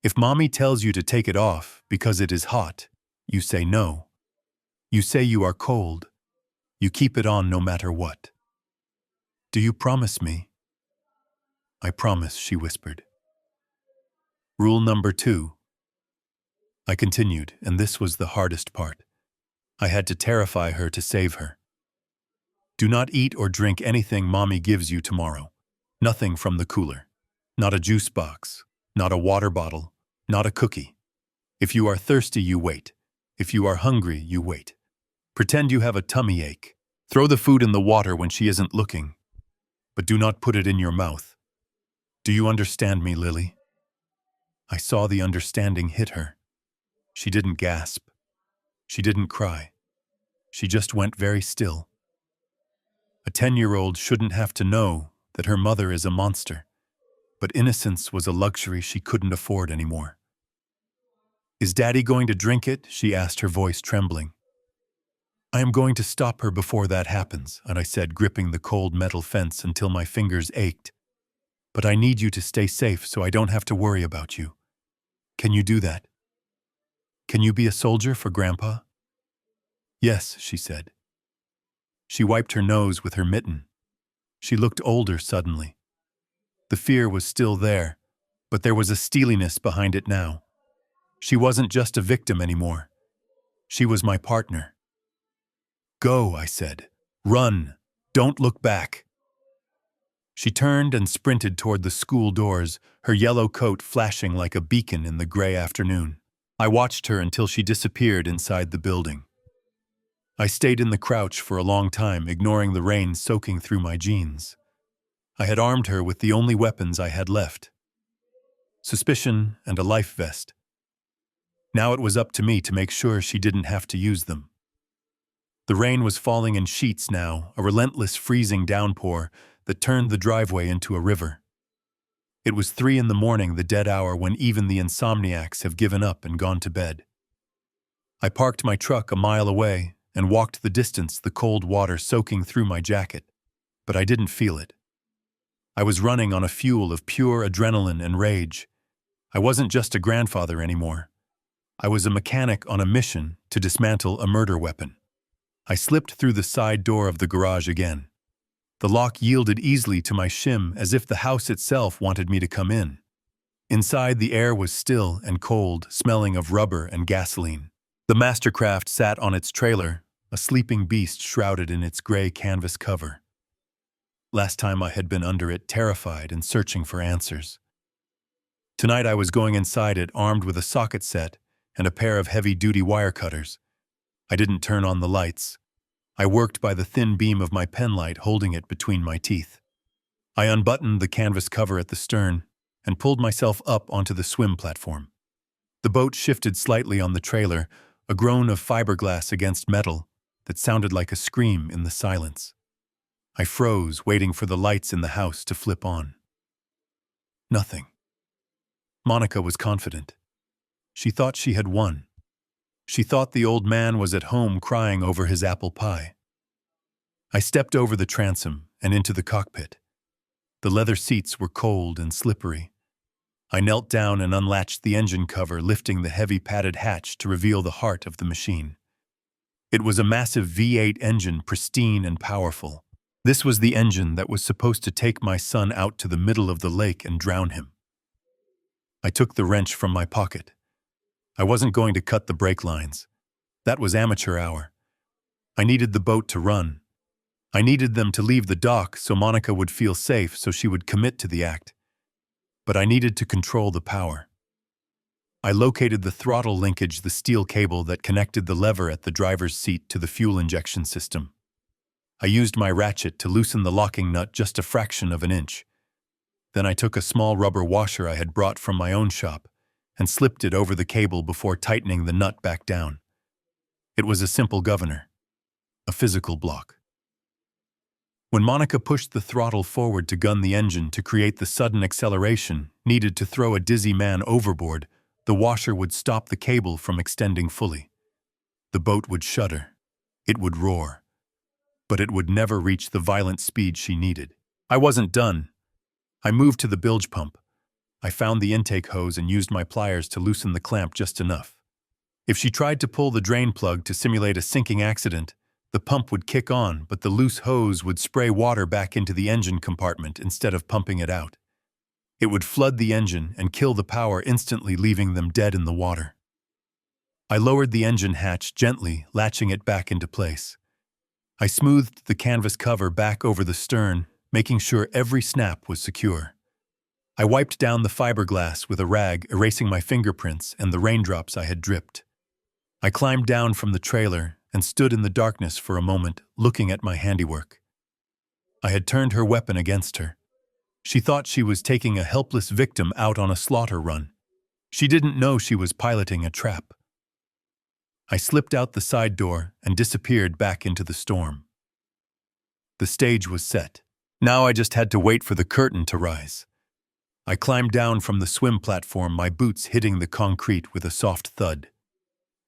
If Mommy tells you to take it off because it is hot, you say no. You say you are cold. You keep it on no matter what. Do you promise me? I promise, she whispered. Rule number 2. I continued, and this was the hardest part. I had to terrify her to save her. Do not eat or drink anything Mommy gives you tomorrow. Nothing from the cooler. Not a juice box. Not a water bottle. Not a cookie. If you are thirsty, you wait. If you are hungry, you wait. Pretend you have a tummy ache. Throw the food in the water when she isn't looking. But do not put it in your mouth. Do you understand me, Lily? I saw the understanding hit her. She didn't gasp. She didn't cry. She just went very still. A 10-year-old shouldn't have to know that her mother is a monster, but innocence was a luxury she couldn't afford anymore. Is Daddy going to drink it? She asked, her voice trembling. I am going to stop her before that happens, and I said, gripping the cold metal fence until my fingers ached. But I need you to stay safe so I don't have to worry about you. Can you do that? Can you be a soldier for Grandpa? Yes, she said. She wiped her nose with her mitten. She looked older suddenly. The fear was still there, but there was a steeliness behind it now. She wasn't just a victim anymore. She was my partner. Go, I said. Run. Don't look back. She turned and sprinted toward the school doors, her yellow coat flashing like a beacon in the gray afternoon. I watched her until she disappeared inside the building. I stayed in the crouch for a long time, ignoring the rain soaking through my jeans. I had armed her with the only weapons I had left: suspicion and a life vest. Now it was up to me to make sure she didn't have to use them. The rain was falling in sheets now, a relentless freezing downpour that turned the driveway into a river. It was 3 a.m, the dead hour when even the insomniacs have given up and gone to bed. I parked my truck a mile away and walked the distance, the cold water soaking through my jacket, but I didn't feel it. I was running on a fuel of pure adrenaline and rage. I wasn't just a grandfather anymore. I was a mechanic on a mission to dismantle a murder weapon. I slipped through the side door of the garage again. The lock yielded easily to my shim, as if the house itself wanted me to come in. Inside, the air was still and cold, smelling of rubber and gasoline. The Mastercraft sat on its trailer, a sleeping beast shrouded in its gray canvas cover. Last time I had been under it, terrified and searching for answers. Tonight I was going inside it armed with a socket set and a pair of heavy-duty wire cutters. I didn't turn on the lights. I worked by the thin beam of my penlight, holding it between my teeth. I unbuttoned the canvas cover at the stern and pulled myself up onto the swim platform. The boat shifted slightly on the trailer, a groan of fiberglass against metal that sounded like a scream in the silence. I froze, waiting for the lights in the house to flip on. Nothing. Monica was confident. She thought she had won. She thought the old man was at home crying over his apple pie. I stepped over the transom and into the cockpit. The leather seats were cold and slippery. I knelt down and unlatched the engine cover, lifting the heavy padded hatch to reveal the heart of the machine. It was a massive V8 engine, pristine and powerful. This was the engine that was supposed to take my son out to the middle of the lake and drown him. I took the wrench from my pocket. I wasn't going to cut the brake lines. That was amateur hour. I needed the boat to run. I needed them to leave the dock so Monica would feel safe, so she would commit to the act. But I needed to control the power. I located the throttle linkage, the steel cable that connected the lever at the driver's seat to the fuel injection system. I used my ratchet to loosen the locking nut just a fraction of an inch. Then I took a small rubber washer I had brought from my own shop and slipped it over the cable before tightening the nut back down. It was a simple governor, a physical block. When Monica pushed the throttle forward to gun the engine to create the sudden acceleration needed to throw a dizzy man overboard, the washer would stop the cable from extending fully. The boat would shudder. It would roar. But it would never reach the violent speed she needed. I wasn't done. I moved to the bilge pump. I found the intake hose and used my pliers to loosen the clamp just enough. If she tried to pull the drain plug to simulate a sinking accident, the pump would kick on, but the loose hose would spray water back into the engine compartment instead of pumping it out. It would flood the engine and kill the power instantly, leaving them dead in the water. I lowered the engine hatch gently, latching it back into place. I smoothed the canvas cover back over the stern, making sure every snap was secure. I wiped down the fiberglass with a rag, erasing my fingerprints and the raindrops I had dripped. I climbed down from the trailer and stood in the darkness for a moment, looking at my handiwork. I had turned her weapon against her. She thought she was taking a helpless victim out on a slaughter run. She didn't know she was piloting a trap. I slipped out the side door and disappeared back into the storm. The stage was set. Now I just had to wait for the curtain to rise. I climbed down from the swim platform, my boots hitting the concrete with a soft thud.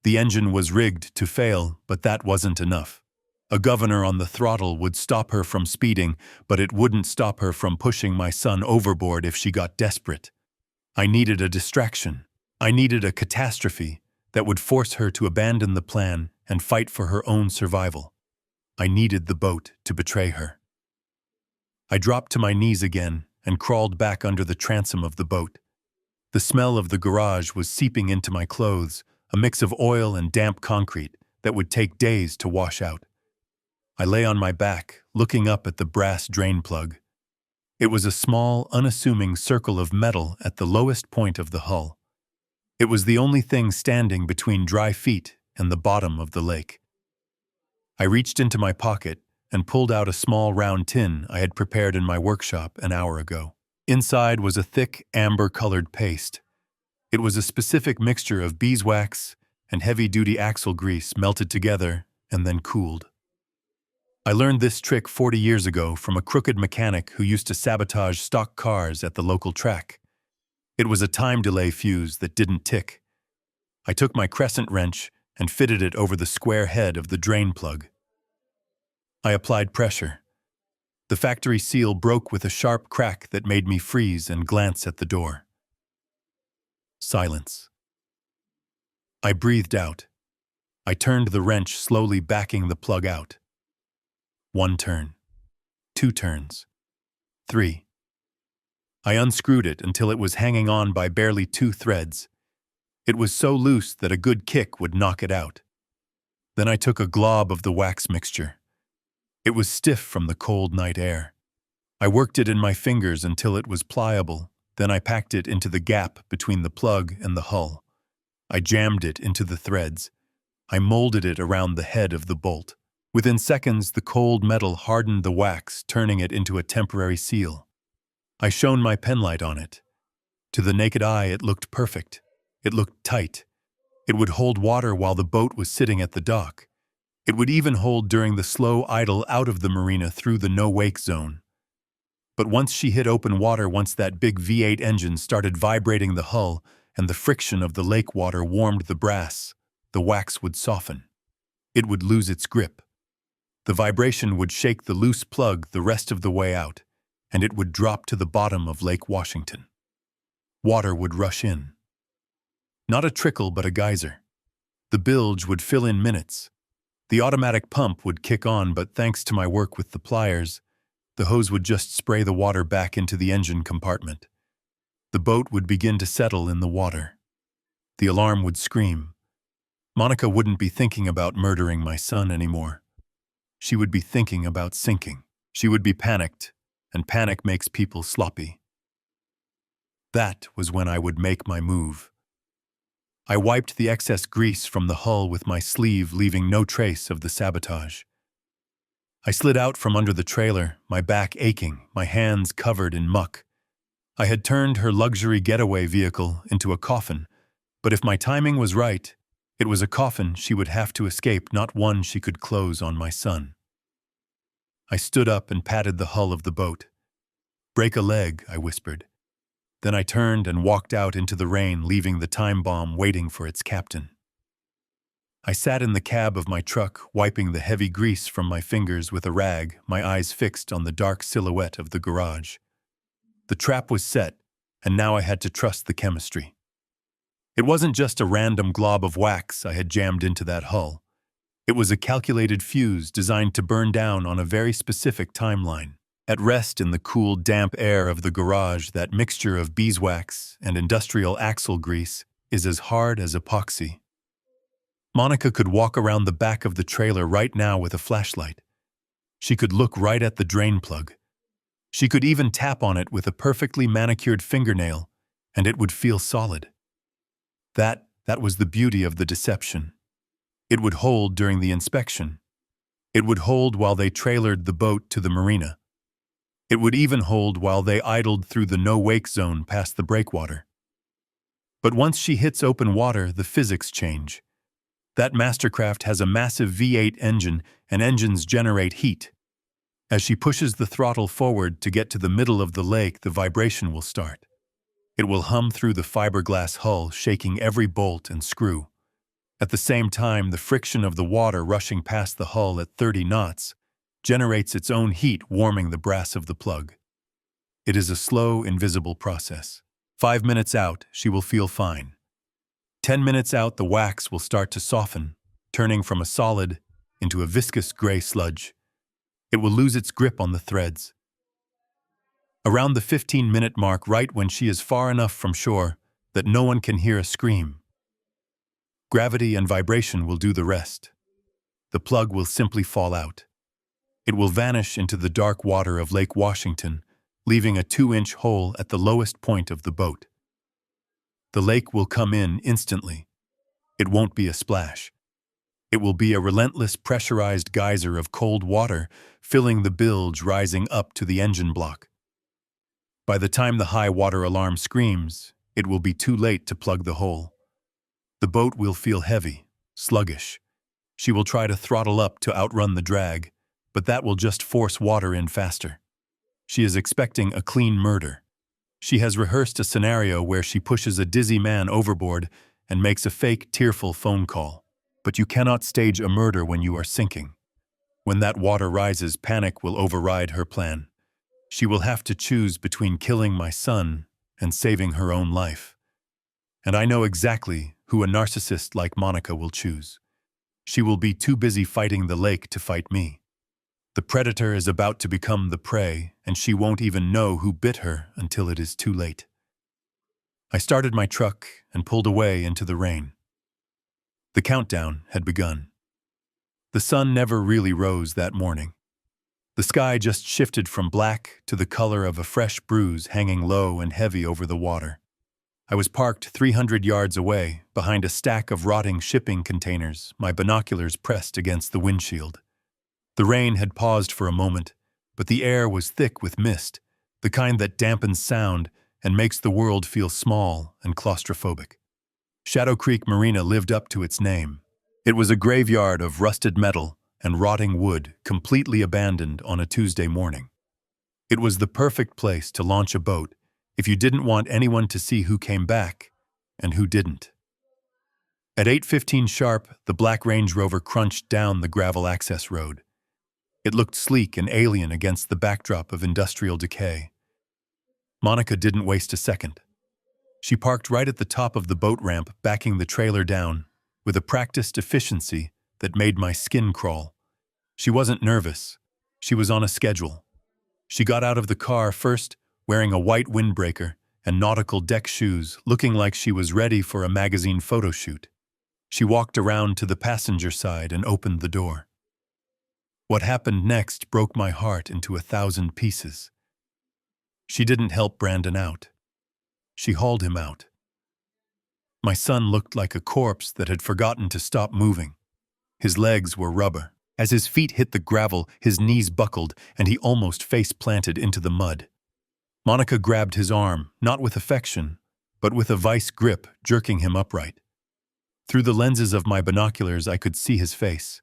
The engine was rigged to fail, but that wasn't enough. A governor on the throttle would stop her from speeding, but it wouldn't stop her from pushing my son overboard if she got desperate. I needed a distraction. I needed a catastrophe that would force her to abandon the plan and fight for her own survival. I needed the boat to betray her. I dropped to my knees again and crawled back under the transom of the boat. The smell of the garage was seeping into my clothes, a mix of oil and damp concrete that would take days to wash out. I lay on my back, looking up at the brass drain plug. It was a small, unassuming circle of metal at the lowest point of the hull. It was the only thing standing between dry feet and the bottom of the lake. I reached into my pocket and pulled out a small round tin I had prepared in my workshop an hour ago. Inside was a thick, amber-colored paste. It was a specific mixture of beeswax and heavy-duty axle grease melted together and then cooled. I learned this trick 40 years ago from a crooked mechanic who used to sabotage stock cars at the local track. It was a time delay fuse that didn't tick. I took my crescent wrench and fitted it over the square head of the drain plug. I applied pressure. The factory seal broke with a sharp crack that made me freeze and glance at the door. Silence. I breathed out. I turned the wrench, slowly backing the plug out. 1 turn. 2 turns. 3. I unscrewed it until it was hanging on by barely 2 threads. It was so loose that a good kick would knock it out. Then I took a glob of the wax mixture. It was stiff from the cold night air. I worked it in my fingers until it was pliable. Then I packed it into the gap between the plug and the hull. I jammed it into the threads. I molded it around the head of the bolt. Within seconds, the cold metal hardened the wax, turning it into a temporary seal. I shone my penlight on it. To the naked eye, it looked perfect. It looked tight. It would hold water while the boat was sitting at the dock. It would even hold during the slow idle out of the marina through the no-wake zone. But once she hit open water, once that big V8 engine started vibrating the hull and the friction of the lake water warmed the brass, the wax would soften. It would lose its grip. The vibration would shake the loose plug the rest of the way out, and it would drop to the bottom of Lake Washington. Water would rush in. Not a trickle, but a geyser. The bilge would fill in minutes. The automatic pump would kick on, but thanks to my work with the pliers, the hose would just spray the water back into the engine compartment. The boat would begin to settle in the water. The alarm would scream. Monica wouldn't be thinking about murdering my son anymore. She would be thinking about sinking. She would be panicked, and panic makes people sloppy. That was when I would make my move. I wiped the excess grease from the hull with my sleeve, leaving no trace of the sabotage. I slid out from under the trailer, my back aching, my hands covered in muck. I had turned her luxury getaway vehicle into a coffin, but if my timing was right, it was a coffin she would have to escape, not one she could close on my son. I stood up and patted the hull of the boat. "Break a leg," I whispered. Then I turned and walked out into the rain, leaving the time bomb waiting for its captain. I sat in the cab of my truck, wiping the heavy grease from my fingers with a rag, my eyes fixed on the dark silhouette of the garage. The trap was set, and now I had to trust the chemistry. It wasn't just a random glob of wax I had jammed into that hull. It was a calculated fuse designed to burn down on a very specific timeline. At rest in the cool, damp air of the garage, that mixture of beeswax and industrial axle grease is as hard as epoxy. Monica could walk around the back of the trailer right now with a flashlight. She could look right at the drain plug. She could even tap on it with a perfectly manicured fingernail, and it would feel solid. That was the beauty of the deception. It would hold during the inspection. It would hold while they trailered the boat to the marina. It would even hold while they idled through the no-wake zone past the breakwater. But once she hits open water, the physics change. That mastercraft has a massive V8 engine, and engines generate heat. As she pushes the throttle forward to get to the middle of the lake, the vibration will start. It will hum through the fiberglass hull, shaking every bolt and screw. At the same time, the friction of the water rushing past the hull at 30 knots generates its own heat, warming the brass of the plug. It is a slow, invisible process. 5 minutes out, she will feel fine. 10 minutes out, the wax will start to soften, turning from a solid into a viscous gray sludge. It will lose its grip on the threads. Around the 15-minute mark, right when she is far enough from shore that no one can hear a scream, gravity and vibration will do the rest. The plug will simply fall out. It will vanish into the dark water of Lake Washington, leaving a 2-inch hole at the lowest point of the boat. The lake will come in instantly. It won't be a splash. It will be a relentless pressurized geyser of cold water, filling the bilge rising up to the engine block. By the time the high water alarm screams, it will be too late to plug the hole. The boat will feel heavy, sluggish. She will try to throttle up to outrun the drag, but that will just force water in faster. She is expecting a clean murder. She has rehearsed a scenario where she pushes a dizzy man overboard and makes a fake, tearful phone call. But you cannot stage a murder when you are sinking. When that water rises, panic will override her plan. She will have to choose between killing my son and saving her own life. And I know exactly who a narcissist like Monica will choose. She will be too busy fighting the lake to fight me. The predator is about to become the prey, and she won't even know who bit her until it is too late. I started my truck and pulled away into the rain. The countdown had begun. The sun never really rose that morning. The sky just shifted from black to the color of a fresh bruise hanging low and heavy over the water. I was parked 300 yards away, behind a stack of rotting shipping containers, my binoculars pressed against the windshield. The rain had paused for a moment, but the air was thick with mist, the kind that dampens sound and makes the world feel small and claustrophobic. Shadow Creek Marina lived up to its name. It was a graveyard of rusted metal and rotting wood, completely abandoned on a Tuesday morning. It was the perfect place to launch a boat if you didn't want anyone to see who came back and who didn't. At 8:15 sharp, the black Range Rover crunched down the gravel access road. It looked sleek and alien against the backdrop of industrial decay. Monica didn't waste a second. She parked right at the top of the boat ramp, backing the trailer down, with a practiced efficiency that made my skin crawl. She wasn't nervous. She was on a schedule. She got out of the car first, wearing a white windbreaker and nautical deck shoes, looking like she was ready for a magazine photo shoot. She walked around to the passenger side and opened the door. What happened next broke my heart into 1,000 pieces. She didn't help Brandon out. She hauled him out. My son looked like a corpse that had forgotten to stop moving. His legs were rubber. As his feet hit the gravel, his knees buckled, and he almost face-planted into the mud. Monica grabbed his arm, not with affection, but with a vice grip, jerking him upright. Through the lenses of my binoculars, I could see his face.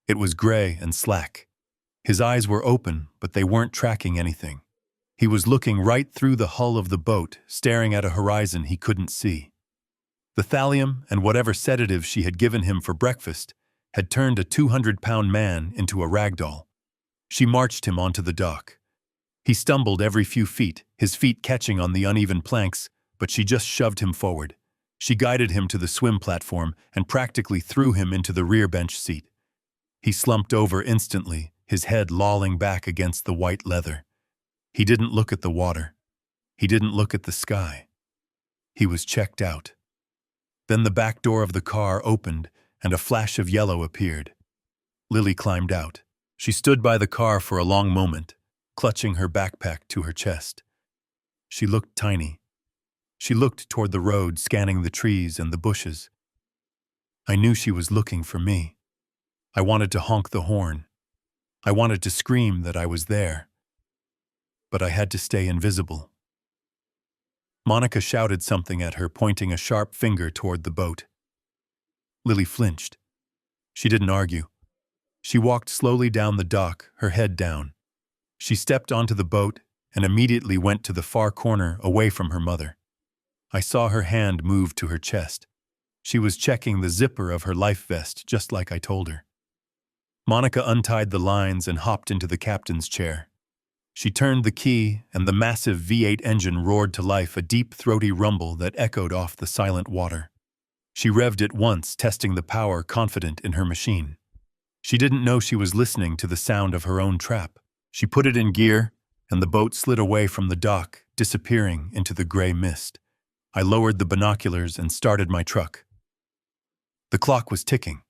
It was gray and slack. His eyes were open, but they weren't tracking anything. He was looking right through the hull of the boat, staring at a horizon he couldn't see. The thallium and whatever sedative she had given him for breakfast had turned a 200-pound man into a rag doll. She marched him onto the dock. He stumbled every few feet, his feet catching on the uneven planks, but she just shoved him forward. She guided him to the swim platform and practically threw him into the rear bench seat. He slumped over instantly, his head lolling back against the white leather. He didn't look at the water. He didn't look at the sky. He was checked out. Then the back door of the car opened and a flash of yellow appeared. Lily climbed out. She stood by the car for a long moment, clutching her backpack to her chest. She looked tiny. She looked toward the road, scanning the trees and the bushes. I knew she was looking for me. I wanted to honk the horn. I wanted to scream that I was there. But I had to stay invisible. Monica shouted something at her, pointing a sharp finger toward the boat. Lily flinched. She didn't argue. She walked slowly down the dock, her head down. She stepped onto the boat and immediately went to the far corner, away from her mother. I saw her hand move to her chest. She was checking the zipper of her life vest, just like I told her. Monica untied the lines and hopped into the captain's chair. She turned the key, and the massive V8 engine roared to life, a deep, throaty rumble that echoed off the silent water. She revved it once, testing the power, confident in her machine. She didn't know she was listening to the sound of her own trap. She put it in gear, and the boat slid away from the dock, disappearing into the gray mist. I lowered the binoculars and started my truck. The clock was ticking.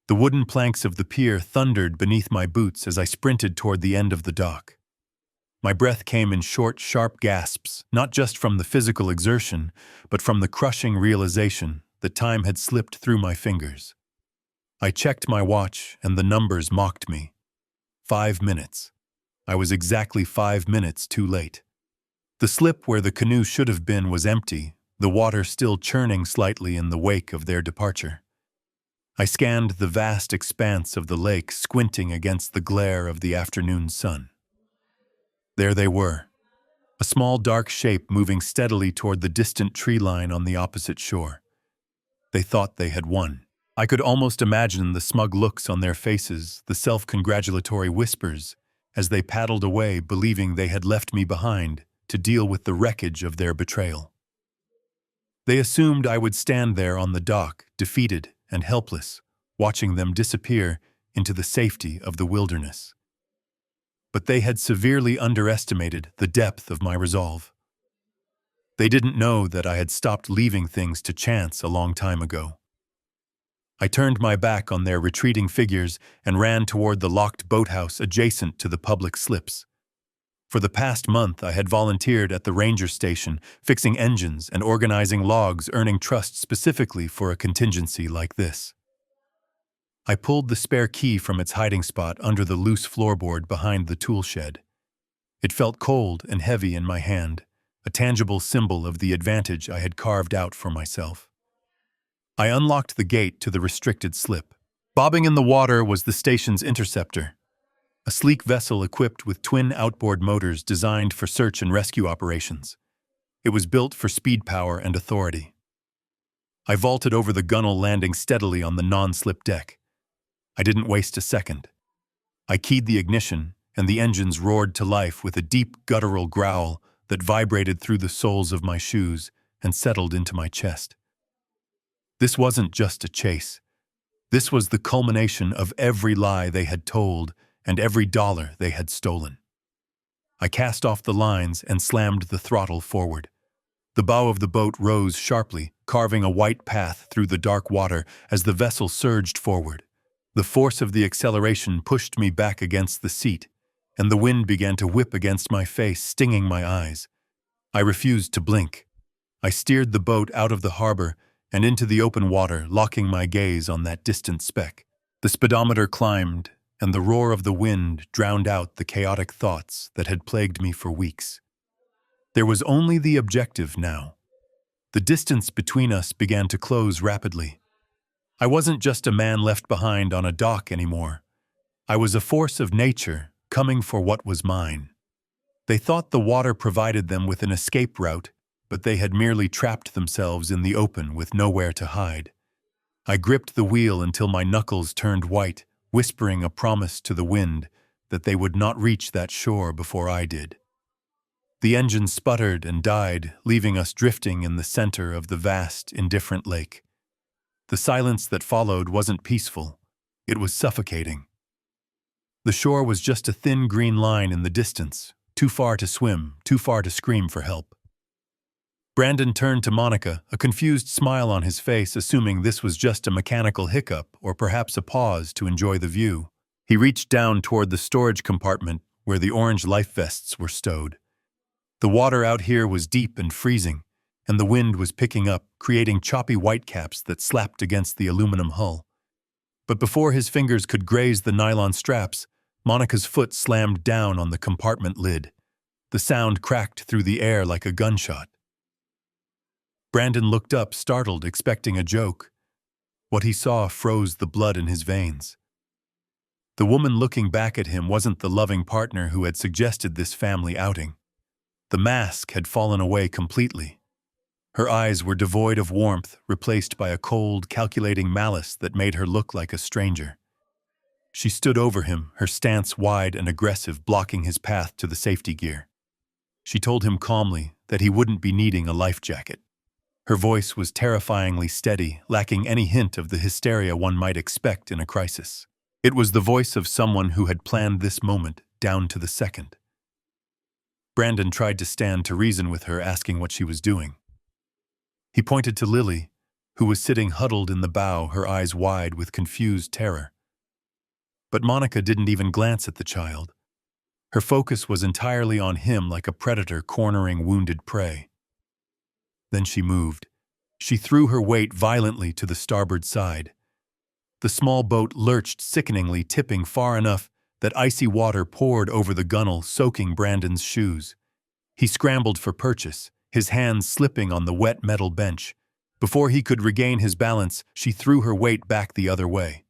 The wooden planks of the pier thundered beneath my boots as I sprinted toward the end of the dock. My breath came in short, sharp gasps, not just from the physical exertion, but from the crushing realization that time had slipped through my fingers. I checked my watch, and the numbers mocked me. 5 minutes. I was exactly 5 minutes too late. The slip where the canoe should have been was empty, the water still churning slightly in the wake of their departure. I scanned the vast expanse of the lake, squinting against the glare of the afternoon sun. There they were, a small dark shape moving steadily toward the distant tree line on the opposite shore. They thought they had won. I could almost imagine the smug looks on their faces, the self-congratulatory whispers, as they paddled away, believing they had left me behind to deal with the wreckage of their betrayal. They assumed I would stand there on the dock, defeated and helpless, watching them disappear into the safety of the wilderness. But they had severely underestimated the depth of my resolve. They didn't know that I had stopped leaving things to chance a long time ago. I turned my back on their retreating figures and ran toward the locked boathouse adjacent to the public slips. For the past month, I had volunteered at the ranger station, fixing engines and organizing logs, earning trust specifically for a contingency like this. I pulled the spare key from its hiding spot under the loose floorboard behind the tool shed. It felt cold and heavy in my hand, a tangible symbol of the advantage I had carved out for myself. I unlocked the gate to the restricted slip. Bobbing in the water was the station's interceptor, a sleek vessel equipped with twin outboard motors designed for search and rescue operations. It was built for speed, power, and authority. I vaulted over the gunwale, landing steadily on the non-slip deck. I didn't waste a second. I keyed the ignition, and the engines roared to life with a deep guttural growl that vibrated through the soles of my shoes and settled into my chest. This wasn't just a chase. This was the culmination of every lie they had told and every dollar they had stolen. I cast off the lines and slammed the throttle forward. The bow of the boat rose sharply, carving a white path through the dark water as the vessel surged forward. The force of the acceleration pushed me back against the seat, and the wind began to whip against my face, stinging my eyes. I refused to blink. I steered the boat out of the harbor and into the open water, locking my gaze on that distant speck. The speedometer climbed, and the roar of the wind drowned out the chaotic thoughts that had plagued me for weeks. There was only the objective now. The distance between us began to close rapidly. I wasn't just a man left behind on a dock anymore. I was a force of nature, coming for what was mine. They thought the water provided them with an escape route, but they had merely trapped themselves in the open with nowhere to hide. I gripped the wheel until my knuckles turned white, whispering a promise to the wind that they would not reach that shore before I did. The engine sputtered and died, leaving us drifting in the center of the vast, indifferent lake. The silence that followed wasn't peaceful. It was suffocating. The shore was just a thin green line in the distance, too far to swim, too far to scream for help. Brandon turned to Monica, a confused smile on his face, assuming this was just a mechanical hiccup or perhaps a pause to enjoy the view. He reached down toward the storage compartment where the orange life vests were stowed. The water out here was deep and freezing, and the wind was picking up, creating choppy whitecaps that slapped against the aluminum hull. But before his fingers could graze the nylon straps, Monica's foot slammed down on the compartment lid. The sound cracked through the air like a gunshot. Brandon looked up, startled, expecting a joke. What he saw froze the blood in his veins. The woman looking back at him wasn't the loving partner who had suggested this family outing. The mask had fallen away completely. Her eyes were devoid of warmth, replaced by a cold, calculating malice that made her look like a stranger. She stood over him, her stance wide and aggressive, blocking his path to the safety gear. She told him calmly that he wouldn't be needing a life jacket. Her voice was terrifyingly steady, lacking any hint of the hysteria one might expect in a crisis. It was the voice of someone who had planned this moment down to the second. Brandon tried to stand to reason with her, asking what she was doing. He pointed to Lily, who was sitting huddled in the bow, her eyes wide with confused terror. But Monica didn't even glance at the child. Her focus was entirely on him, like a predator cornering wounded prey. Then she moved. She threw her weight violently to the starboard side. The small boat lurched sickeningly, tipping far enough that icy water poured over the gunwale, soaking Brandon's shoes. He scrambled for purchase, his hands slipping on the wet metal bench. Before he could regain his balance, she threw her weight back the other way.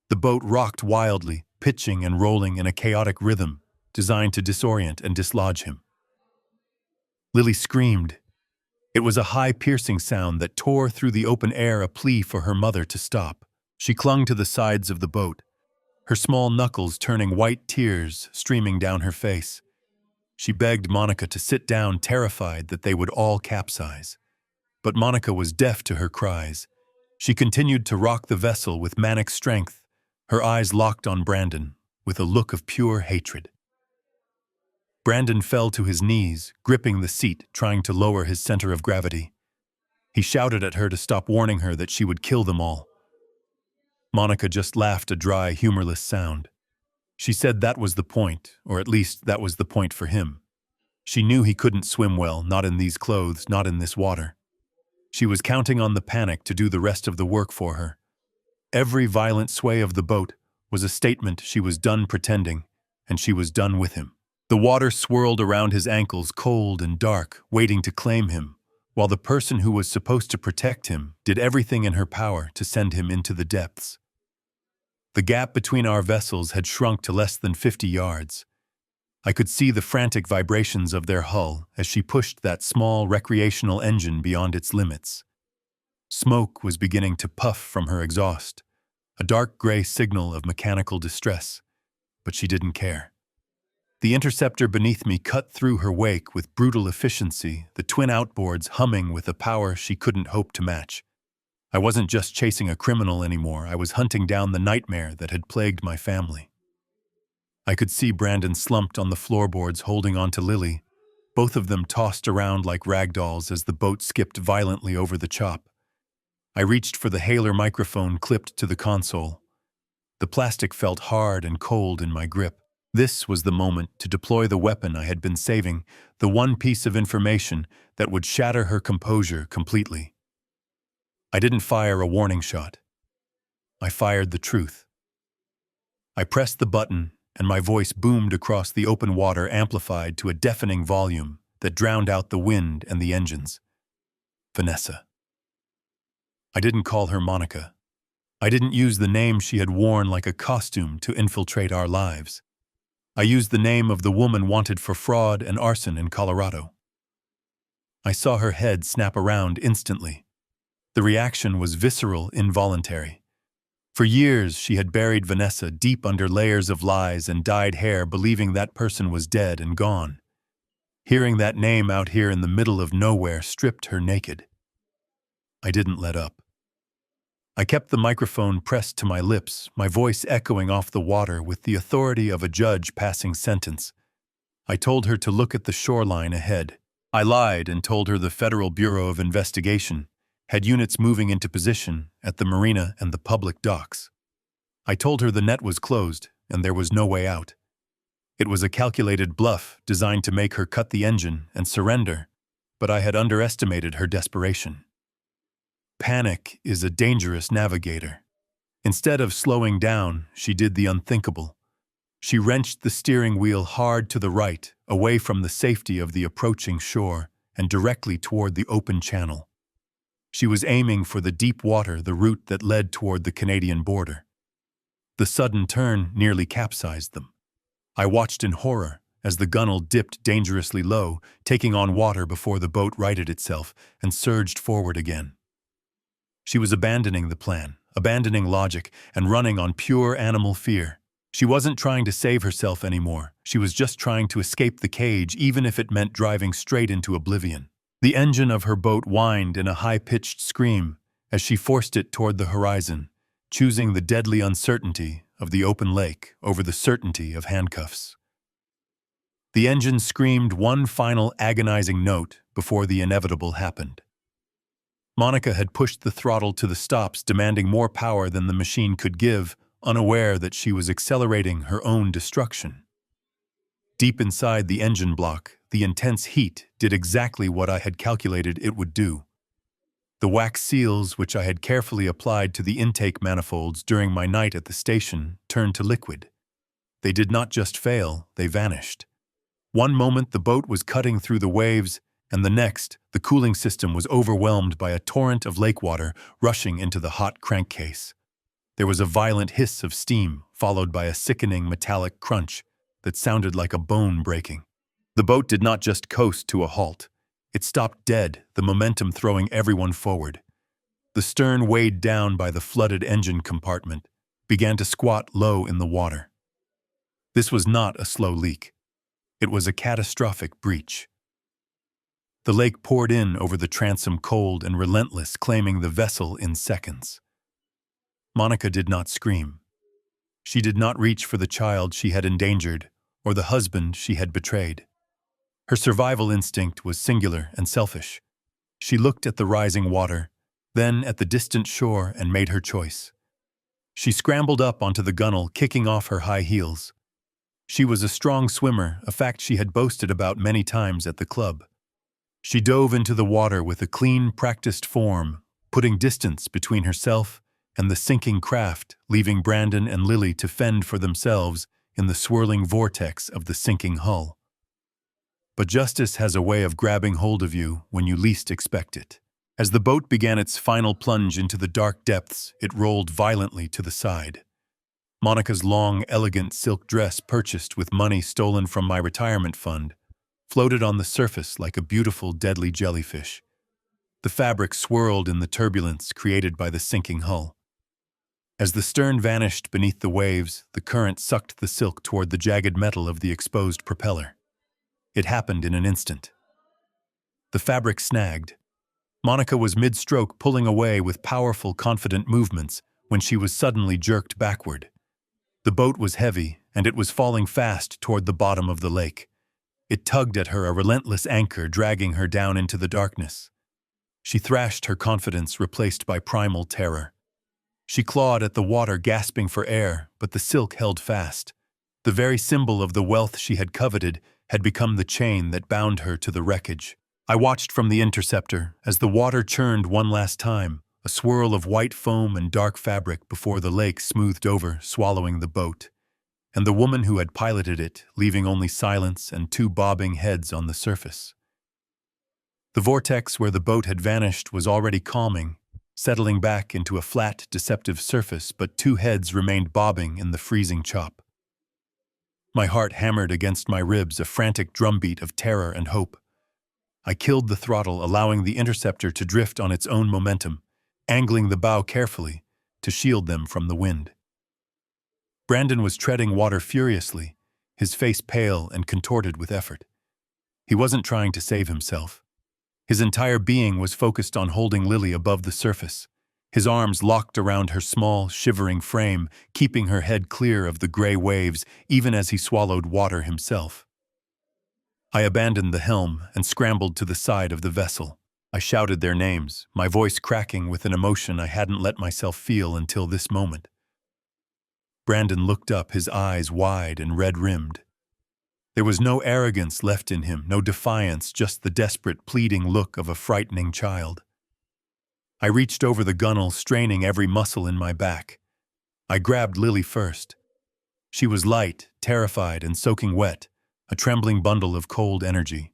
The boat rocked wildly, pitching and rolling in a chaotic rhythm, designed to disorient and dislodge him. Lily screamed. It was a high, piercing sound that tore through the open air, a plea for her mother to stop. She clung to the sides of the boat, her small knuckles turning white, tears streaming down her face. She begged Monica to sit down, terrified that they would all capsize. But Monica was deaf to her cries. She continued to rock the vessel with manic strength, her eyes locked on Brandon, with a look of pure hatred. Brandon fell to his knees, gripping the seat, trying to lower his center of gravity. He shouted at her to stop, warning her that she would kill them all. Monica just laughed, a dry, humorless sound. She said that was the point, or at least that was the point for him. She knew he couldn't swim well, not in these clothes, not in this water. She was counting on the panic to do the rest of the work for her. Every violent sway of the boat was a statement she was done pretending, and she was done with him. The water swirled around his ankles, cold and dark, waiting to claim him, while the person who was supposed to protect him did everything in her power to send him into the depths. The gap between our vessels had shrunk to less than 50 yards. I could see the frantic vibrations of their hull as she pushed that small recreational engine beyond its limits. Smoke was beginning to puff from her exhaust, a dark gray signal of mechanical distress, but she didn't care. The interceptor beneath me cut through her wake with brutal efficiency, the twin outboards humming with a power she couldn't hope to match. I wasn't just chasing a criminal anymore, I was hunting down the nightmare that had plagued my family. I could see Brandon slumped on the floorboards, holding on to Lily, both of them tossed around like rag dolls as the boat skipped violently over the chop. I reached for the Hailer microphone clipped to the console. The plastic felt hard and cold in my grip. This was the moment to deploy the weapon I had been saving, the one piece of information that would shatter her composure completely. I didn't fire a warning shot. I fired the truth. I pressed the button, and my voice boomed across the open water, amplified to a deafening volume that drowned out the wind and the engines. Vanessa. I didn't call her Monica. I didn't use the name she had worn like a costume to infiltrate our lives. I used the name of the woman wanted for fraud and arson in Colorado. I saw her head snap around instantly. The reaction was visceral, involuntary. For years, she had buried Vanessa deep under layers of lies and dyed hair, believing that person was dead and gone. Hearing that name out here in the middle of nowhere stripped her naked. I didn't let up. I kept the microphone pressed to my lips, my voice echoing off the water with the authority of a judge passing sentence. I told her to look at the shoreline ahead. I lied and told her the Federal Bureau of Investigation had units moving into position at the marina and the public docks. I told her the net was closed and there was no way out. It was a calculated bluff designed to make her cut the engine and surrender, but I had underestimated her desperation. Panic is a dangerous navigator. Instead of slowing down, she did the unthinkable. She wrenched the steering wheel hard to the right, away from the safety of the approaching shore, and directly toward the open channel. She was aiming for the deep water, the route that led toward the Canadian border. The sudden turn nearly capsized them. I watched in horror as the gunwale dipped dangerously low, taking on water before the boat righted itself and surged forward again. She was abandoning the plan, abandoning logic, and running on pure animal fear. She wasn't trying to save herself anymore. She was just trying to escape the cage, even if it meant driving straight into oblivion. The engine of her boat whined in a high-pitched scream as she forced it toward the horizon, choosing the deadly uncertainty of the open lake over the certainty of handcuffs. The engine screamed one final agonizing note before the inevitable happened. Monica had pushed the throttle to the stops, demanding more power than the machine could give, unaware that she was accelerating her own destruction. Deep inside the engine block, the intense heat did exactly what I had calculated it would do. The wax seals, which I had carefully applied to the intake manifolds during my night at the station, turned to liquid. They did not just fail, they vanished. One moment the boat was cutting through the waves, and the next, the cooling system was overwhelmed by a torrent of lake water rushing into the hot crankcase. There was a violent hiss of steam, followed by a sickening metallic crunch that sounded like a bone breaking. The boat did not just coast to a halt. It stopped dead, the momentum throwing everyone forward. The stern, weighed down by the flooded engine compartment, began to squat low in the water. This was not a slow leak. It was a catastrophic breach. The lake poured in over the transom, cold and relentless, claiming the vessel in seconds. Monica did not scream. She did not reach for the child she had endangered or the husband she had betrayed. Her survival instinct was singular and selfish. She looked at the rising water, then at the distant shore, and made her choice. She scrambled up onto the gunwale, kicking off her high heels. She was a strong swimmer, a fact she had boasted about many times at the club. She dove into the water with a clean, practiced form, putting distance between herself and the sinking craft, leaving Brandon and Lily to fend for themselves in the swirling vortex of the sinking hull. But justice has a way of grabbing hold of you when you least expect it. As the boat began its final plunge into the dark depths, it rolled violently to the side. Monica's long, elegant silk dress, purchased with money stolen from my retirement fund, floated on the surface like a beautiful, deadly jellyfish. The fabric swirled in the turbulence created by the sinking hull. As the stern vanished beneath the waves, the current sucked the silk toward the jagged metal of the exposed propeller. It happened in an instant. The fabric snagged. Monica was mid-stroke, pulling away with powerful, confident movements when she was suddenly jerked backward. The boat was heavy, and it was falling fast toward the bottom of the lake. It tugged at her, a relentless anchor dragging her down into the darkness. She thrashed, her confidence replaced by primal terror. She clawed at the water, gasping for air, but the silk held fast. The very symbol of the wealth she had coveted had become the chain that bound her to the wreckage. I watched from the interceptor as the water churned one last time, a swirl of white foam and dark fabric before the lake smoothed over, swallowing the boat, and the woman who had piloted it, leaving only silence and two bobbing heads on the surface. The vortex where the boat had vanished was already calming, settling back into a flat, deceptive surface, but two heads remained bobbing in the freezing chop. My heart hammered against my ribs, a frantic drumbeat of terror and hope. I killed the throttle, allowing the interceptor to drift on its own momentum, angling the bow carefully to shield them from the wind. Brandon was treading water furiously, his face pale and contorted with effort. He wasn't trying to save himself. His entire being was focused on holding Lily above the surface, his arms locked around her small, shivering frame, keeping her head clear of the gray waves even as he swallowed water himself. I abandoned the helm and scrambled to the side of the vessel. I shouted their names, my voice cracking with an emotion I hadn't let myself feel until this moment. Brandon looked up, his eyes wide and red-rimmed. There was no arrogance left in him, no defiance, just the desperate, pleading look of a frightening child. I reached over the gunwale, straining every muscle in my back. I grabbed Lily first. She was light, terrified, and soaking wet, a trembling bundle of cold energy.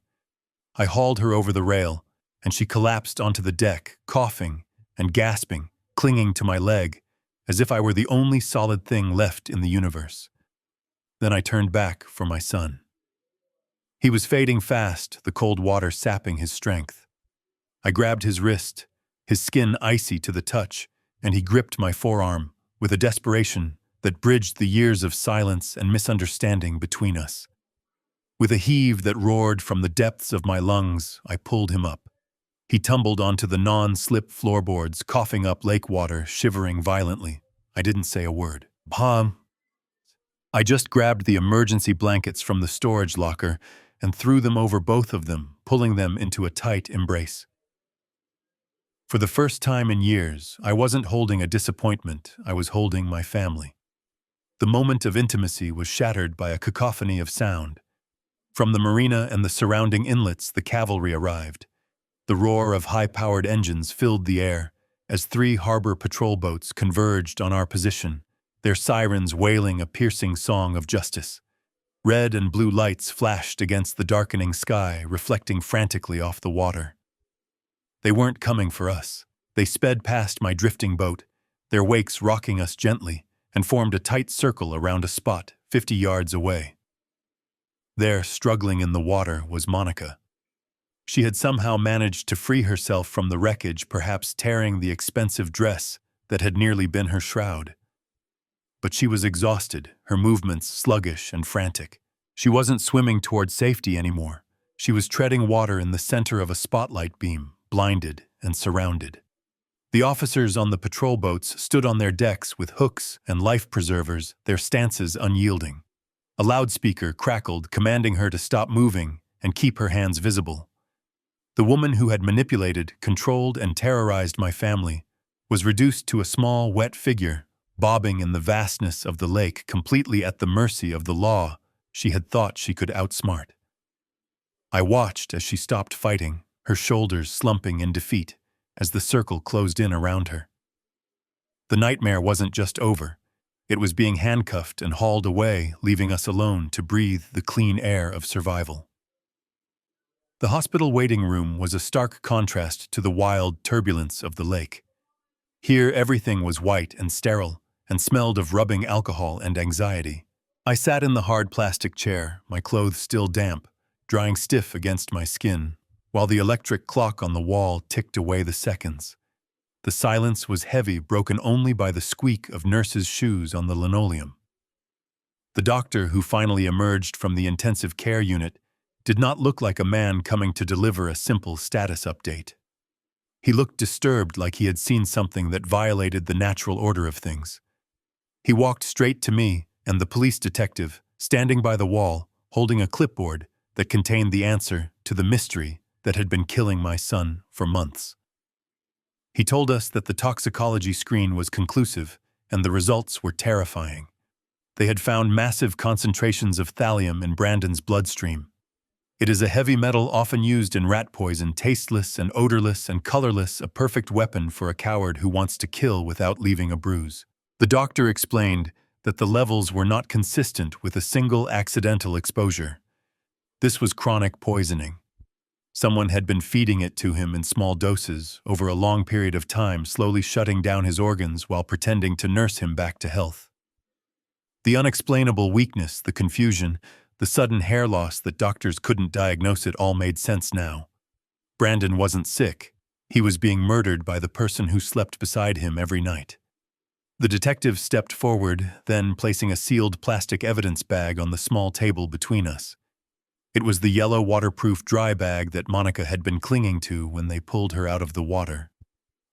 I hauled her over the rail, and she collapsed onto the deck, coughing and gasping, clinging to my leg, as if I were the only solid thing left in the universe. Then I turned back for my son. He was fading fast, the cold water sapping his strength. I grabbed his wrist, his skin icy to the touch, and he gripped my forearm with a desperation that bridged the years of silence and misunderstanding between us. With a heave that roared from the depths of my lungs, I pulled him up. He tumbled onto the non-slip floorboards, coughing up lake water, shivering violently. I didn't say a word. I just grabbed the emergency blankets from the storage locker and threw them over both of them, pulling them into a tight embrace. For the first time in years, I wasn't holding a disappointment, I was holding my family. The moment of intimacy was shattered by a cacophony of sound. From the marina and the surrounding inlets, the cavalry arrived. The roar of high-powered engines filled the air as 3 harbor patrol boats converged on our position, their sirens wailing a piercing song of justice. Red and blue lights flashed against the darkening sky, reflecting frantically off the water. They weren't coming for us. They sped past my drifting boat, their wakes rocking us gently, and formed a tight circle around a spot 50 yards away. There, struggling in the water, was Monica. She had somehow managed to free herself from the wreckage, perhaps tearing the expensive dress that had nearly been her shroud. But she was exhausted, her movements sluggish and frantic. She wasn't swimming toward safety anymore. She was treading water in the center of a spotlight beam, blinded and surrounded. The officers on the patrol boats stood on their decks with hooks and life preservers, their stances unyielding. A loudspeaker crackled, commanding her to stop moving and keep her hands visible. The woman who had manipulated, controlled, and terrorized my family was reduced to a small, wet figure, bobbing in the vastness of the lake, completely at the mercy of the law she had thought she could outsmart. I watched as she stopped fighting, her shoulders slumping in defeat as the circle closed in around her. The nightmare wasn't just over. It was being handcuffed and hauled away, leaving us alone to breathe the clean air of survival. The hospital waiting room was a stark contrast to the wild turbulence of the lake. Here everything was white and sterile, and smelled of rubbing alcohol and anxiety. I sat in the hard plastic chair, my clothes still damp, drying stiff against my skin, while the electric clock on the wall ticked away the seconds. The silence was heavy, broken only by the squeak of nurses' shoes on the linoleum. The doctor who finally emerged from the intensive care unit did not look like a man coming to deliver a simple status update. He looked disturbed, like he had seen something that violated the natural order of things. He walked straight to me and the police detective, standing by the wall, holding a clipboard that contained the answer to the mystery that had been killing my son for months. He told us that the toxicology screen was conclusive and the results were terrifying. They had found massive concentrations of thallium in Brandon's bloodstream. It is a heavy metal often used in rat poison, tasteless and odorless and colorless, a perfect weapon for a coward who wants to kill without leaving a bruise. The doctor explained that the levels were not consistent with a single accidental exposure. This was chronic poisoning. Someone had been feeding it to him in small doses over a long period of time, slowly shutting down his organs while pretending to nurse him back to health. The unexplainable weakness, the confusion, the sudden hair loss that doctors couldn't diagnose, it all made sense now. Brandon wasn't sick. He was being murdered by the person who slept beside him every night. The detective stepped forward, then placing a sealed plastic evidence bag on the small table between us. It was the yellow waterproof dry bag that Monica had been clinging to when they pulled her out of the water.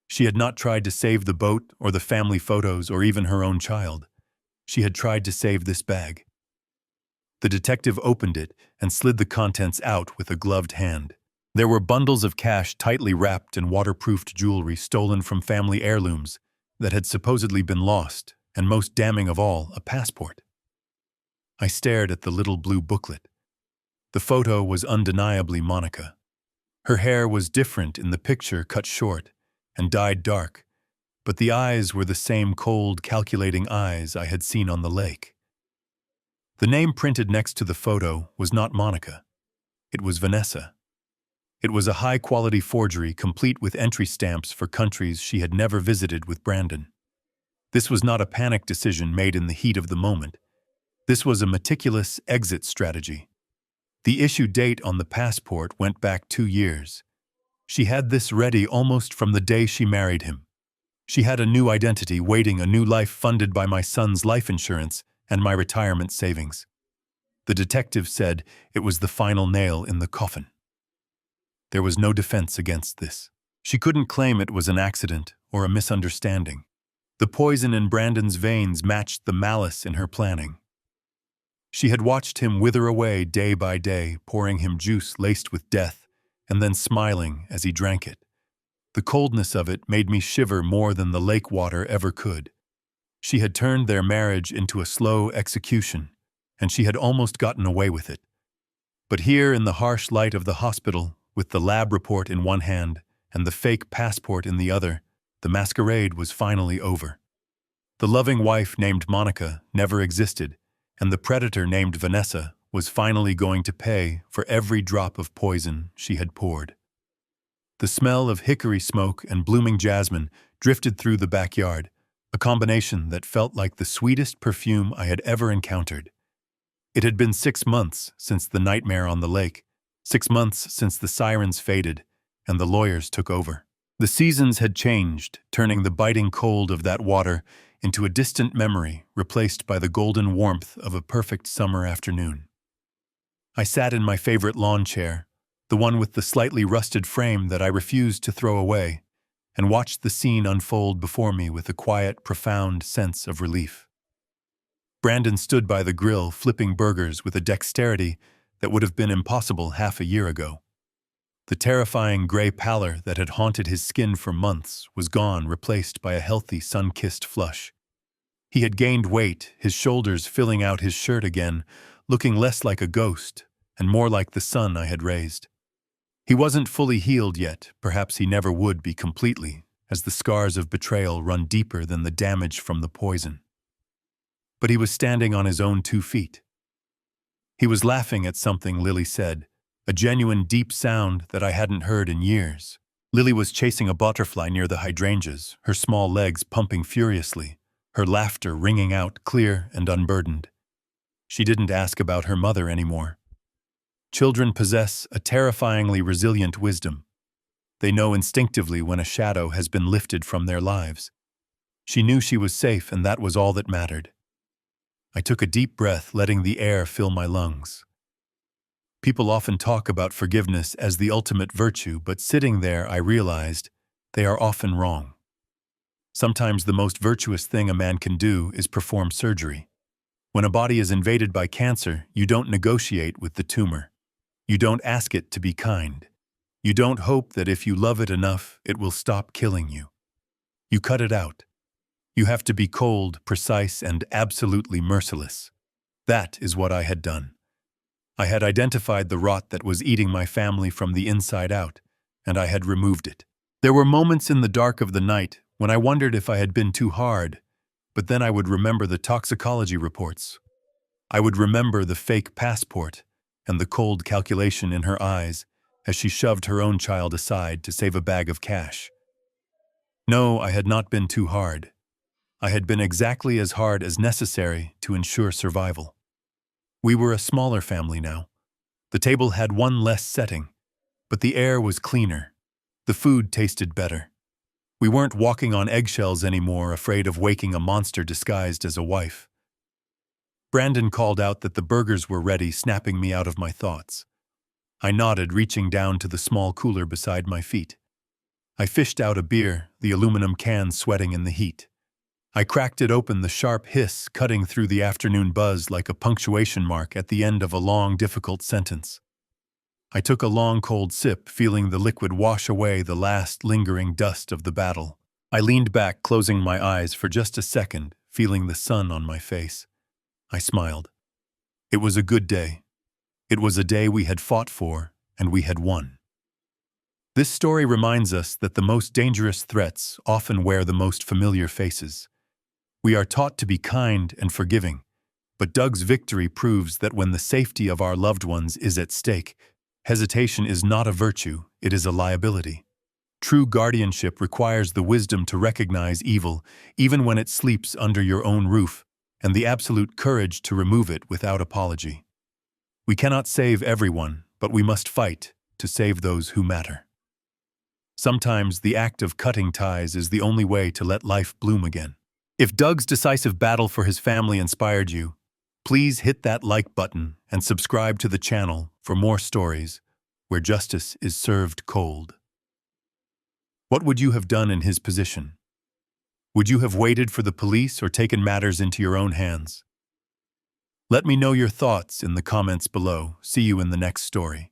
She had not tried to save the boat or the family photos or even her own child. She had tried to save this bag. The detective opened it and slid the contents out with a gloved hand. There were bundles of cash tightly wrapped in waterproofed jewelry stolen from family heirlooms that had supposedly been lost, and most damning of all, a passport. I stared at the little blue booklet. The photo was undeniably Monica. Her hair was different in the picture, cut short and dyed dark, but the eyes were the same cold, calculating eyes I had seen on the lake. The name printed next to the photo was not Monica. It was Vanessa. It was a high-quality forgery complete with entry stamps for countries she had never visited with Brandon. This was not a panic decision made in the heat of the moment. This was a meticulous exit strategy. The issue date on the passport went back 2 years. She had this ready almost from the day she married him. She had a new identity waiting, a new life funded by my son's life insurance and my retirement savings. The detective said it was the final nail in the coffin. There was no defense against this. She couldn't claim it was an accident or a misunderstanding. The poison in Brandon's veins matched the malice in her planning. She had watched him wither away day by day, pouring him juice laced with death, and then smiling as he drank it. The coldness of it made me shiver more than the lake water ever could. She had turned their marriage into a slow execution, and she had almost gotten away with it. But here in the harsh light of the hospital, with the lab report in one hand and the fake passport in the other, the masquerade was finally over. The loving wife named Monica never existed, and the predator named Vanessa was finally going to pay for every drop of poison she had poured. The smell of hickory smoke and blooming jasmine drifted through the backyard, a combination that felt like the sweetest perfume I had ever encountered. It had been 6 months since the nightmare on the lake, 6 months since the sirens faded and the lawyers took over. The seasons had changed, turning the biting cold of that water into a distant memory replaced by the golden warmth of a perfect summer afternoon. I sat in my favorite lawn chair, the one with the slightly rusted frame that I refused to throw away, and watched the scene unfold before me with a quiet, profound sense of relief. Brandon stood by the grill flipping burgers with a dexterity that would have been impossible half a year ago. The terrifying gray pallor that had haunted his skin for months was gone, replaced by a healthy, sun-kissed flush. He had gained weight, his shoulders filling out his shirt again, looking less like a ghost and more like the son I had raised. He wasn't fully healed yet, perhaps he never would be completely, as the scars of betrayal run deeper than the damage from the poison. But he was standing on his own 2 feet. He was laughing at something Lily said, a genuine deep sound that I hadn't heard in years. Lily was chasing a butterfly near the hydrangeas, her small legs pumping furiously, her laughter ringing out clear and unburdened. She didn't ask about her mother anymore. Children possess a terrifyingly resilient wisdom. They know instinctively when a shadow has been lifted from their lives. She knew she was safe, and that was all that mattered. I took a deep breath, letting the air fill my lungs. People often talk about forgiveness as the ultimate virtue, but sitting there I realized they are often wrong. Sometimes the most virtuous thing a man can do is perform surgery. When a body is invaded by cancer, you don't negotiate with the tumor. You don't ask it to be kind. You don't hope that if you love it enough, it will stop killing you. You cut it out. You have to be cold, precise, and absolutely merciless. That is what I had done. I had identified the rot that was eating my family from the inside out, and I had removed it. There were moments in the dark of the night when I wondered if I had been too hard, but then I would remember the toxicology reports. I would remember the fake passport and the cold calculation in her eyes as she shoved her own child aside to save a bag of cash. No, I had not been too hard. I had been exactly as hard as necessary to ensure survival. We were a smaller family now. The table had one less setting, but the air was cleaner. The food tasted better. We weren't walking on eggshells anymore, afraid of waking a monster disguised as a wife. Brandon called out that the burgers were ready, snapping me out of my thoughts. I nodded, reaching down to the small cooler beside my feet. I fished out a beer, the aluminum can sweating in the heat. I cracked it open, the sharp hiss cutting through the afternoon buzz like a punctuation mark at the end of a long, difficult sentence. I took a long, cold sip, feeling the liquid wash away the last lingering dust of the battle. I leaned back, closing my eyes for just a second, feeling the sun on my face. I smiled. It was a good day. It was a day we had fought for, and we had won. This story reminds us that the most dangerous threats often wear the most familiar faces. We are taught to be kind and forgiving, but Doug's victory proves that when the safety of our loved ones is at stake, hesitation is not a virtue, it is a liability. True guardianship requires the wisdom to recognize evil, even when it sleeps under your own roof, and the absolute courage to remove it without apology. We cannot save everyone, but we must fight to save those who matter. Sometimes the act of cutting ties is the only way to let life bloom again. If Doug's decisive battle for his family inspired you, please hit that like button and subscribe to the channel for more stories where justice is served cold. What would you have done in his position? Would you have waited for the police or taken matters into your own hands? Let me know your thoughts in the comments below. See you in the next story.